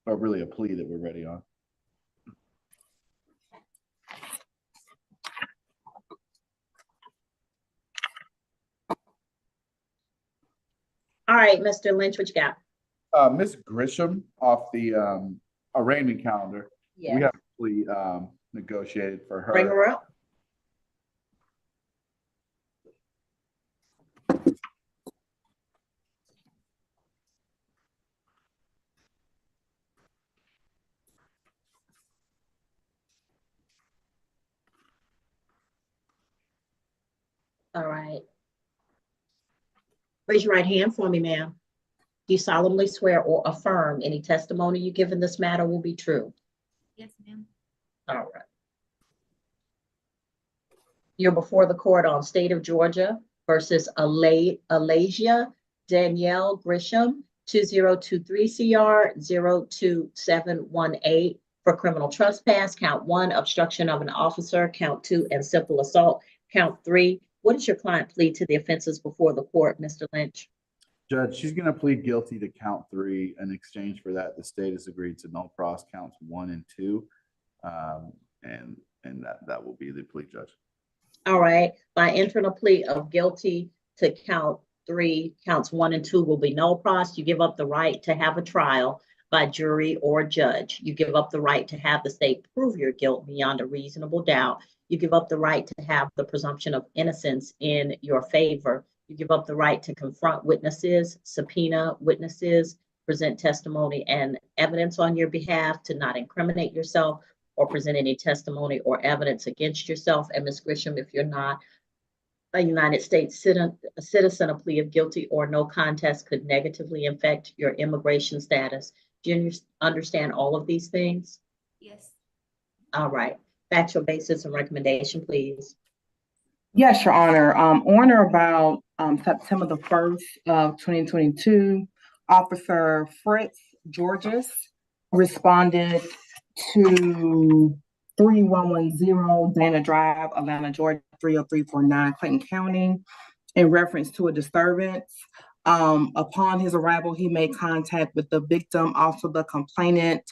Or really a plea that we're ready on. All right, Mr. Lynch, what you got? Ms. Grisham off the arraignment calendar. Yes. We have a plea negotiated for her. Bring her up. All right. Raise your right hand for me, ma'am. Do you solemnly swear or affirm any testimony you give in this matter will be true? Yes, ma'am. All right. You're before the court on State of Georgia versus Alasia Danielle Grisham, 2023 CR 02718 for criminal trespass, count 1, obstruction of an officer, count 2, and simple assault, count 3. What does your client plead to the offenses before the court, Mr. Lynch? Judge, she's going to plead guilty to count 3. In exchange for that, the state has agreed to no pros counts 1 and 2. And that will be the plea, Judge. All right. By entering a plea of guilty to count 3, counts 1 and 2 will be no pros. You give up the right to have a trial by jury or judge. You give up the right to have the state prove your guilt beyond a reasonable doubt. You give up the right to have the presumption of innocence in your favor. You give up the right to confront witnesses, subpoena witnesses, present testimony and evidence on your behalf, to not incriminate yourself or present any testimony or evidence against yourself. And Ms. Grisham, if you're not a United States citizen, a plea of guilty or no contest could negatively affect your immigration status. Do you understand all of these things? Yes. All right. Factual basis and recommendation, please. Yes, Your Honor. On or about September the 1st of 2022, Officer Fritz Georges responded to 3110 Dana Drive, Atlanta, Georgia, 30349, Clayton County, in reference to a disturbance. Upon his arrival, he made contact with the victim, also the complainant,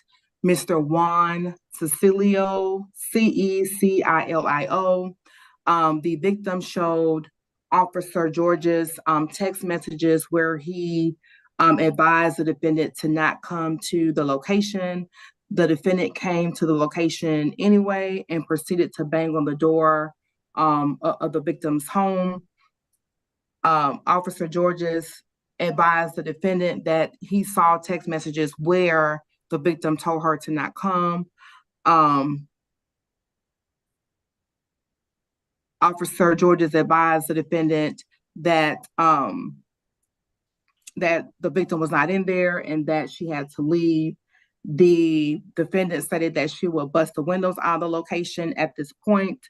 Mr. Juan Cecilio, Cecilio. The victim showed Officer Georges text messages where he advised the defendant to not come to the location. The defendant came to the location anyway and proceeded to bang on the door of the victim's home. Officer Georges advised the defendant that he saw text messages where the victim told her to not come. Officer Georges advised the defendant that that the victim was not in there and that she had to leave. The defendant stated that she would bust the windows out of the location. At this point,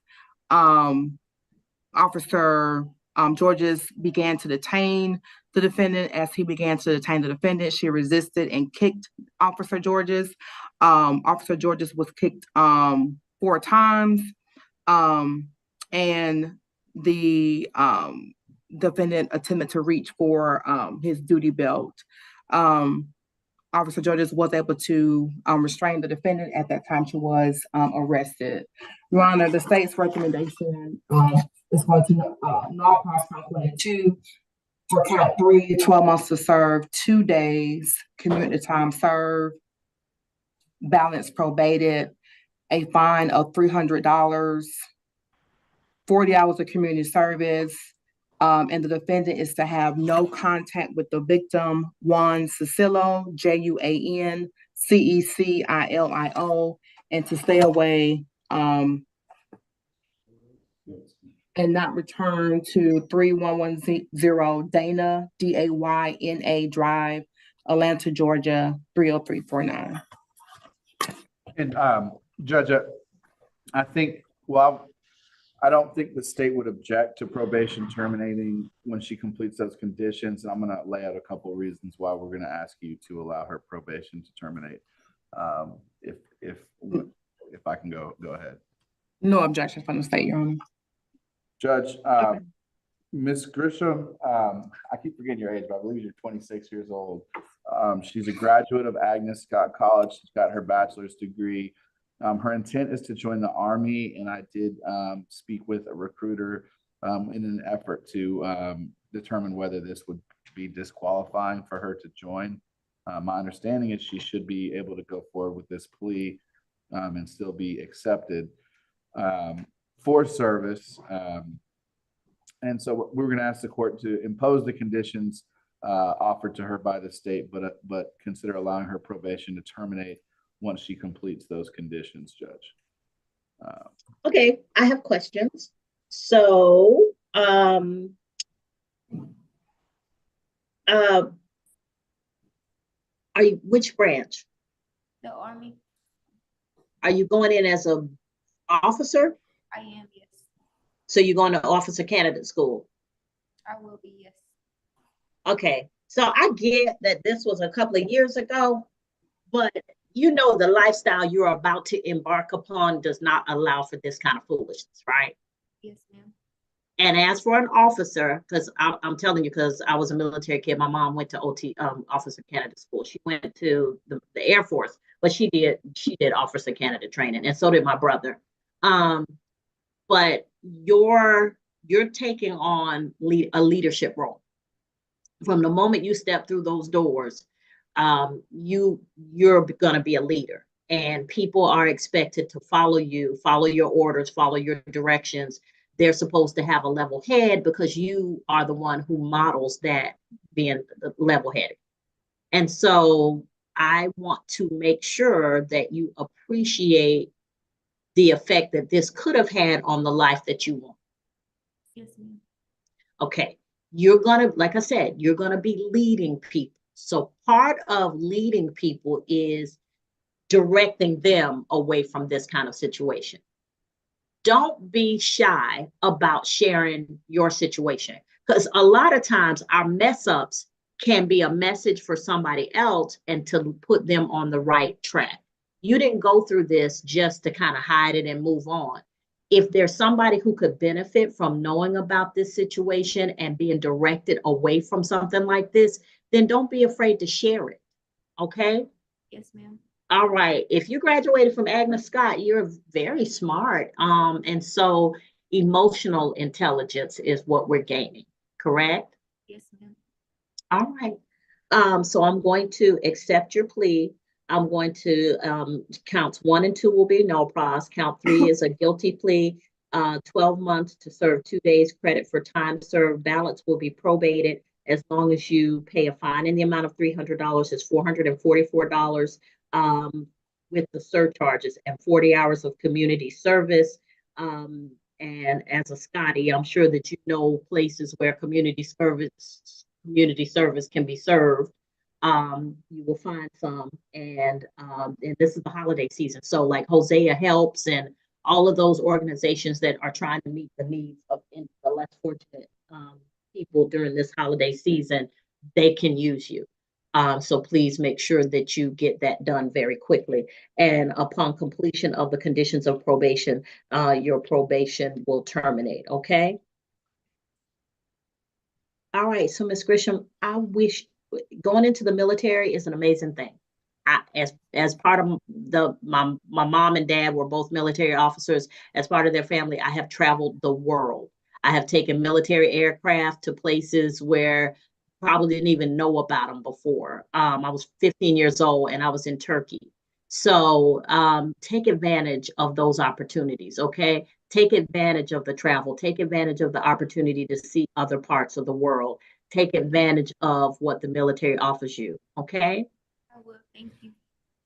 Officer Georges began to detain the defendant. As he began to detain the defendant, she resisted and kicked Officer Georges. Officer Georges was kicked 4 times. And the defendant attempted to reach for his duty belt. Officer Georges was able to restrain the defendant. At that time, she was arrested. Your Honor, the state's recommendation is going to null pros count 1 and 2. For count 3, 12 months to serve, 2 days, community time served, balance probated, a fine of $300, 40 hours of community service, and the defendant is to have no contact with the victim, Juan Cecilio, Juan Cecilio, and to stay away and not return to 3110 Dana, Dayna Drive, Atlanta, Georgia, 30349. And Judge, I think, well, I don't think the state would object to probation terminating when she completes those conditions. And I'm going to lay out a couple of reasons why we're going to ask you to allow her probation to terminate. If I can go ahead. No objection from the state, Your Honor. Judge, Miss Grisham, I keep forgetting your age, but I believe you're 26 years old. She's a graduate of Agnes Scott College. She's got her bachelor's degree. Her intent is to join the Army, and I did speak with a recruiter in an effort to determine whether this would be disqualifying for her to join. My understanding is she should be able to go forward with this plea and still be accepted for service. And so we're going to ask the court to impose the conditions offered to her by the state, but consider allowing her probation to terminate once she completes those conditions, Judge. Okay, I have questions. So, are you, which branch? The Army. Are you going in as a officer? I am, yes. So you're going to officer candidate school? I will be, yes. Okay, so I get that this was a couple of years ago, but you know the lifestyle you're about to embark upon does not allow for this kind of foolishness, right? Yes, ma'am. And as for an officer, because I'm telling you, because I was a military kid, my mom went to officer candidate school. She went to the Air Force, but she did officer candidate training, and so did my brother. But you're taking on a leadership role. From the moment you step through those doors, you're going to be a leader, and people are expected to follow you, follow your orders, follow your directions. They're supposed to have a level head because you are the one who models that being level-headed. And so I want to make sure that you appreciate the effect that this could have had on the life that you want. Yes, ma'am. Okay, you're gonna, like I said, you're gonna be leading people. So part of leading people is directing them away from this kind of situation. Don't be shy about sharing your situation, because a lot of times our mess ups can be a message for somebody else and to put them on the right track. You didn't go through this just to kind of hide it and move on. If there's somebody who could benefit from knowing about this situation and being directed away from something like this, then don't be afraid to share it. Okay? Yes, ma'am. All right. If you graduated from Agnes Scott, you're very smart. And so emotional intelligence is what we're gaining, correct? Yes, ma'am. All right. So I'm going to accept your plea. I'm going to counts 1 and 2 will be no pros. Count 3 is a guilty plea. 12 months to serve 2 days credit for time served. Balance will be probated as long as you pay a fine in the amount of $300. It's $444 with the surcharges and 40 hours of community service. And as a Scotty, I'm sure that you know places where community service can be served. You will find some, and this is the holiday season. So like Hosea Helps and all of those organizations that are trying to meet the needs of the less fortunate people during this holiday season, they can use you. So please make sure that you get that done very quickly. And upon completion of the conditions of probation, your probation will terminate, okay? All right, so Ms. Grisham, I wish going into the military is an amazing thing. As part of my mom and dad were both military officers. As part of their family, I have traveled the world. I have taken military aircraft to places where probably didn't even know about them before. I was 15 years old and I was in Turkey. So take advantage of those opportunities, okay? Take advantage of the travel. Take advantage of the opportunity to see other parts of the world. Take advantage of what the military offers you, okay? I will, thank you.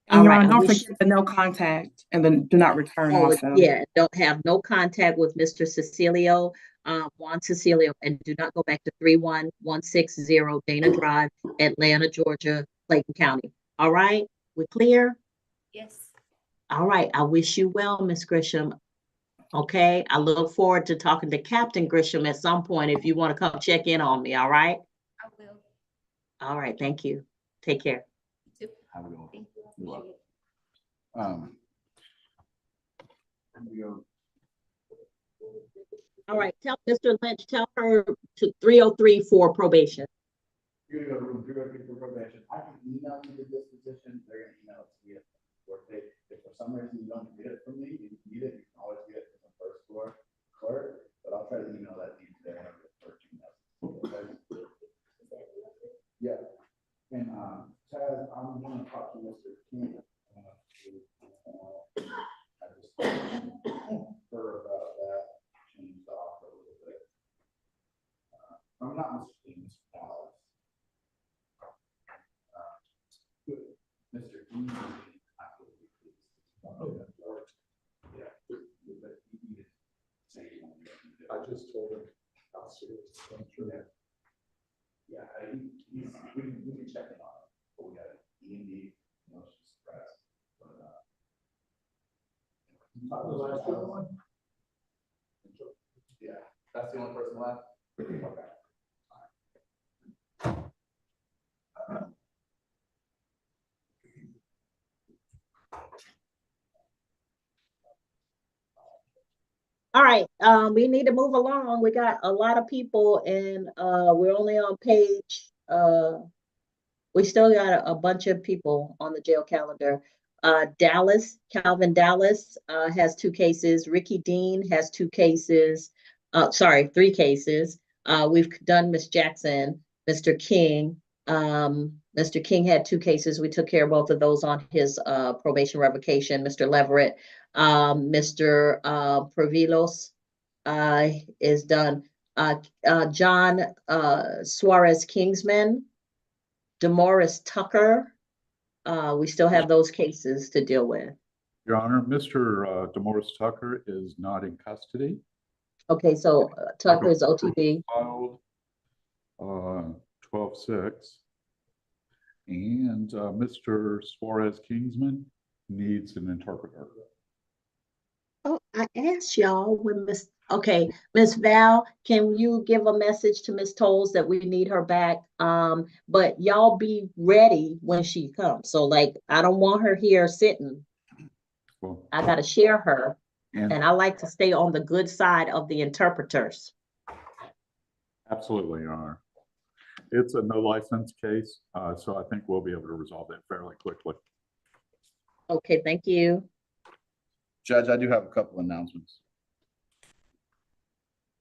And Your Honor, don't forget the no contact and the do not return also. Yeah, don't have no contact with Mr. Cecilio, Juan Cecilio, and do not go back to 31160 Dana Drive, Atlanta, Georgia, Clayton County. All right, we're clear? Yes. All right, I wish you well, Ms. Grisham. Okay, I look forward to talking to Captain Grisham at some point if you want to come check in on me, all right? I will. All right, thank you. Take care. You too. Have a good one. Thank you. I You're appreciate welcome. Here we go. All right, tell Mr. Lynch, tell her to 303 for probation. You're gonna go to room 303 for probation. I can email you the disposition. They're gonna email it to you. Or if for some reason you don't get it from me, you need it, you can always get it from the first floor clerk, but I'll try to email that to you today. Yeah. And Chaz, I'm gonna talk to Mr. King. I just heard about that, changed the offer a little bit. I'm not Mr. King, Mr. Dallas. Mr. King. Yeah. I just told him how serious. Yeah. Yeah, we can check it on it, but we got E&D, emotion suppressed, but yeah, that's the only person left. Okay. All right, we need to move along. We got a lot of people and we're only on page, we still got a bunch of people on the jail calendar. Calvin Dallas has 2 cases. Ricky Dean has 2 cases. 3 cases. We've done Miss Jackson, Mr. King. Mr. King had 2 cases. We took care of both of those on his probation revocation. Mr. Leverett, Mr. Provilos is done. John Suarez Kingsman, Demoris Tucker. We still have those cases to deal with. Your Honor, Mr. Demoris Tucker is not in custody. Okay, so Tucker is OTB. Filed 12/6. And Mr. Suarez Kingsman needs an interpreter. Oh, I asked y'all when Miss Val, can you give a message to Miss Tolles that we need her back? But y'all be ready when she comes. So like, I don't want her here sitting. Well, I got to share her. and I like to stay on the good side of the interpreters. Absolutely, Your Honor. It's a no license case, so I think we'll be able to resolve that fairly quickly. Okay, thank you. Judge, I do have a couple announcements.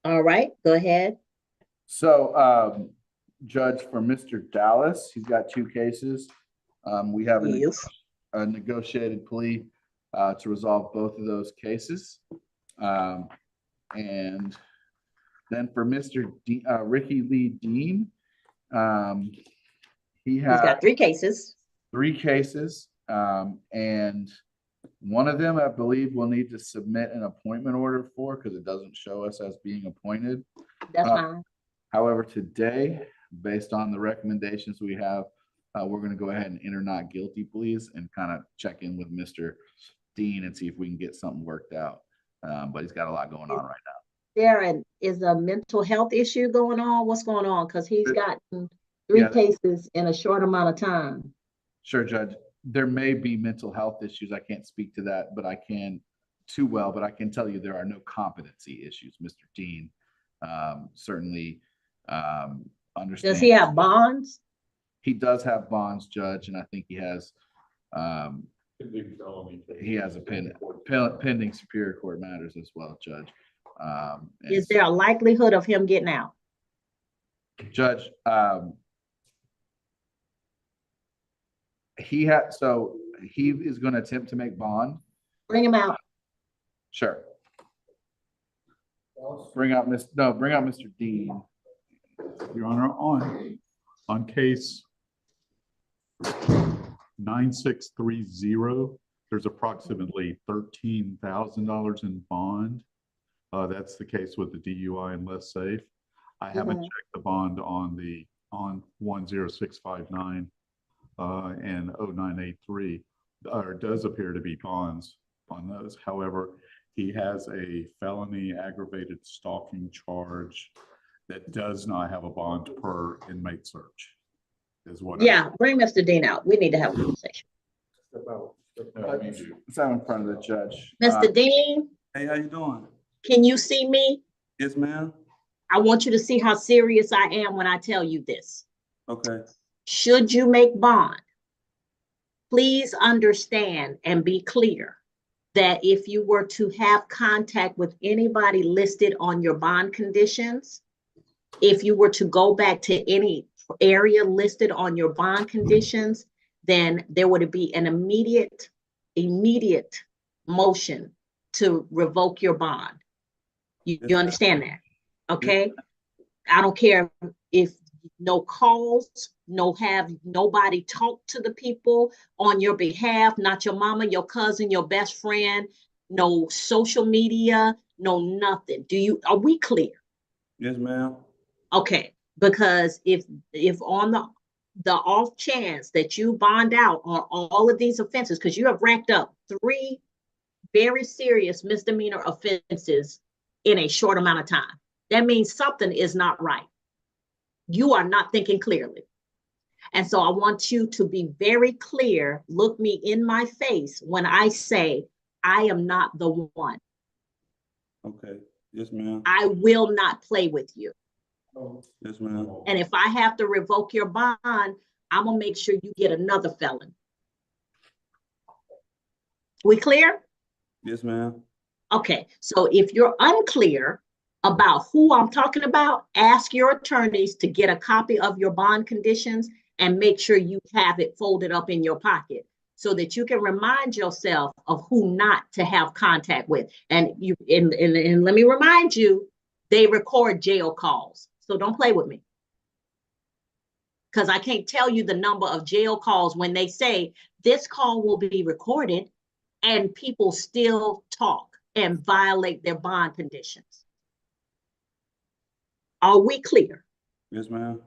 All right, go ahead. So, Judge, for Mr. Dallas, he's got 2 cases. We have a negotiated plea to resolve both of those cases. And then for Mr. Ricky Lee Dean, he's got 3 cases. 3 cases, and one of them, I believe, we'll need to submit an appointment order for because it doesn't show us as being appointed. That's fine. However, today, based on the recommendations we have, we're going to go ahead and enter not guilty pleas and kind of check in with Mr. Dean and see if we can get something worked out. But he's got a lot going on right now. Darren, is a mental health issue going on? What's going on? Because he's gotten 3 cases in a short amount of time. Sure, Judge. There may be mental health issues. I can't speak to that, but I can but I can tell you there are no competency issues. Mr. Dean certainly understands. Does he have bonds? He does have bonds, Judge, and I think he has a pending Superior Court matters as well, Judge. Is there a likelihood of him getting out? Judge, he is going to attempt to make bond. Bring him out. Sure. Bring out Mr. Dean. Your Honor, on case 9630, there's approximately $13,000 in bond. That's the case with the DUI and less safe. I haven't checked the bond on 10659 and 0983. There does appear to be bonds on those. However, he has a felony aggravated stalking charge that does not have a bond per inmate search. Is what? Bring Mr. Dean out. We need to have a conversation. It's out in front of the judge. Mr. Dean. Hey, how you doing? Can you see me? Yes, ma'am. I want you to see how serious I am when I tell you this. Okay. Should you make bond, please understand and be clear that if you were to have contact with anybody listed on your bond conditions, if you were to go back to any area listed on your bond conditions, then there would be an immediate motion to revoke your bond. You understand that? Okay. I don't care if no calls, nobody talk to the people on your behalf, not your mama, your cousin, your best friend, no social media, no nothing. Are we clear? Yes, ma'am. Okay, because if on the off chance that you bond out on all of these offenses, because you have racked up 3 very serious misdemeanor offenses in a short amount of time, that means something is not right. You are not thinking clearly. And so I want you to be very clear, look me in my face when I say, I am not the one. Okay. Yes, ma'am. I will not play with you. Yes, ma'am. And if I have to revoke your bond, I'm gonna make sure you get another felon. We clear? Yes, ma'am. Okay, so if you're unclear about who I'm talking about, ask your attorneys to get a copy of your bond conditions and make sure you have it folded up in your pocket so that you can remind yourself of who not to have contact with. And let me remind you, they record jail calls. So don't play with me. Because I can't tell you the number of jail calls when they say this call will be recorded and people still talk and violate their bond conditions. Are we clear? Yes, ma'am.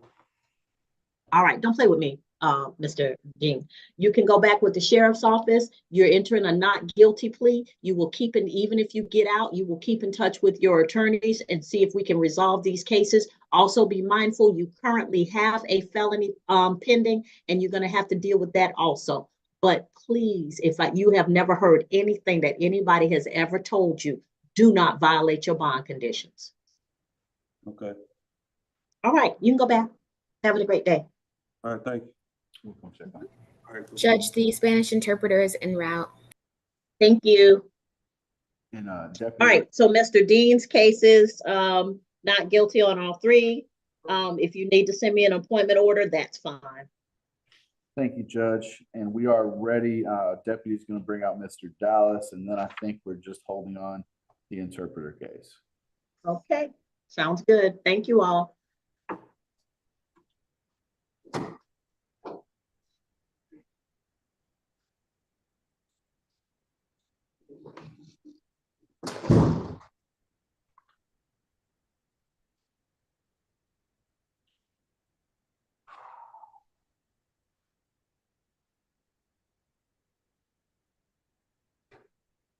All right, don't play with me, Mr. Dean. You can go back with the sheriff's office. You're entering a not guilty plea. You will keep in, even if you get out, you will keep in touch with your attorneys and see if we can resolve these cases. Also be mindful, you currently have a felony pending and you're gonna have to deal with that also. But please, if you have never heard anything that anybody has ever told you, do not violate your bond conditions. Okay. All right, you can go back. Having a great day. All right, thank you. All right, Judge, the Spanish interpreter is en route. Thank you. And All right, so Mr. Dean's cases, not guilty on all 3. If you need to send me an appointment order, that's fine. Thank you, Judge. And we are ready. Deputy's going to bring out Mr. Dallas, and then I think we're just holding on the interpreter case. Okay, sounds good. Thank you all.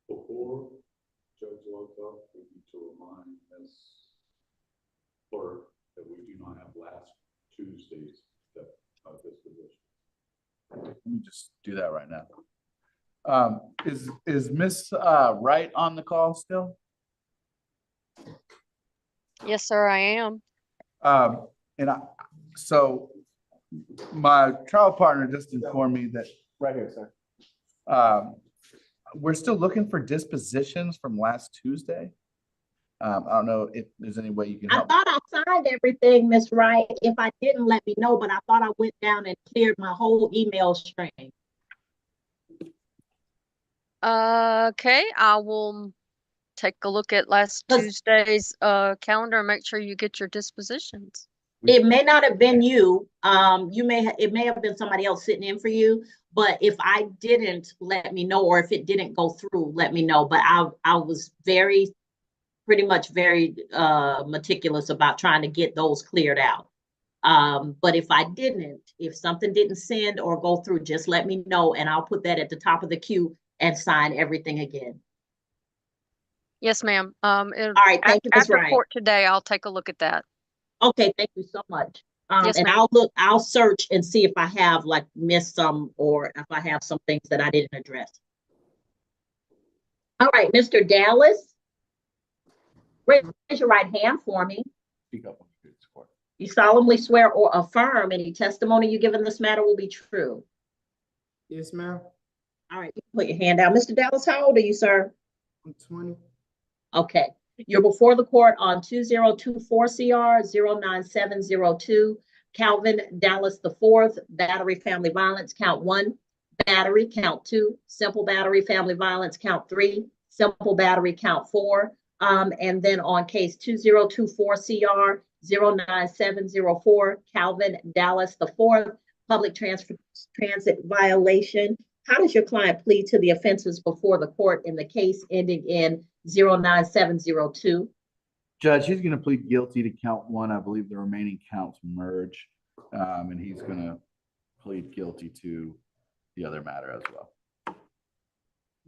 Before Judge logs off, we need to remind Ms. Clerk that we do not have last Tuesday's disposition. Let me just do that right now. Is Miss Wright on the call still? Yes, sir, I am. So my trial partner just informed me that right here, sir. We're still looking for dispositions from last Tuesday. I don't know if there's any way you can help. I thought I signed everything, Miss Wright. If I didn't, let me know, but I thought I went down and cleared my whole email string. Okay, I will take a look at last Tuesday's calendar and make sure you get your dispositions. It may not have been you. It may have been somebody else sitting in for you. But if I didn't, let me know, or if it didn't go through, let me know. But I was pretty much very meticulous about trying to get those cleared out. But if I didn't, if something didn't send or go through, just let me know and I'll put that at the top of the queue and sign everything again. Yes, ma'am. All right, thank you, Ms. After Wright. court today, I'll take a look at that. Okay, thank you so much. Yes, and ma'am. I'll search and see if I have missed some or if I have some things that I didn't address. All right, Mr. Dallas, Raise your right hand for me. Speak up when you score. You solemnly swear or affirm any testimony you give in this matter will be true. Yes, ma'am. All right, put your hand down. Mr. Dallas, how old are you, sir? I'm 20. Okay. You're before the court on 2024 CR 09702, Calvin Dallas IV, battery, family violence, count 1, battery, count 2, simple battery, family violence, count 3, simple battery, count 4. And then on case 2024 CR 09704, Calvin Dallas IV, public transit violation. How does your client plead to the offenses before the court in the case ending in 09702? Judge, he's going to plead guilty to count 1. I believe the remaining counts merge, and he's going to plead guilty to the other matter as well.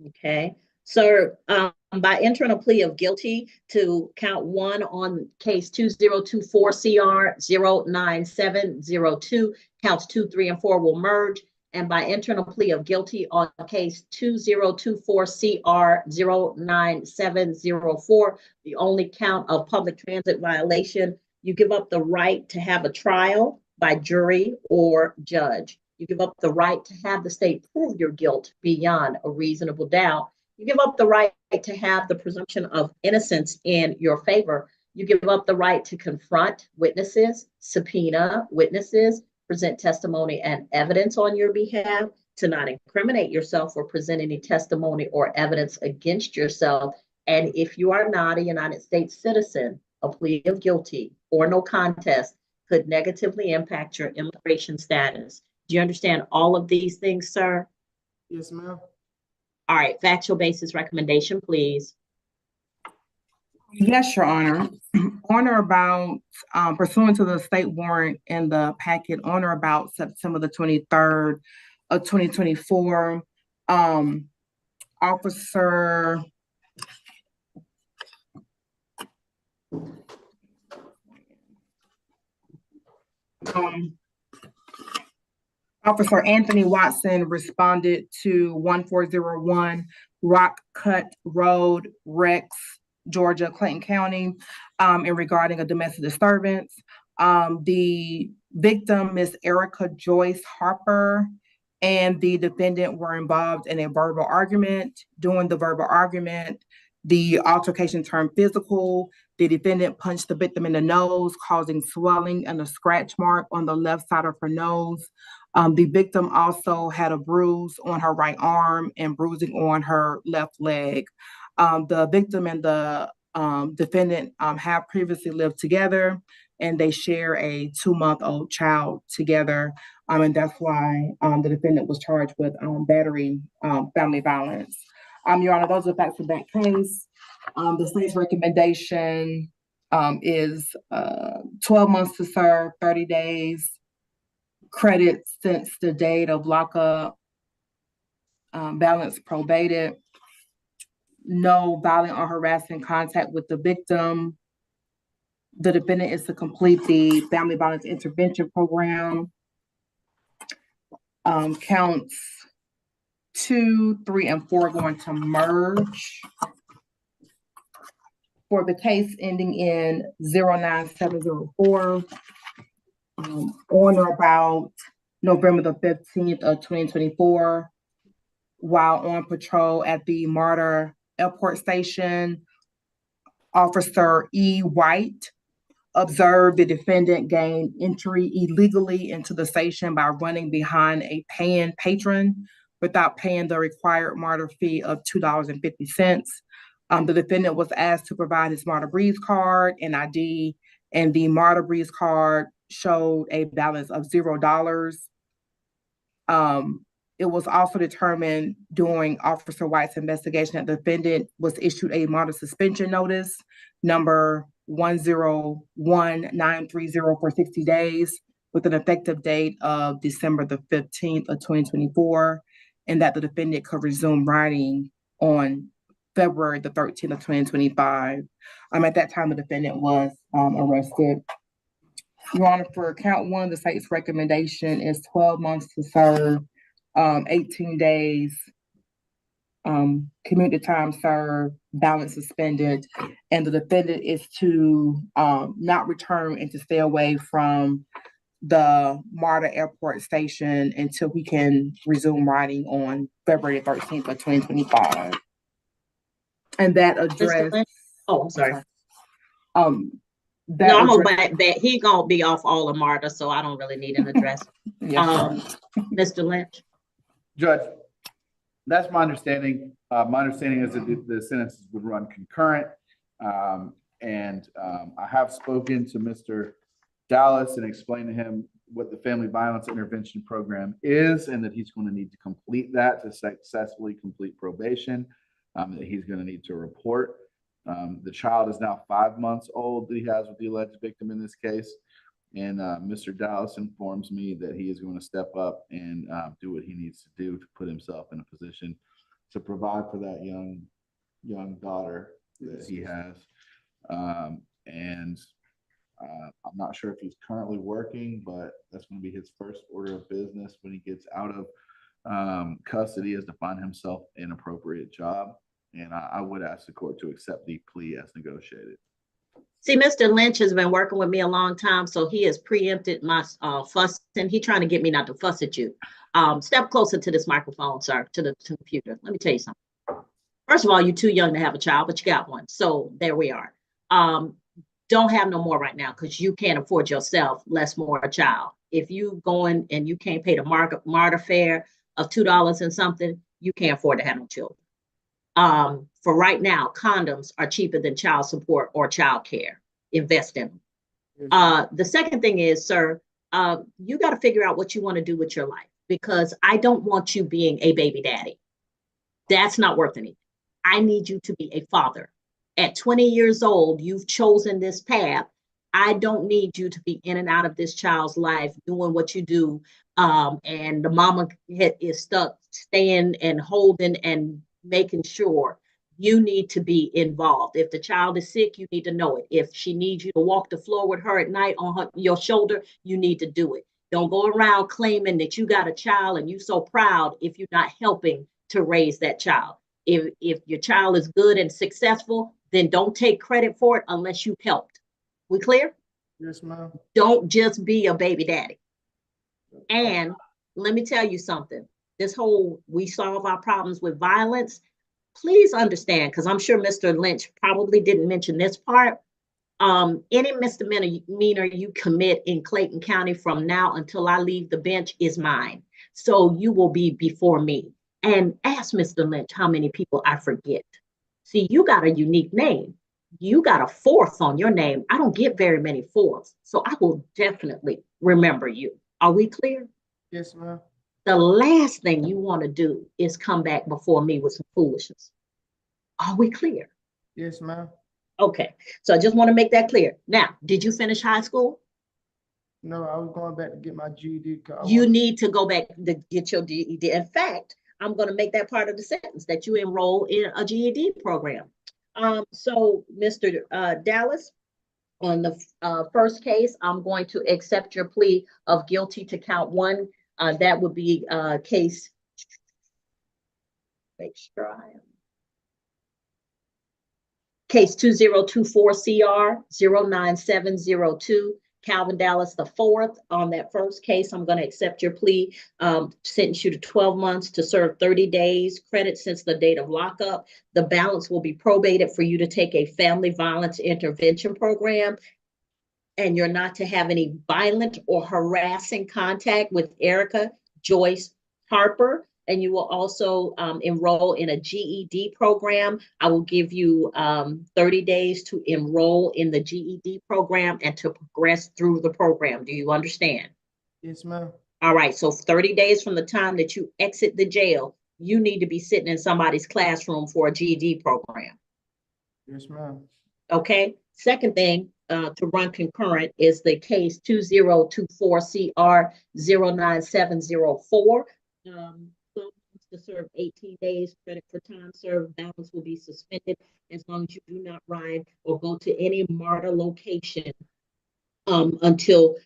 Okay. Sir, by entering a plea of guilty to count 1 on case 2024 CR 09702, counts 2, 3, and 4 will merge. And by entering a plea of guilty on case 2024 CR 09704, the only count of public transit violation, you give up the right to have a trial by jury or judge. You give up the right to have the state prove your guilt beyond a reasonable doubt. You give up the right to have the presumption of innocence in your favor. You give up the right to confront witnesses, subpoena witnesses, present testimony and evidence on your behalf, to not incriminate yourself or present any testimony or evidence against yourself. And if you are not a United States citizen, a plea of guilty or no contest could negatively impact your immigration status. Do you understand all of these things, sir? Yes, ma'am. All right, factual basis recommendation, please. Yes, Your Honor. On or about, pursuant to the state warrant in the packet, on or about September the 23rd of 2024, Officer Officer Anthony Watson responded to 1401 Rock Cut Road, Rex, Georgia, Clayton County, in regarding a domestic disturbance. The victim, Miss Erica Joyce Harper, and the defendant were involved in a verbal argument. During the verbal argument, the altercation turned physical. The defendant punched the victim in the nose, causing swelling and a scratch mark on the left side of her nose. The victim also had a bruise on her right arm and bruising on her left leg. The victim and the defendant have previously lived together, and they share a 2-month-old child together. And that's why the defendant was charged with battery, family violence. Your Honor, those are the facts of that case. The state's recommendation is 12 months to serve, 30 days, credit since the date of lockup, balance probated, no violent or harassing contact with the victim. The defendant is to complete the family violence intervention program. Counts 2, 3, and 4 are going to merge. For the case ending in 09704, on or about November the 15th of 2024, while on patrol at the MARTA Airport Station, Officer E. White observed the defendant gain entry illegally into the station by running behind a paying patron without paying the required MARTA fee of $2.50. The defendant was asked to provide his MARTA Breeze card and ID, and the MARTA Breeze card showed a balance of $0. It was also determined during Officer White's investigation that the defendant was issued a MARTA suspension notice, number 101930, for 60 days with an effective date of December the 15th of 2024, and that the defendant could resume writing on February the 13th of 2025. At that time, the defendant was arrested. Your Honor, for count 1, the state's recommendation is 12 months to serve, 18 days, community time served, balance suspended, and the defendant is to not return and to stay away from the MARTA Airport Station until we can resume riding on February 13th of 2025. And that address. Oh, I'm sorry. That No, I'm address, gonna bet he gonna be off all of MARTA, so I don't really need an address. yes, Mr. Lynch. Judge, that's my understanding. My understanding is that the sentences would run concurrent. I have spoken to Mr. Dallas and explained to him what the family violence intervention program is, and that he's going to need to complete that to successfully complete probation, that he's going to need to report. The child is now 5 months old that he has with the alleged victim in this case. And Mr. Dallas informs me that he is going to step up and do what he needs to do to put himself in a position to provide for that young daughter that he has. I'm not sure if he's currently working, but that's going to be his first order of business when he gets out of custody, is to find himself an appropriate job. And I would ask the court to accept the plea as negotiated. See, Mr. Lynch has been working with me a long time, so he has preempted my fussing. He's trying to get me not to fuss at you. Step closer to this microphone, sir, to the computer. Let me tell you something. First of all, you're too young to have a child, but you got one. So there we are. Don't have no more right now because you can't afford yourself, less more a child. If you going and you can't pay the MARTA fare of $2 and something, you can't afford to have no children. For right now, condoms are cheaper than child support or child care. Invest in them. The second thing is, sir, you got to figure out what you want to do with your life, because I don't want you being a baby daddy. That's not worth anything. I need you to be a father. At 20 years old, you've chosen this path. I don't need you to be in and out of this child's life doing what you do. And the mama is stuck staying and holding and making sure. You need to be involved. If the child is sick, you need to know it. If she needs you to walk the floor with her at night on your shoulder, you need to do it. Don't go around claiming that you got a child and you're so proud if you're not helping to raise that child. If your child is good and successful, then don't take credit for it unless you helped. We clear? Yes, ma'am. Don't just be a baby daddy. And let me tell you something. This whole we solve our problems with violence, please understand, because I'm sure Mr. Lynch probably didn't mention this part. Any misdemeanor you commit in Clayton County from now until I leave the bench is mine. So you will be before me. And ask Mr. Lynch how many people I forget. See, you got a unique name. You got a fourth on your name. I don't get very many fourths. So I will definitely remember you. Are we clear? Yes, ma'am. The last thing you want to do is come back before me with some foolishness. Are we clear? Yes, ma'am. Okay. So I just want to make that clear. Now, did you finish high school? No, I was going back to get my GED. You need to go back to get your GED. In fact, I'm going to make that part of the sentence that you enroll in a GED program. So Mr. Dallas, on the first case, I'm going to accept your plea of guilty to count one. That would be case, make sure I am. Case 2024 CR 09702. Calvin Dallas the fourth. On that first case, I'm going to accept your plea, sentence you to 12 months to serve 30 days, credit since the date of lockup. The balance will be probated for you to take a family violence intervention program, and you're not to have any violent or harassing contact with Erica Joyce Harper. And you will also enroll in a GED program. I will give you 30 days to enroll in the GED program and to progress through the program. Do you understand? Yes, ma'am. All right. So 30 days from the time that you exit the jail, you need to be sitting in somebody's classroom for a GED program. Yes, ma'am. Okay. Second thing to run concurrent is the case 2024 CR 09704. To serve 18 days, credit for time served, balance will be suspended as long as you do not ride or go to any MARTA location until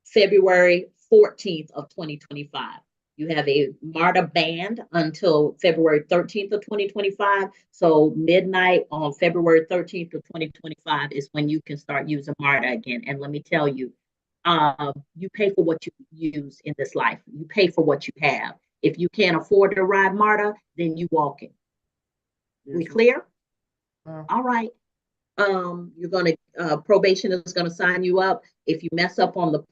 February 14th of 2025. You have a MARTA ban until February 13th of 2025. So midnight on February 13th of 2025 is when you can start using MARTA again. And let me tell you, you pay for what you use in this life. You pay for what you have. If you can't afford to ride MARTA, then you walk it. We clear? All right. You're gonna probation is gonna sign you up. If you mess up on the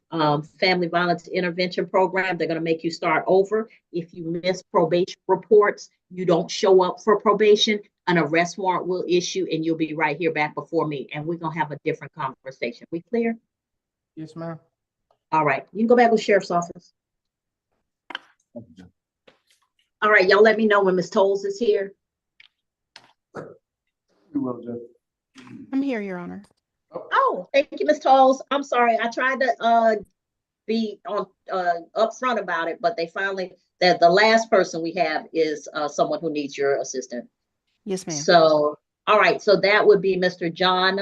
family violence intervention program, they're gonna make you start over. If you miss probation reports, you don't show up for probation, an arrest warrant will issue and you'll be right here back before me and we're gonna have a different conversation. We clear? Yes, ma'am. All right, you can go back to the sheriff's office. All right, y'all let me know when Ms. Tolles is here. We will, Judge. I'm here, Your Honor. Oh, thank you, Ms. Tolles. I'm sorry. I tried to be on upfront about it, but they finally that the last person we have is someone who needs your assistance. Yes, ma'am. So, all right. So that would be Mr. John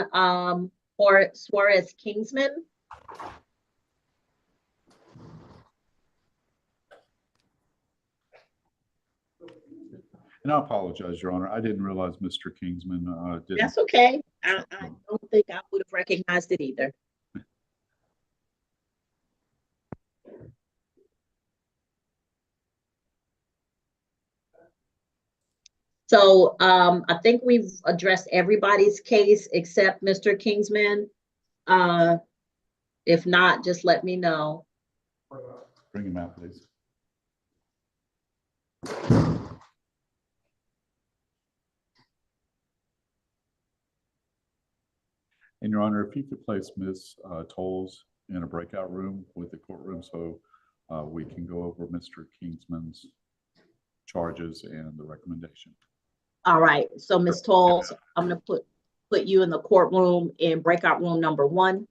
Suarez Kingsman. And I apologize, Your Honor. I didn't realize Mr. Kingsman didn't. That's okay. I don't think I would have recognized it either. So I think we've addressed everybody's case except Mr. Kingsman. If not, just let me know. Bring him out, please. And Your Honor, if you could place Ms. Tolles in a breakout room with the courtroom so we can go over Mr. Kingsman's charges and the recommendation. All right. So Ms. Tolles, I'm going to put you in the courtroom in breakout room number 1.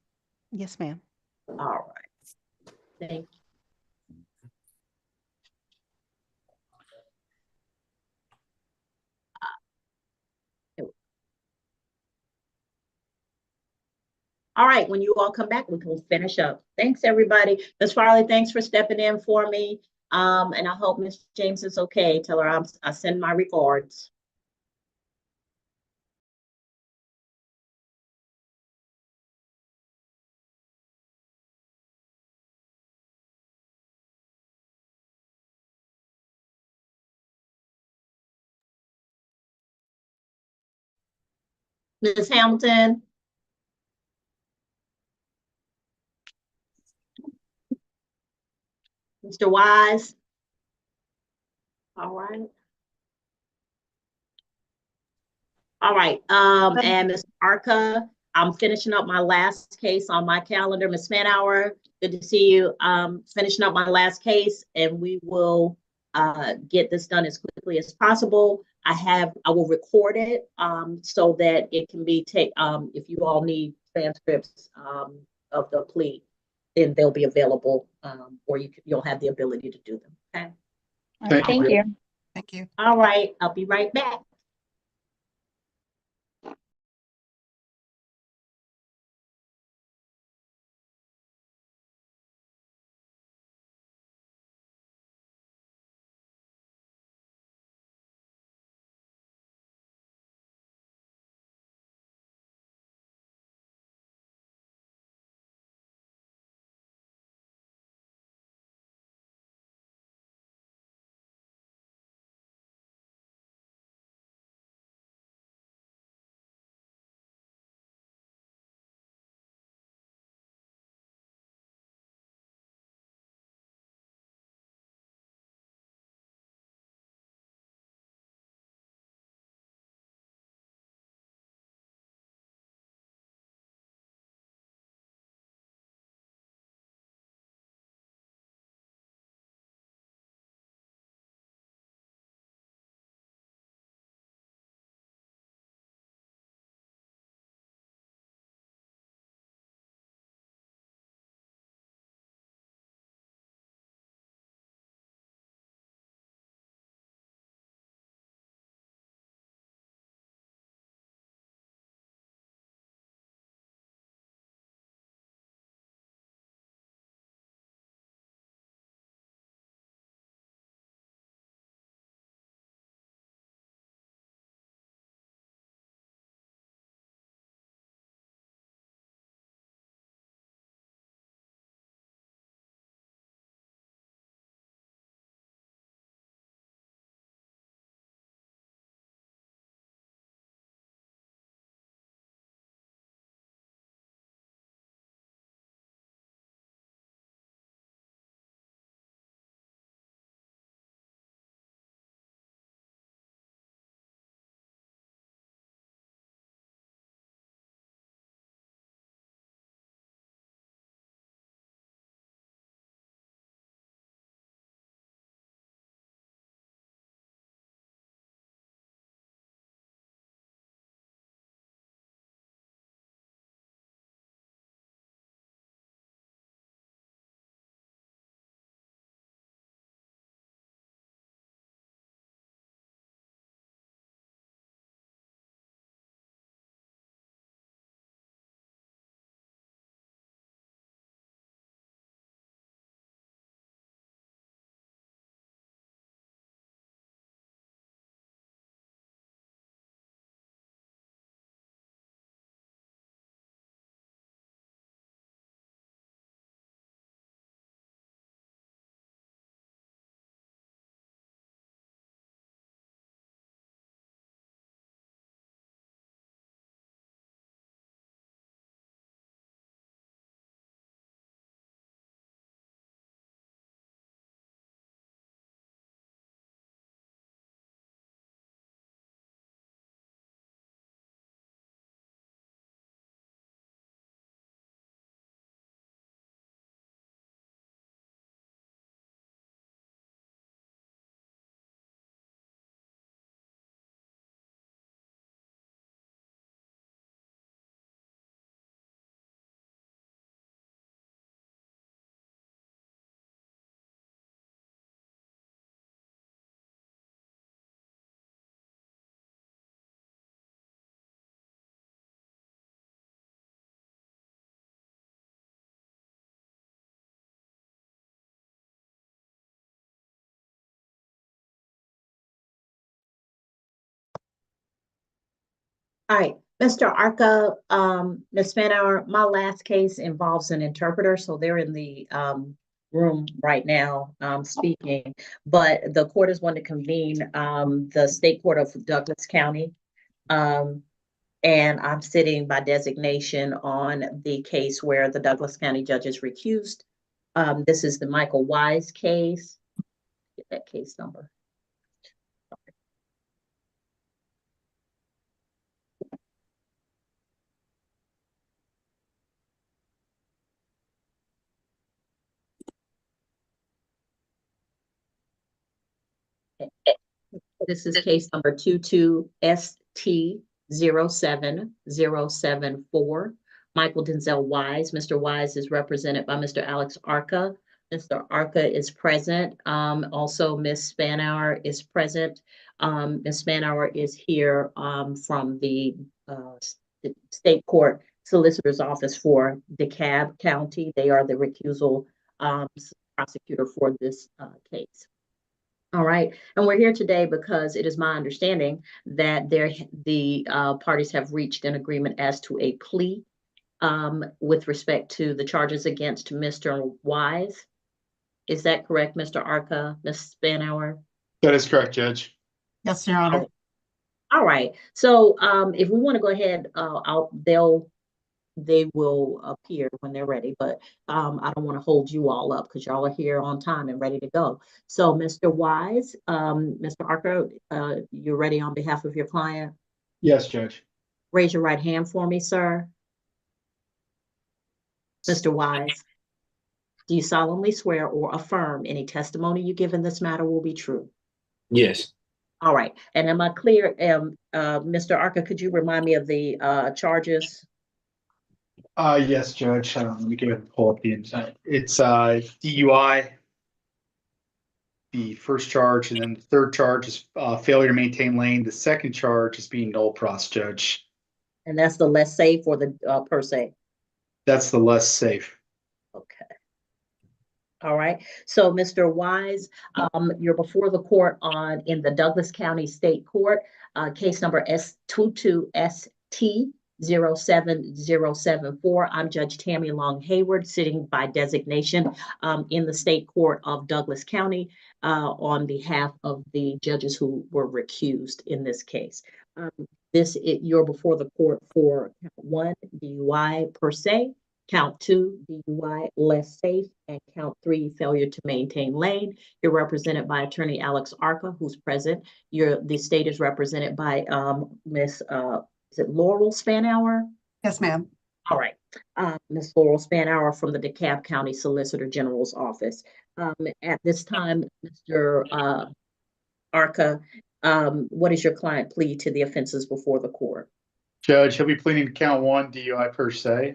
Yes, ma'am. All right. Thank you. All right, when you all come back, we can finish up. Thanks, everybody. Ms. Farley, thanks for stepping in for me. And I hope Ms. James is okay. Tell her I send my regards. Ms. Hamilton. Mr. Wise. All right. All right. And Ms. Arca, I'm finishing up my last case on my calendar. Ms. Manauer, good to see you. Finishing up my last case, and we will get this done as quickly as possible. I will record it so that it can be if you all need transcripts of the plea, then they'll be available, or you'll have the ability to do them. Okay. Thank you. Thank you. All right. I'll be right back. All right, Mr. Arca, Ms. Spanauer, my last case involves an interpreter, so they're in the room right now speaking, but the court is going to convene the State Court of Douglas County. And I'm sitting by designation on the case where the Douglas County judge is recused. This is the Michael Wise case. Get that case number. This is case number 22ST07074. Michael Denzel Wise. Mr. Wise is represented by Mr. Alex Arca. Mr. Arca is present. Also, Ms. Spanauer is present. Ms. Spanauer is here from the State Court Solicitor's Office for DeKalb County. They are the recusal prosecutor for this case. All right, and we're here today because it is my understanding that the parties have reached an agreement as to a plea with respect to the charges against Mr. Wise. Is that correct, Mr. Arca, Ms. Spanauer? That is correct, Judge. Yes, Your Honor. All right, so if we want to go ahead, they will appear when they're ready, but I don't want to hold you all up because y'all are here on time and ready to go. So Mr. Wise, Mr. Arca, you're ready on behalf of your client? Yes, Judge. Raise your right hand for me, sir. Mr. Wise, do you solemnly swear or affirm any testimony you give in this matter will be true? Yes. All right, and am I clear? Mr. Arca, could you remind me of the charges? Yes, Judge. Let me go ahead and pull up the intent. It's DUI, the first charge, and then the third charge is failure to maintain lane. The second charge is being null pros, Judge. And that's the less safe or the per se? That's the less safe. Okay. All right. So, Mr. Wise, you're before the court in the Douglas County State Court, case number S22ST07074. I'm Judge Tammy Long Hayward, sitting by designation in the State Court of Douglas County on behalf of the judges who were recused in this case. You're before the court for count 1, DUI per se, count 2, DUI less safe, and count 3, failure to maintain lane. You're represented by Attorney Alex Arca, who's present. The state is represented by Miss is it Laurel Spanauer? Yes, ma'am. All right. Ms. Laurel Spanauer from the DeKalb County Solicitor General's office. At this time, Mr. Arca, what is your client plea to the offenses before the court? Judge, he'll be pleading to count 1, DUI per se,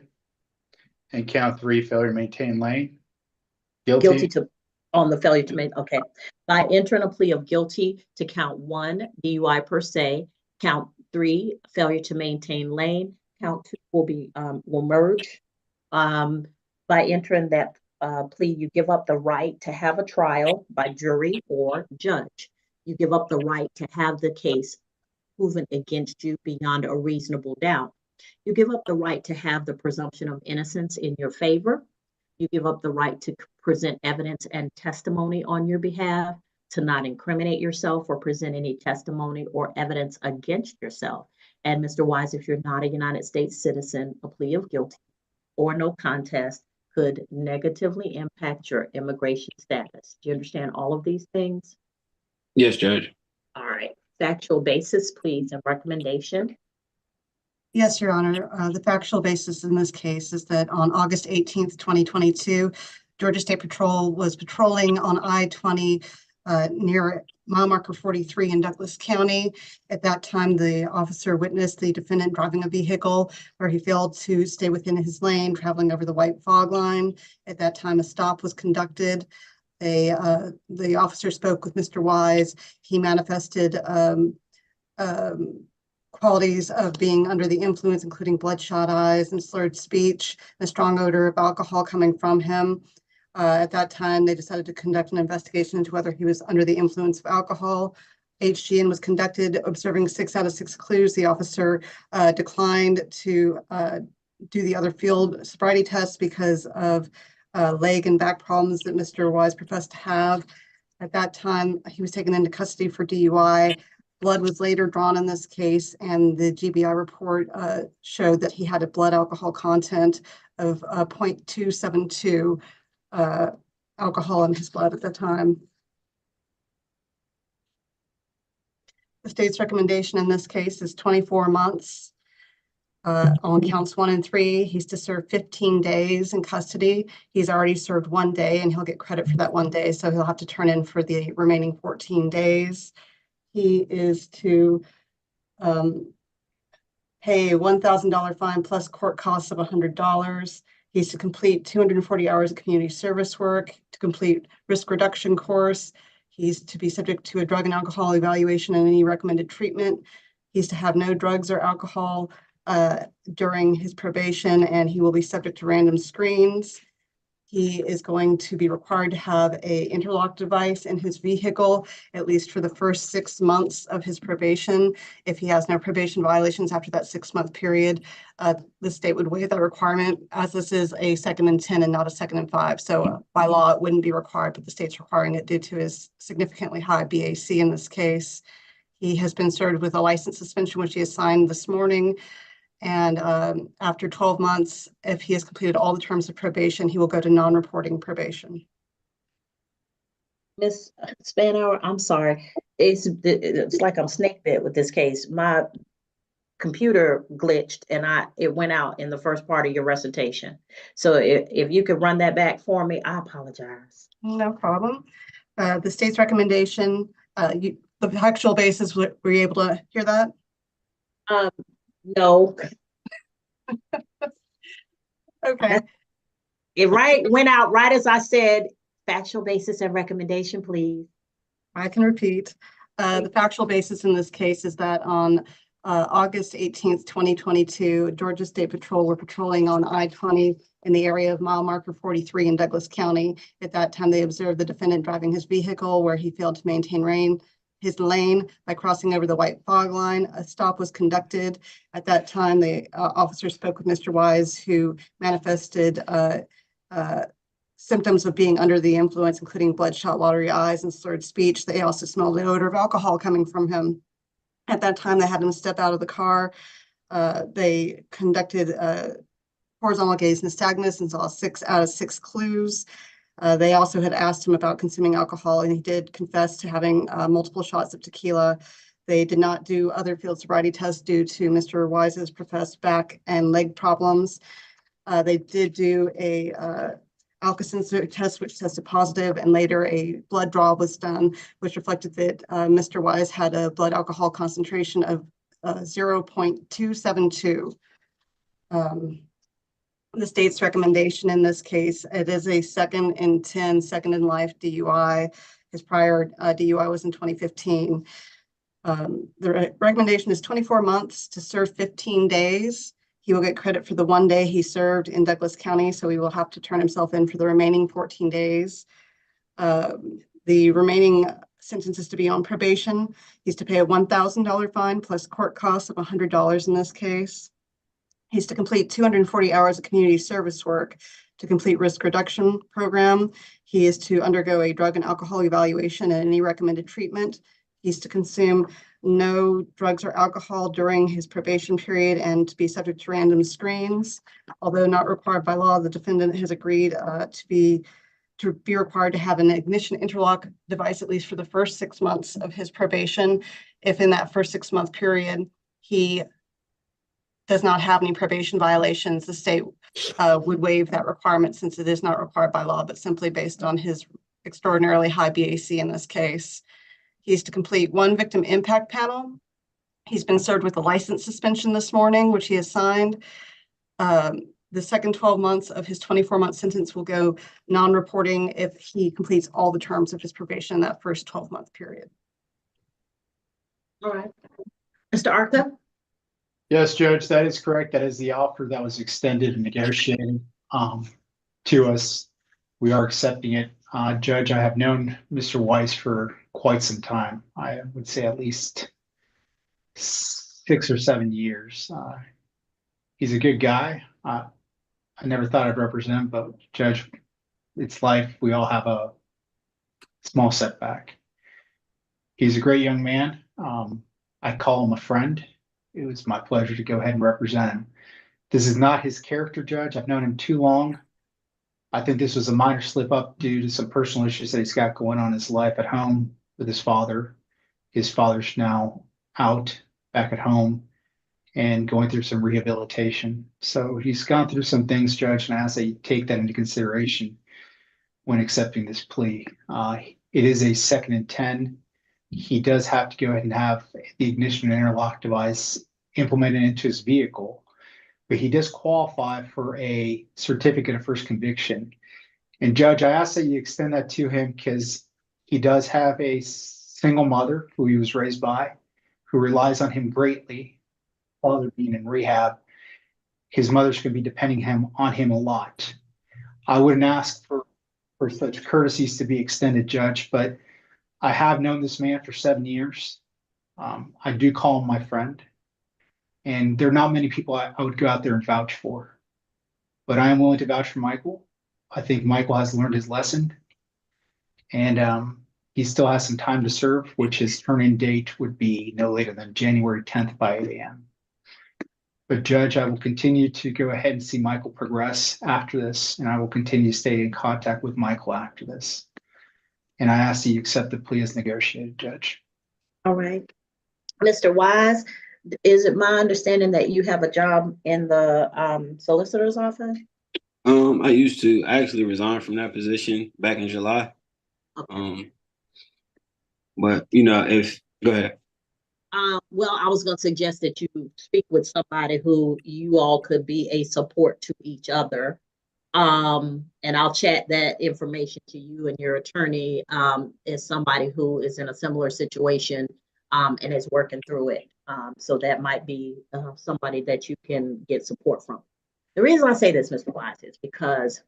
and count 3, failure to maintain lane. Guilty on the failure to maintain. Okay. By entering a plea of guilty to count 1, DUI per se, count 3, failure to maintain lane, count 2 will merge. By entering that plea, you give up the right to have a trial by jury or judge. You give up the right to have the case proven against you beyond a reasonable doubt. You give up the right to have the presumption of innocence in your favor. You give up the right to present evidence and testimony on your behalf, to not incriminate yourself or present any testimony or evidence against yourself. And Mr. Wise, if you're not a United States citizen, a plea of guilty or no contest could negatively impact your immigration status. Do you understand all of these things? Yes, Judge. All right. Factual basis, please, and recommendation. Yes, Your Honor. The factual basis in this case is that on August 18th, 2022, Georgia State Patrol was patrolling on I-20 near mile marker 43 in Douglas County. At that time, the officer witnessed the defendant driving a vehicle where he failed to stay within his lane, traveling over the white fog line. At that time, a stop was conducted. The officer spoke with Mr. Wise. He manifested qualities of being under the influence, including bloodshot eyes and slurred speech, and a strong odor of alcohol coming from him. At that time, they decided to conduct an investigation into whether he was under the influence of alcohol. HGN was conducted, observing 6 out of 6 clues. The officer declined to do the other field sobriety tests because of leg and back problems that Mr. Wise professed to have. At that time, he was taken into custody for DUI. Blood was later drawn in this case, and the GBI report showed that he had a blood alcohol content of 0.272 alcohol in his blood at the time. The state's recommendation in this case is 24 months. On counts 1 and 3, he's to serve 15 days in custody. He's already served 1 day, and he'll get credit for that 1 day, so he'll have to turn in for the remaining 14 days. He is to pay a $1,000 fine plus court costs of $100. He's to complete 240 hours of community service work, to complete risk reduction course. He's to be subject to a drug and alcohol evaluation and any recommended treatment. He's to have no drugs or alcohol during his probation, and he will be subject to random screens. He is going to be required to have an interlock device in his vehicle, at least for the first 6 months of his probation. If he has no probation violations after that 6-month period, the state would waive that requirement, as this is a 2nd and 10 and not a 2nd and 5. So by law, it wouldn't be required, but the state's requiring it due to his significantly high BAC in this case. He has been served with a license suspension, which he has signed this morning. And after 12 months, if he has completed all the terms of probation, he will go to non-reporting probation. Ms. Spanauer, I'm sorry. It's like I'm snake bit with this case. My computer glitched and it went out in the first part of your recitation. So if you could run that back for me, I apologize. No problem. The state's recommendation, the factual basis, were you able to hear that? No. Okay. It went out right as I said, factual basis and recommendation, please. I can repeat. The factual basis in this case is that on August 18th, 2022, Georgia State Patrol were patrolling on I-20 in the area of mile marker 43 in Douglas County. At that time, they observed the defendant driving his vehicle where he failed to maintain his lane by crossing over the white fog line. A stop was conducted. At that time, the officer spoke with Mr. Wise, who manifested symptoms of being under the influence, including bloodshot, watery eyes, and slurred speech. They also smelled the odor of alcohol coming from him. At that time, they had him step out of the car. They conducted horizontal gaze nystagmus and saw 6 out of 6 clues. They also had asked him about consuming alcohol, and he did confess to having multiple shots of tequila. They did not do other field sobriety tests due to Mr. Wise's professed back and leg problems. They did do a alka-seltzer test, which tested positive, and later a blood draw was done, which reflected that Mr. Wise had a blood alcohol concentration of 0.272. The state's recommendation in this case, it is a 2nd and 10, second in life DUI. His prior DUI was in 2015. The recommendation is 24 months to serve 15 days. He will get credit for the 1 day he served in Douglas County, so he will have to turn himself in for the remaining 14 days. The remaining sentence is to be on probation. He's to pay a $1,000 fine plus court costs of $100 in this case. He's to complete 240 hours of community service work to complete risk reduction program. He is to undergo a drug and alcohol evaluation and any recommended treatment. He's to consume no drugs or alcohol during his probation period and to be subject to random screens. Although not required by law, the defendant has agreed to be required to have an ignition interlock device at least for the first 6 months of his probation. If in that first 6-month period he does not have any probation violations, the state would waive that requirement, since it is not required by law, but simply based on his extraordinarily high BAC in this case. He's to complete 1 victim impact panel. He's been served with a license suspension this morning, which he has signed. The second 12 months of his 24-month sentence will go non-reporting if he completes all the terms of his probation in that first 12-month period. All right. Mr. Arca? Yes, Judge, that is correct. That is the offer that was extended and negotiated to us. We are accepting it. Judge, I have known Mr. Weiss for quite some time. I would say at least 6 or 7 years. He's a good guy. I never thought I'd represent him, but Judge, it's life. We all have a small setback. He's a great young man. I call him a friend. It was my pleasure to go ahead and represent him. This is not his character, Judge. I've known him too long. I think this was a minor slip up due to some personal issues that he's got going on in his life at home with his father. His father's now out back at home and going through some rehabilitation. So he's gone through some things, Judge, and I ask that you take that into consideration when accepting this plea. It is a 2nd and 10. He does have to go ahead and have the ignition and interlock device implemented into his vehicle, but he does qualify for a certificate of first conviction. And Judge, I ask that you extend that to him because he does have a single mother who he was raised by, who relies on him greatly. Father being in rehab, his mother's going to be depending on him a lot. I wouldn't ask for such courtesies to be extended, Judge, but I have known this man for 7 years. I do call him my friend, and there are not many people I would go out there and vouch for, but I am willing to vouch for Michael. I think Michael has learned his lesson, and he still has some time to serve, which his turn-in date would be no later than January 10th by 8 a.m. But Judge, I will continue to go ahead and see Michael progress after this, and I will continue to stay in contact with Michael after this. And I ask that you accept the plea as negotiated, Judge. All right. Mr. Wise, is it my understanding that you have a job in the solicitor's office? I actually resigned from that position back in July. Okay. But go ahead. Well, I was going to suggest that you speak with somebody who you all could be a support to each other. And I'll chat that information to you, and your attorney is somebody who is in a similar situation and is working through it. So that might be somebody that you can get support from. The reason I say this, Mr. Wise, is because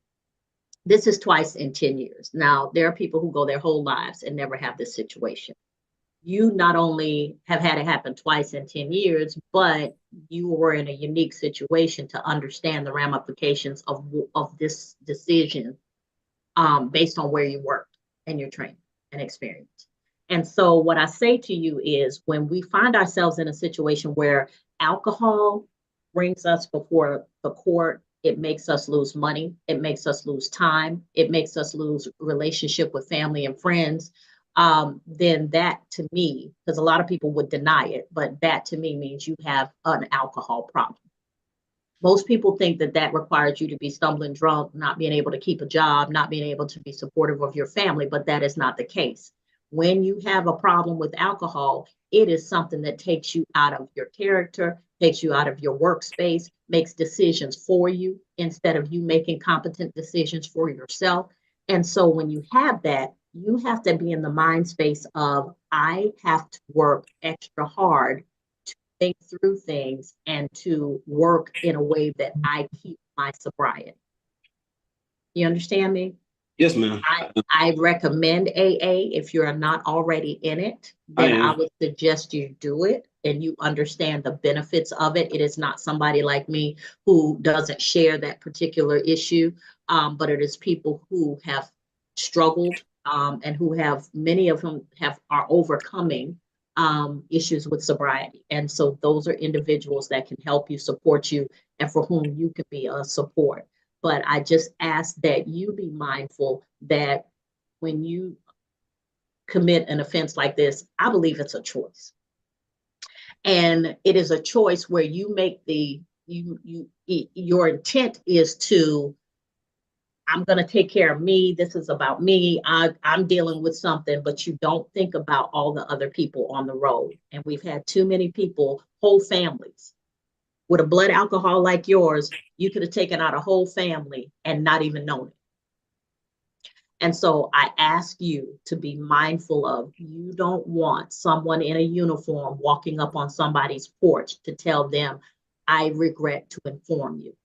this is twice in 10 years. Now, there are people who go their whole lives and never have this situation. You not only have had it happen twice in 10 years, but you were in a unique situation to understand the ramifications of this decision based on where you worked and your training and experience. And so what I say to you is, when we find ourselves in a situation where alcohol brings us before the court, it makes us lose money, it makes us lose time, it makes us lose relationship with family and friends, then that to me, because a lot of people would deny it, but that to me means you have an alcohol problem. Most people think that that requires you to be stumbling drunk, not being able to keep a job, not being able to be supportive of your family, but that is not the case. When you have a problem with alcohol, it is something that takes you out of your character, takes you out of your workspace, makes decisions for you instead of you making competent decisions for yourself. And so when you have that, you have to be in the mind space of, I have to work extra hard to think through things and to work in a way that I keep my sobriety. You understand me? Yes, ma'am. I recommend AA. If you're not already in it, then I would suggest you do it and you understand the benefits of it. It is not somebody like me who doesn't share that particular issue, but it is people who have struggled and who have, many of them are overcoming issues with sobriety. And so those are individuals that can help you, support you, and for whom you can be a support. But I just ask that you be mindful that when you commit an offense like this, I believe it's a choice. And it is a choice where you make your intent is to, I'm going to take care of me. This is about me. I'm dealing with something, but you don't think about all the other people on the road. And we've had too many people, whole families, with a blood alcohol like yours. You could have taken out a whole family and not even known it. And so I ask you to be mindful of, you don't want someone in a uniform walking up on somebody's porch to tell them, I regret to inform you.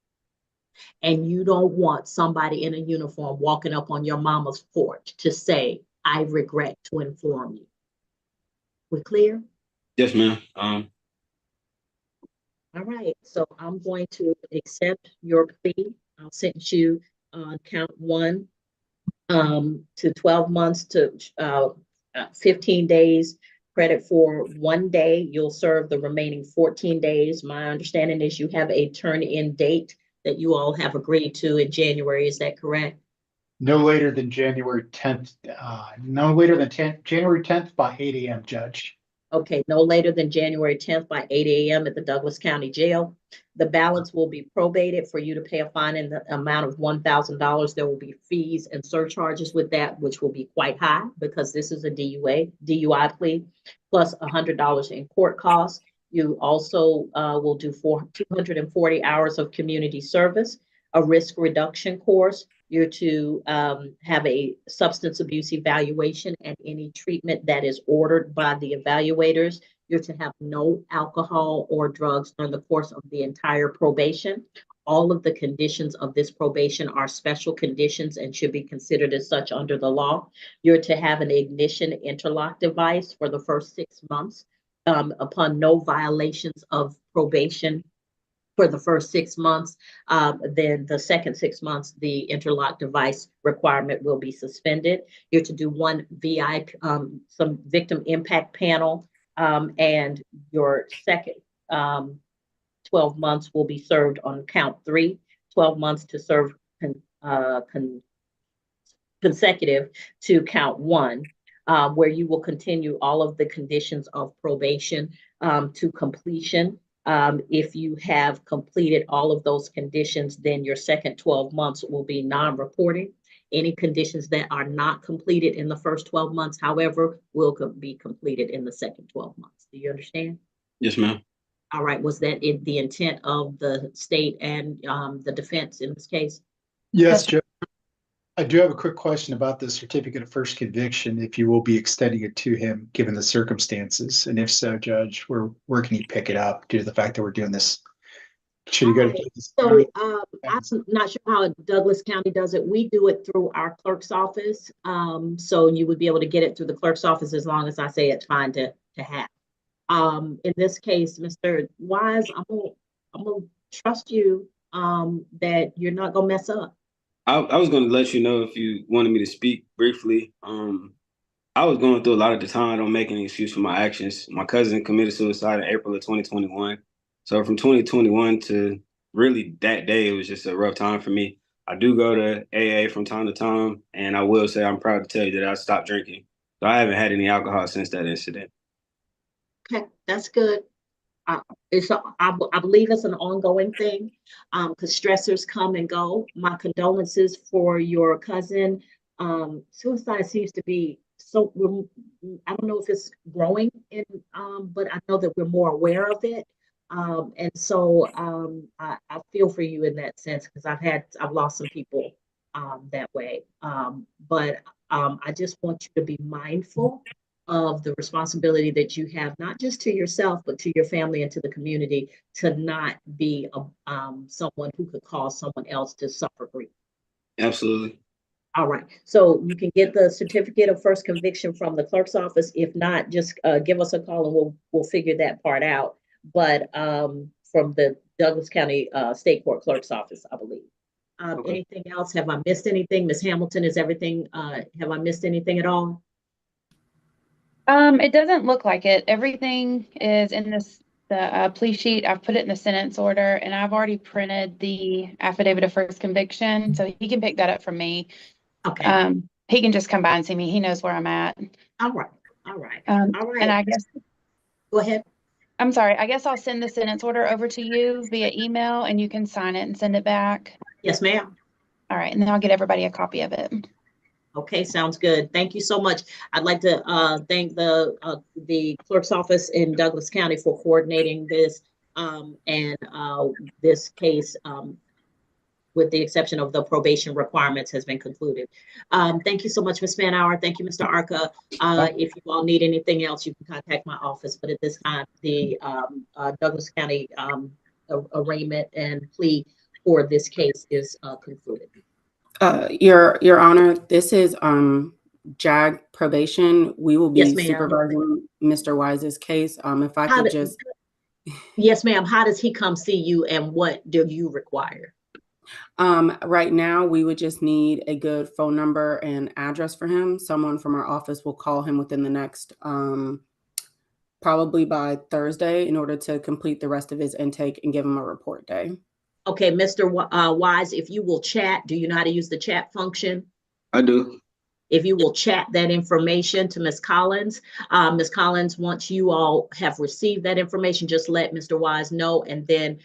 and you don't want somebody in a uniform walking up on your mama's porch to say, I regret to inform you. We're clear? Yes, ma'am. All right, so I'm going to accept your plea. I'll sentence you on count 1 to 12 months to 15 days, credit for 1 day. You'll serve the remaining 14 days. My understanding is you have a turn-in date that you all have agreed to in January. Is that correct? No later than January 10th, no later than January 10th by 8 a.m., Judge. Okay, no later than January 10th by 8 a.m. at the Douglas County Jail. The balance will be probated for you to pay a fine in the amount of $1,000. There will be fees and surcharges with that, which will be quite high because this is a DUI plea, plus $100 in court costs. You also will do 240 hours of community service, a risk reduction course. You're to have a substance abuse evaluation and any treatment that is ordered by the evaluators. You're to have no alcohol or drugs during the course of the entire probation. All of the conditions of this probation are special conditions and should be considered as such under the law. You're to have an ignition interlock device for the first 6 months. Upon no violations of probation for the first 6 months, then the second 6 months, the interlock device requirement will be suspended. You're to do 1 VIP, some victim impact panel, and your second 12 months will be served on count 3, 12 months to serve consecutive to count 1, where you will continue all of the conditions of probation to completion. If you have completed all of those conditions, then your second 12 months will be non-reporting. Any conditions that are not completed in the first 12 months, however, will be completed in the second 12 months. Do you understand? Yes, ma'am. All right. Was that the intent of the state and the defense in this case? Yes, Judge. I do have a quick question about the certificate of first conviction, if you will be extending it to him, given the circumstances. And if so, Judge, where can he pick it up due to the fact that we're doing this? Should he go to Douglas County? I'm not sure how Douglas County does it. We do it through our clerk's office. So you would be able to get it through the clerk's office as long as I say it's fine to have. In this case, Mr. Wise, I'm gonna trust you that you're not gonna mess up. I was going to let you know if you wanted me to speak briefly. I was going through a lot at the time. I don't make any excuse for my actions. My cousin committed suicide in April of 2021. So from 2021 to really that day, it was just a rough time for me. I do go to AA from time to time, and I will say I'm proud to tell you that I stopped drinking. So I haven't had any alcohol since that incident. Okay, that's good. I believe it's an ongoing thing because stressors come and go. My condolences for your cousin. Suicide seems to be so, I don't know if it's growing in, but I know that we're more aware of it. And so I feel for you in that sense because I've lost some people that way. But I just want you to be mindful of the responsibility that you have, not just to yourself, but to your family and to the community, to not be someone who could cause someone else to suffer grief. Absolutely. All right. So you can get the certificate of first conviction from the clerk's office. If not, just give us a call and we'll figure that part out. But from the Douglas County State Court Clerk's office, I believe. Okay. Anything else? Have I missed anything? Ms. Hamilton, is everything, have I missed anything at all? It doesn't look like it. Everything is in the plea sheet. I've put it in the sentence order, and I've already printed the affidavit of first conviction, so he can pick that up from me. Okay. He can just come by and see me. He knows where I'm at. All right. All right. All right. And I guess. Go ahead. I'm sorry. I guess I'll send the sentence order over to you via email, and you can sign it and send it back. Yes, ma'am. All right, and then I'll get everybody a copy of it. Okay, sounds good. Thank you so much. I'd like to thank the clerk's office in Douglas County for coordinating this and this case, with the exception of the probation requirements, has been concluded. Thank you so much, Ms. Manauer. Thank you, Mr. Arca. If you all need anything else, you can contact my office. But at this time, the Douglas County arraignment and plea or this case is concluded. Your Honor, this is JAG probation. We will be Yes, ma'am. supervising Mr. Wise's case. If I How could do- just, Yes, ma'am. How does he come see you and what do you require? right now, we would just need a good phone number and address for him. Someone from our office will call him within the next, probably by Thursday, in order to complete the rest of his intake and give him a report day. Okay, Mr. Wise, if you will chat, do you know how to use the chat function? I do. If you will chat that information to Ms. Collins. Ms. Collins, once you all have received that information, just let Mr. Wise know, and then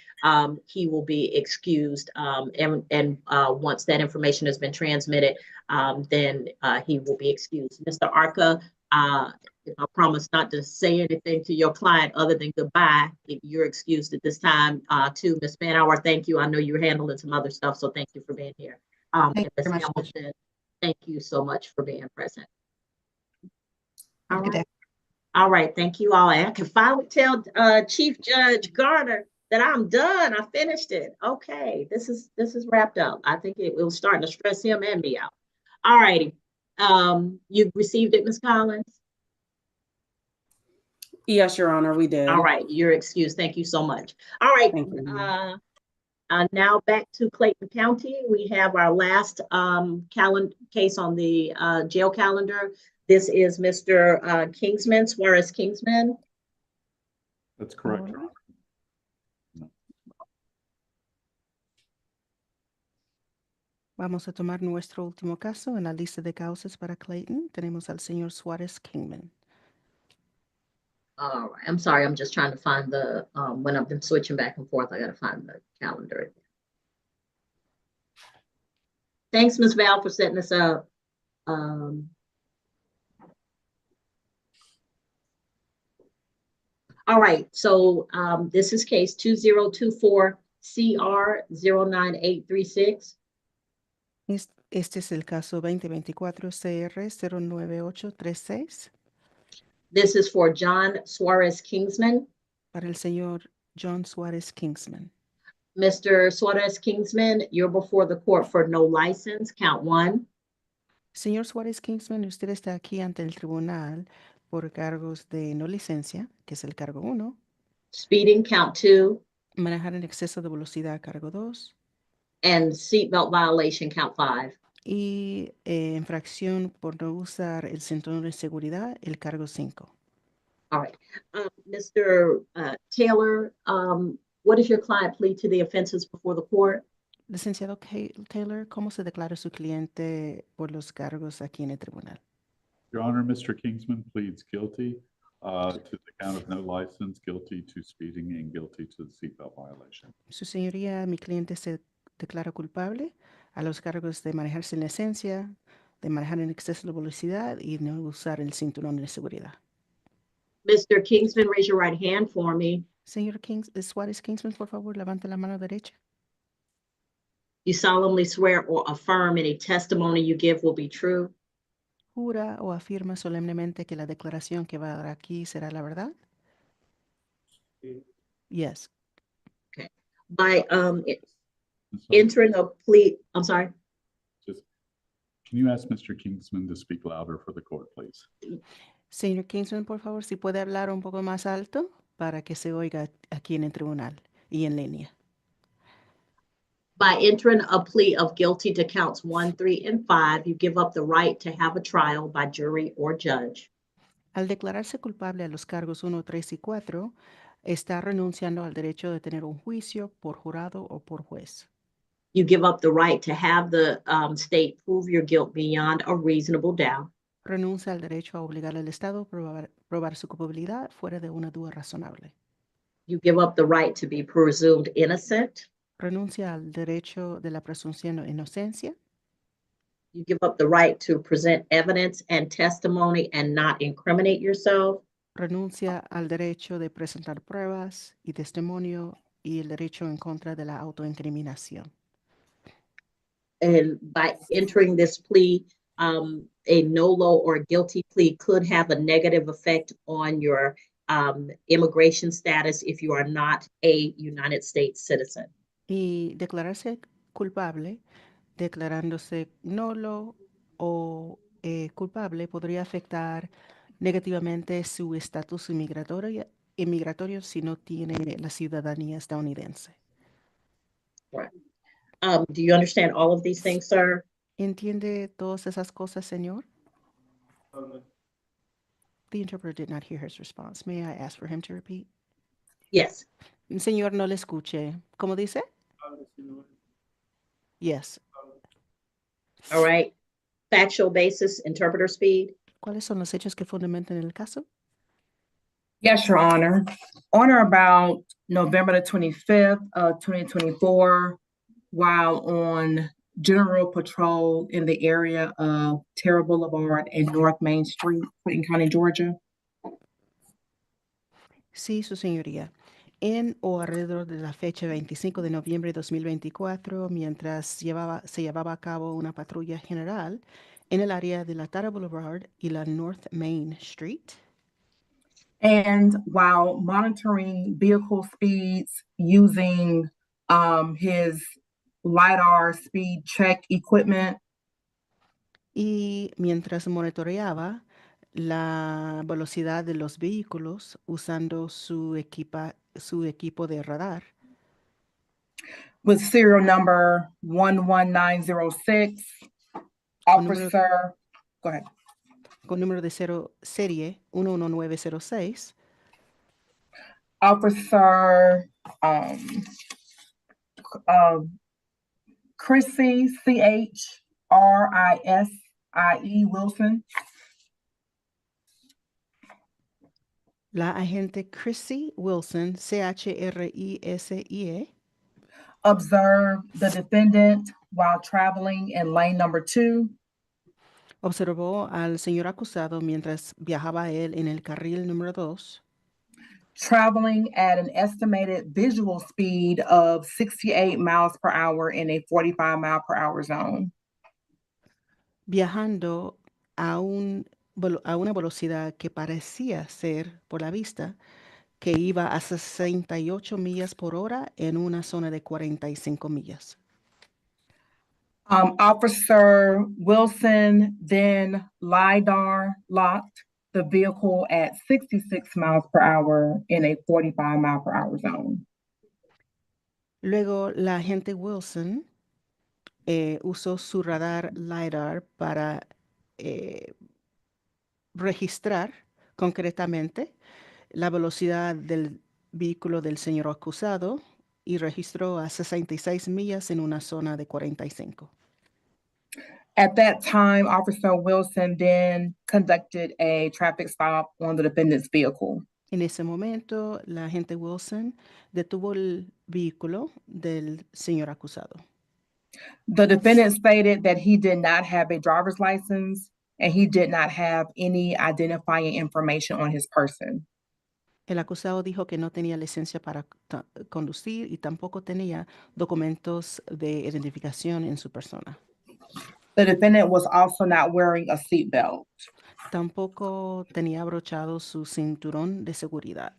he will be excused. And once that information has been transmitted, then he will be excused. Mr. Arca, I promise not to say anything to your client other than goodbye. If you're excused at this time, too. Ms. Manauer, thank you. I know you're handling some other stuff, so thank you for being here. Thank And you Ms. very much. Hamilton, thank you so much for being present. All Good day. right. All right. Thank you all. I can finally tell Chief Judge Garner that I'm done. I finished it. Okay. This is wrapped up. I think it was starting to stress him and me out. All righty. You received it, Ms. Collins? Yes, Your Honor, we did. All right. You're excused. Thank you so much. All right. Thank you. Now back to Clayton County. We have our last case on the jail calendar. This is Mr. Kingsman, Suarez Kingsman. That's correct, Your Honor. Vamos a tomar nuestro último caso en la lista de causas para Clayton. Tenemos al señor Suarez Kingman. All right. I'm sorry. I'm just trying to find the, when I've been switching back and forth, I got to find the calendar. Thanks, Ms. Val, for setting this up. All right. So this is case 2024 CR 09836. Este es el caso 2024 CR 09836. This is for John Suarez Kingsman. Para el señor John Suarez Kingsman. Mr. Suarez Kingsman, you're before the court for no license, count 1. Señor Suarez Kingsman, usted está aquí ante el tribunal por cargos de no licencia, que es el cargo 1. Speeding, count 2. Manejar en exceso de velocidad, cargo 2. And seatbelt violation, count 5. Y infracción por no usar el cinturón de seguridad, el cargo 5. All right. Mr. Taylor, what does your client plead to the offenses before the court? Licenciado Taylor, ¿cómo se declara su cliente por los cargos aquí en el tribunal? Your Honor, Mr. Kingsman pleads guilty to the count of no license, guilty to speeding, and guilty to the seatbelt violation. Su señoría, mi cliente se declara culpable a los cargos de manejar sin licencia, de manejar en exceso de velocidad y no usar el cinturón de seguridad. Mr. Kingsman, raise your right hand for me. Señor Suarez Kingsman, por favor, levante la mano derecha. You solemnly swear or affirm any testimony you give will be true? ¿Jura o afirma solemnemente que la declaración que va a dar aquí será la verdad? Yes. Okay. By entering a plea, I'm sorry. Can you ask Mr. Kingsman to speak louder for the court, please? Señor Kingsman, por favor, si puede hablar un poco más alto para que se oiga aquí en el tribunal y en línea. By entering a plea of guilty to counts 1, 3, and 5, you give up the right to have a trial by jury or judge. Al declararse culpable a los cargos 1, 3 y 4, está renunciando al derecho de tener un juicio por jurado o por juez. You give up the right to have the state prove your guilt beyond a reasonable doubt. Renuncia al derecho a obligar al Estado a probar su culpabilidad fuera de una duda razonable. You give up the right to be presumed innocent. Renuncia al derecho de la presunción de inocencia. You give up the right to present evidence and testimony and not incriminate yourself. Renuncia al derecho de presentar pruebas y testimonio y el derecho en contra de la autoincriminación. And by entering this plea, a NOLO or guilty plea could have a negative effect on your immigration status if you are not a United States citizen. Y declararse culpable, declarándose nulo o culpable, podría afectar negativamente su estatus inmigratorio si no tiene la ciudadanía estadounidense. Right. Do you understand all of these things, sir? ¿Entiende todas esas cosas, señor? The interpreter did not hear his response. May I ask for him to repeat? Yes. Señor, no le escuche. ¿Cómo dice? Yes. All right. Factual basis, interpreter speed. ¿Cuáles son los hechos que fundamentan el caso? Yes, Your Honor. On or about November the 25th of 2024, while on general patrol in the area of Terra Boulevard and North Main Street, Clinton County, Georgia. Sí, su señoría. En o alrededor de la fecha 25 de noviembre de 2024, mientras se llevaba a cabo una patrulla general en el área de la Terra Boulevard y la North Main Street. And while monitoring vehicle speeds using his LiDAR speed check equipment. Y mientras monitoreaba la velocidad de los vehículos usando su equipo de radar. With serial number 11906, officer, go ahead. Con número de serie 11906. Officer Chrissy, CHRISIE Wilson. La agente Chrissy Wilson, CHRISIE. Observed the defendant while traveling in lane number 2. Observó al señor acusado mientras viajaba él en el carril número 2. Traveling at an estimated visual speed of 68 miles per hour in a 45 mile per hour zone. Viajando a una velocidad que parecía ser, por la vista, que iba a 68 millas por hora en una zona de 45 millas. Officer Wilson then LiDAR locked the vehicle at 66 miles per hour in a 45 mile per hour zone. Luego, la agente Wilson usó su radar LiDAR para registrar concretamente la velocidad del vehículo del señor acusado y registró a 66 millas en una zona de 45. At that time, Officer Wilson then conducted a traffic stop on the defendant's vehicle. En ese momento, la agente Wilson detuvo el vehículo del señor acusado. The defendant stated that he did not have a driver's license and he did not have any identifying information on his person. El acusado dijo que no tenía licencia para conducir y tampoco tenía documentos de identificación en su persona. The defendant was also not wearing a seatbelt. Tampoco tenía abrochado su cinturón de seguridad.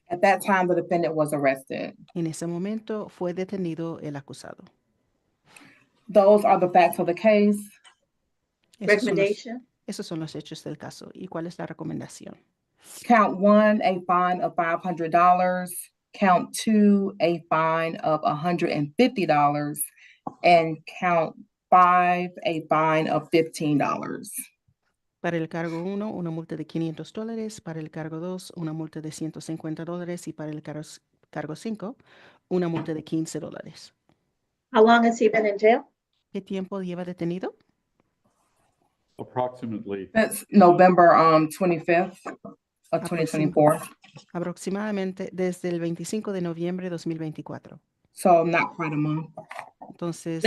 At that time, the defendant was arrested. En ese momento fue detenido el acusado. Those are the facts of the case. Recommendation. Esos son los hechos del caso. ¿Y cuál es la recomendación? Count 1, a fine of $500. Count 2, a fine of $150. And count 5, a fine of $15. Para el cargo 1, una multa de $500. Para el cargo 2, una multa de $150. Y para el cargo 5, una multa de $15. How long has he been in jail? ¿Qué tiempo lleva detenido? Approximately. That's November 25th of 2024. Aproximadamente desde el 25 de noviembre de 2024. So not quite a month. Entonces,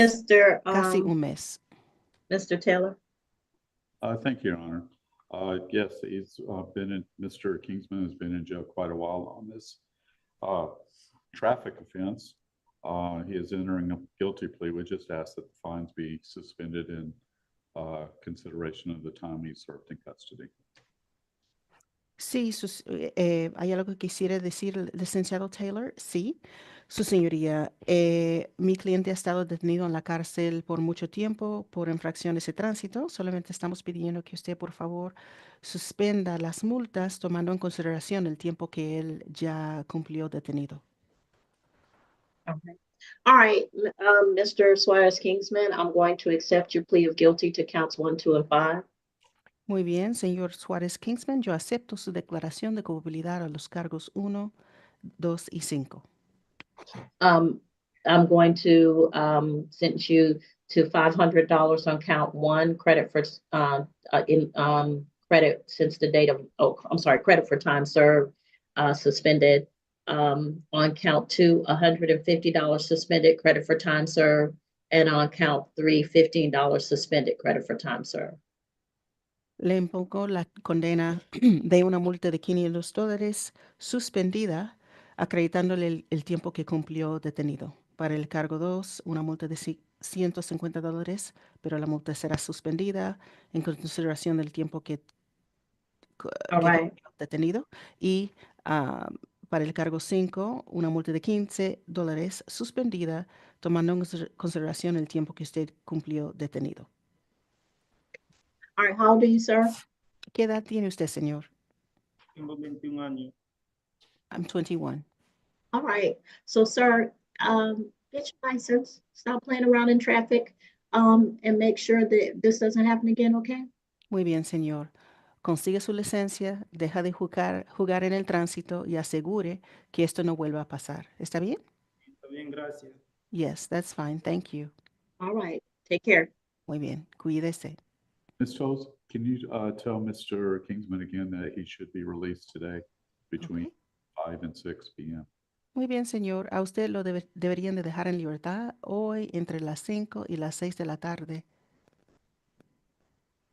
casi un mes. Mr. Taylor. Thank you, Your Honor. Yes, he's Mr. Kingsman has been in jail quite a while on this traffic offense. He is entering a guilty plea. We just ask that the fines be suspended in consideration of the time he served in custody. Sí, ¿hay algo que quisiera decir, licenciado Taylor? Sí, su señoría. Mi cliente ha estado detenido en la cárcel por mucho tiempo por infracciones de tránsito. Solamente estamos pidiendo que usted, por favor, suspenda las multas tomando en consideración el tiempo que él ya cumplió detenido. Okay. All right, Mr. Suarez Kingsman, I'm going to accept your plea of guilty to counts 1, 2, and 5. Muy bien, señor Suárez Kingsman, yo acepto su declaración de culpabilidad a los cargos 1, 2 y 5. I'm going to sentence you to $500 on count 1, credit for credit since the date of, credit for time served, suspended. On count 2, $150 suspended, credit for time served, and on count 3, $15 suspended, credit for time served. Le impongo la condena de una multa de $500 suspendida, acreditándole el tiempo que cumplió detenido. Para el cargo 2, una multa de $150, pero la multa será suspendida en consideración del tiempo que cumplió detenido. Y para el cargo 5, una multa de $15 suspendida, tomando en consideración el tiempo que usted cumplió detenido. All right, how old are you, sir? ¿Qué edad tiene usted, señor? Tengo 21 años. I'm 21. All right, so sir, get your license, stop playing around in traffic, and make sure that this doesn't happen again, okay? Muy bien, señor. Consigue su licencia, deja de jugar en el tránsito y asegure que esto no vuelva a pasar. ¿Está bien? Está bien, gracias. Yes, that's fine. Thank you. All right, take care. Muy bien, cuídese. Ms. Scholes, can you tell Mr. Kingsman again that he should be released today between 5 and 6 p.m.? Muy bien, señor. A usted lo deberían de dejar en libertad hoy entre las 5 y las 6 de la tarde.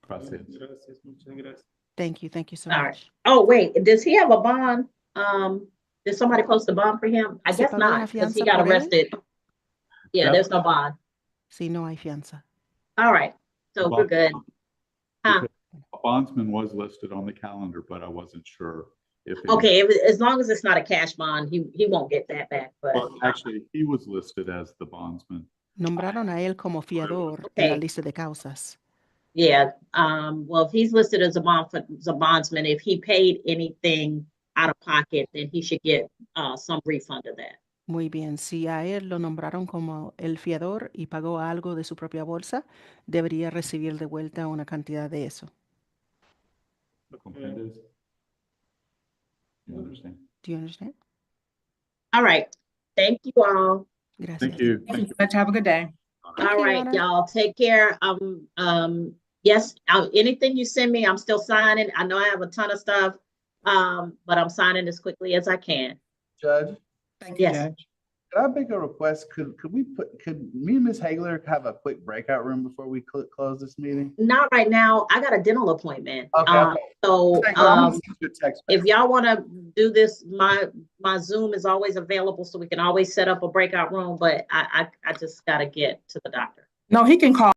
Gracias. Gracias, muchas gracias. Thank you so All much. right. Oh, wait, does he have a bond? Did somebody post a bond for him? I ¿Se guess pagó una not, because he fianza got por él? arrested. Yeah, there's no bond. Sí, no hay fianza. All right, so we're good. Huh? A bondsman was listed on the calendar, but I wasn't sure if. Okay, as long as it's not a cash bond, he won't get that back, but. Well, actually, he was listed as the bondsman. Nombraron a él como fiador en la lista de causas. Yeah, well, if he's listed as a bondsman, if he paid anything out of pocket, then he should get some refund of that. Muy bien, si a él lo nombraron como el fiador y pagó algo de su propia bolsa, debería recibir de vuelta una cantidad de eso. ¿Lo comprendes? You understand? Do you understand? All right, thank you all. Gracias. Thank you. Thank you. Have a good day. All right, y'all, take care. Yes, anything you send me, I'm still signing. I know I have a ton of stuff, but I'm signing as quickly as I can. Judge? Thank you, Yes. Judge. Could I make a request? Could me and Ms. Hagler have a quick breakout room before we close this meeting? Not right now. I got a dental appointment. Okay. So I'm gonna send you a text if message. y'all want to do this, my Zoom is always available, so we can always set up a breakout room. But I just got to get to the doctor. No, he can call.